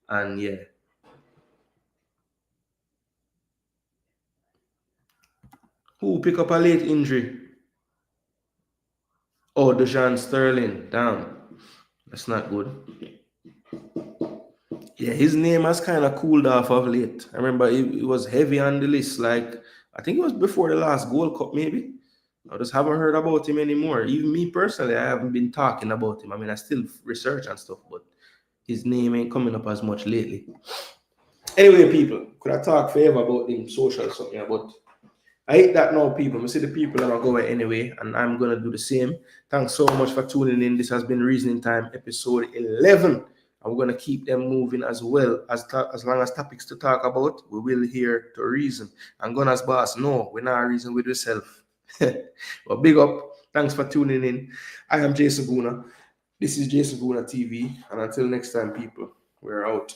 And yeah. Who pick up a late injury? Oh, Dejan Sterling. Damn. That's not good. Yeah, his name has kind of cooled off of late. I remember it was heavy on the list. Like, I think it was before the last Gold Cup, maybe. I just haven't heard about him anymore. Even me personally, I haven't been talking about him. I mean, I still research and stuff, but his name ain't coming up as much lately. Anyway, people, could I talk forever about him social something, but I hate that now, people. I see the people are going anyway, and I'm gonna do the same. Thanks so much for tuning in. This has been Reasoning Time, episode 11. And we're gonna keep them moving as well as long as topics to talk about. We will hear to reason. And Gunner's boss, no, we're not reason with yourself. But big up. Thanks for tuning in. I am Jason Gooner. This is Jason Gooner TV, and until next time, people, we're out.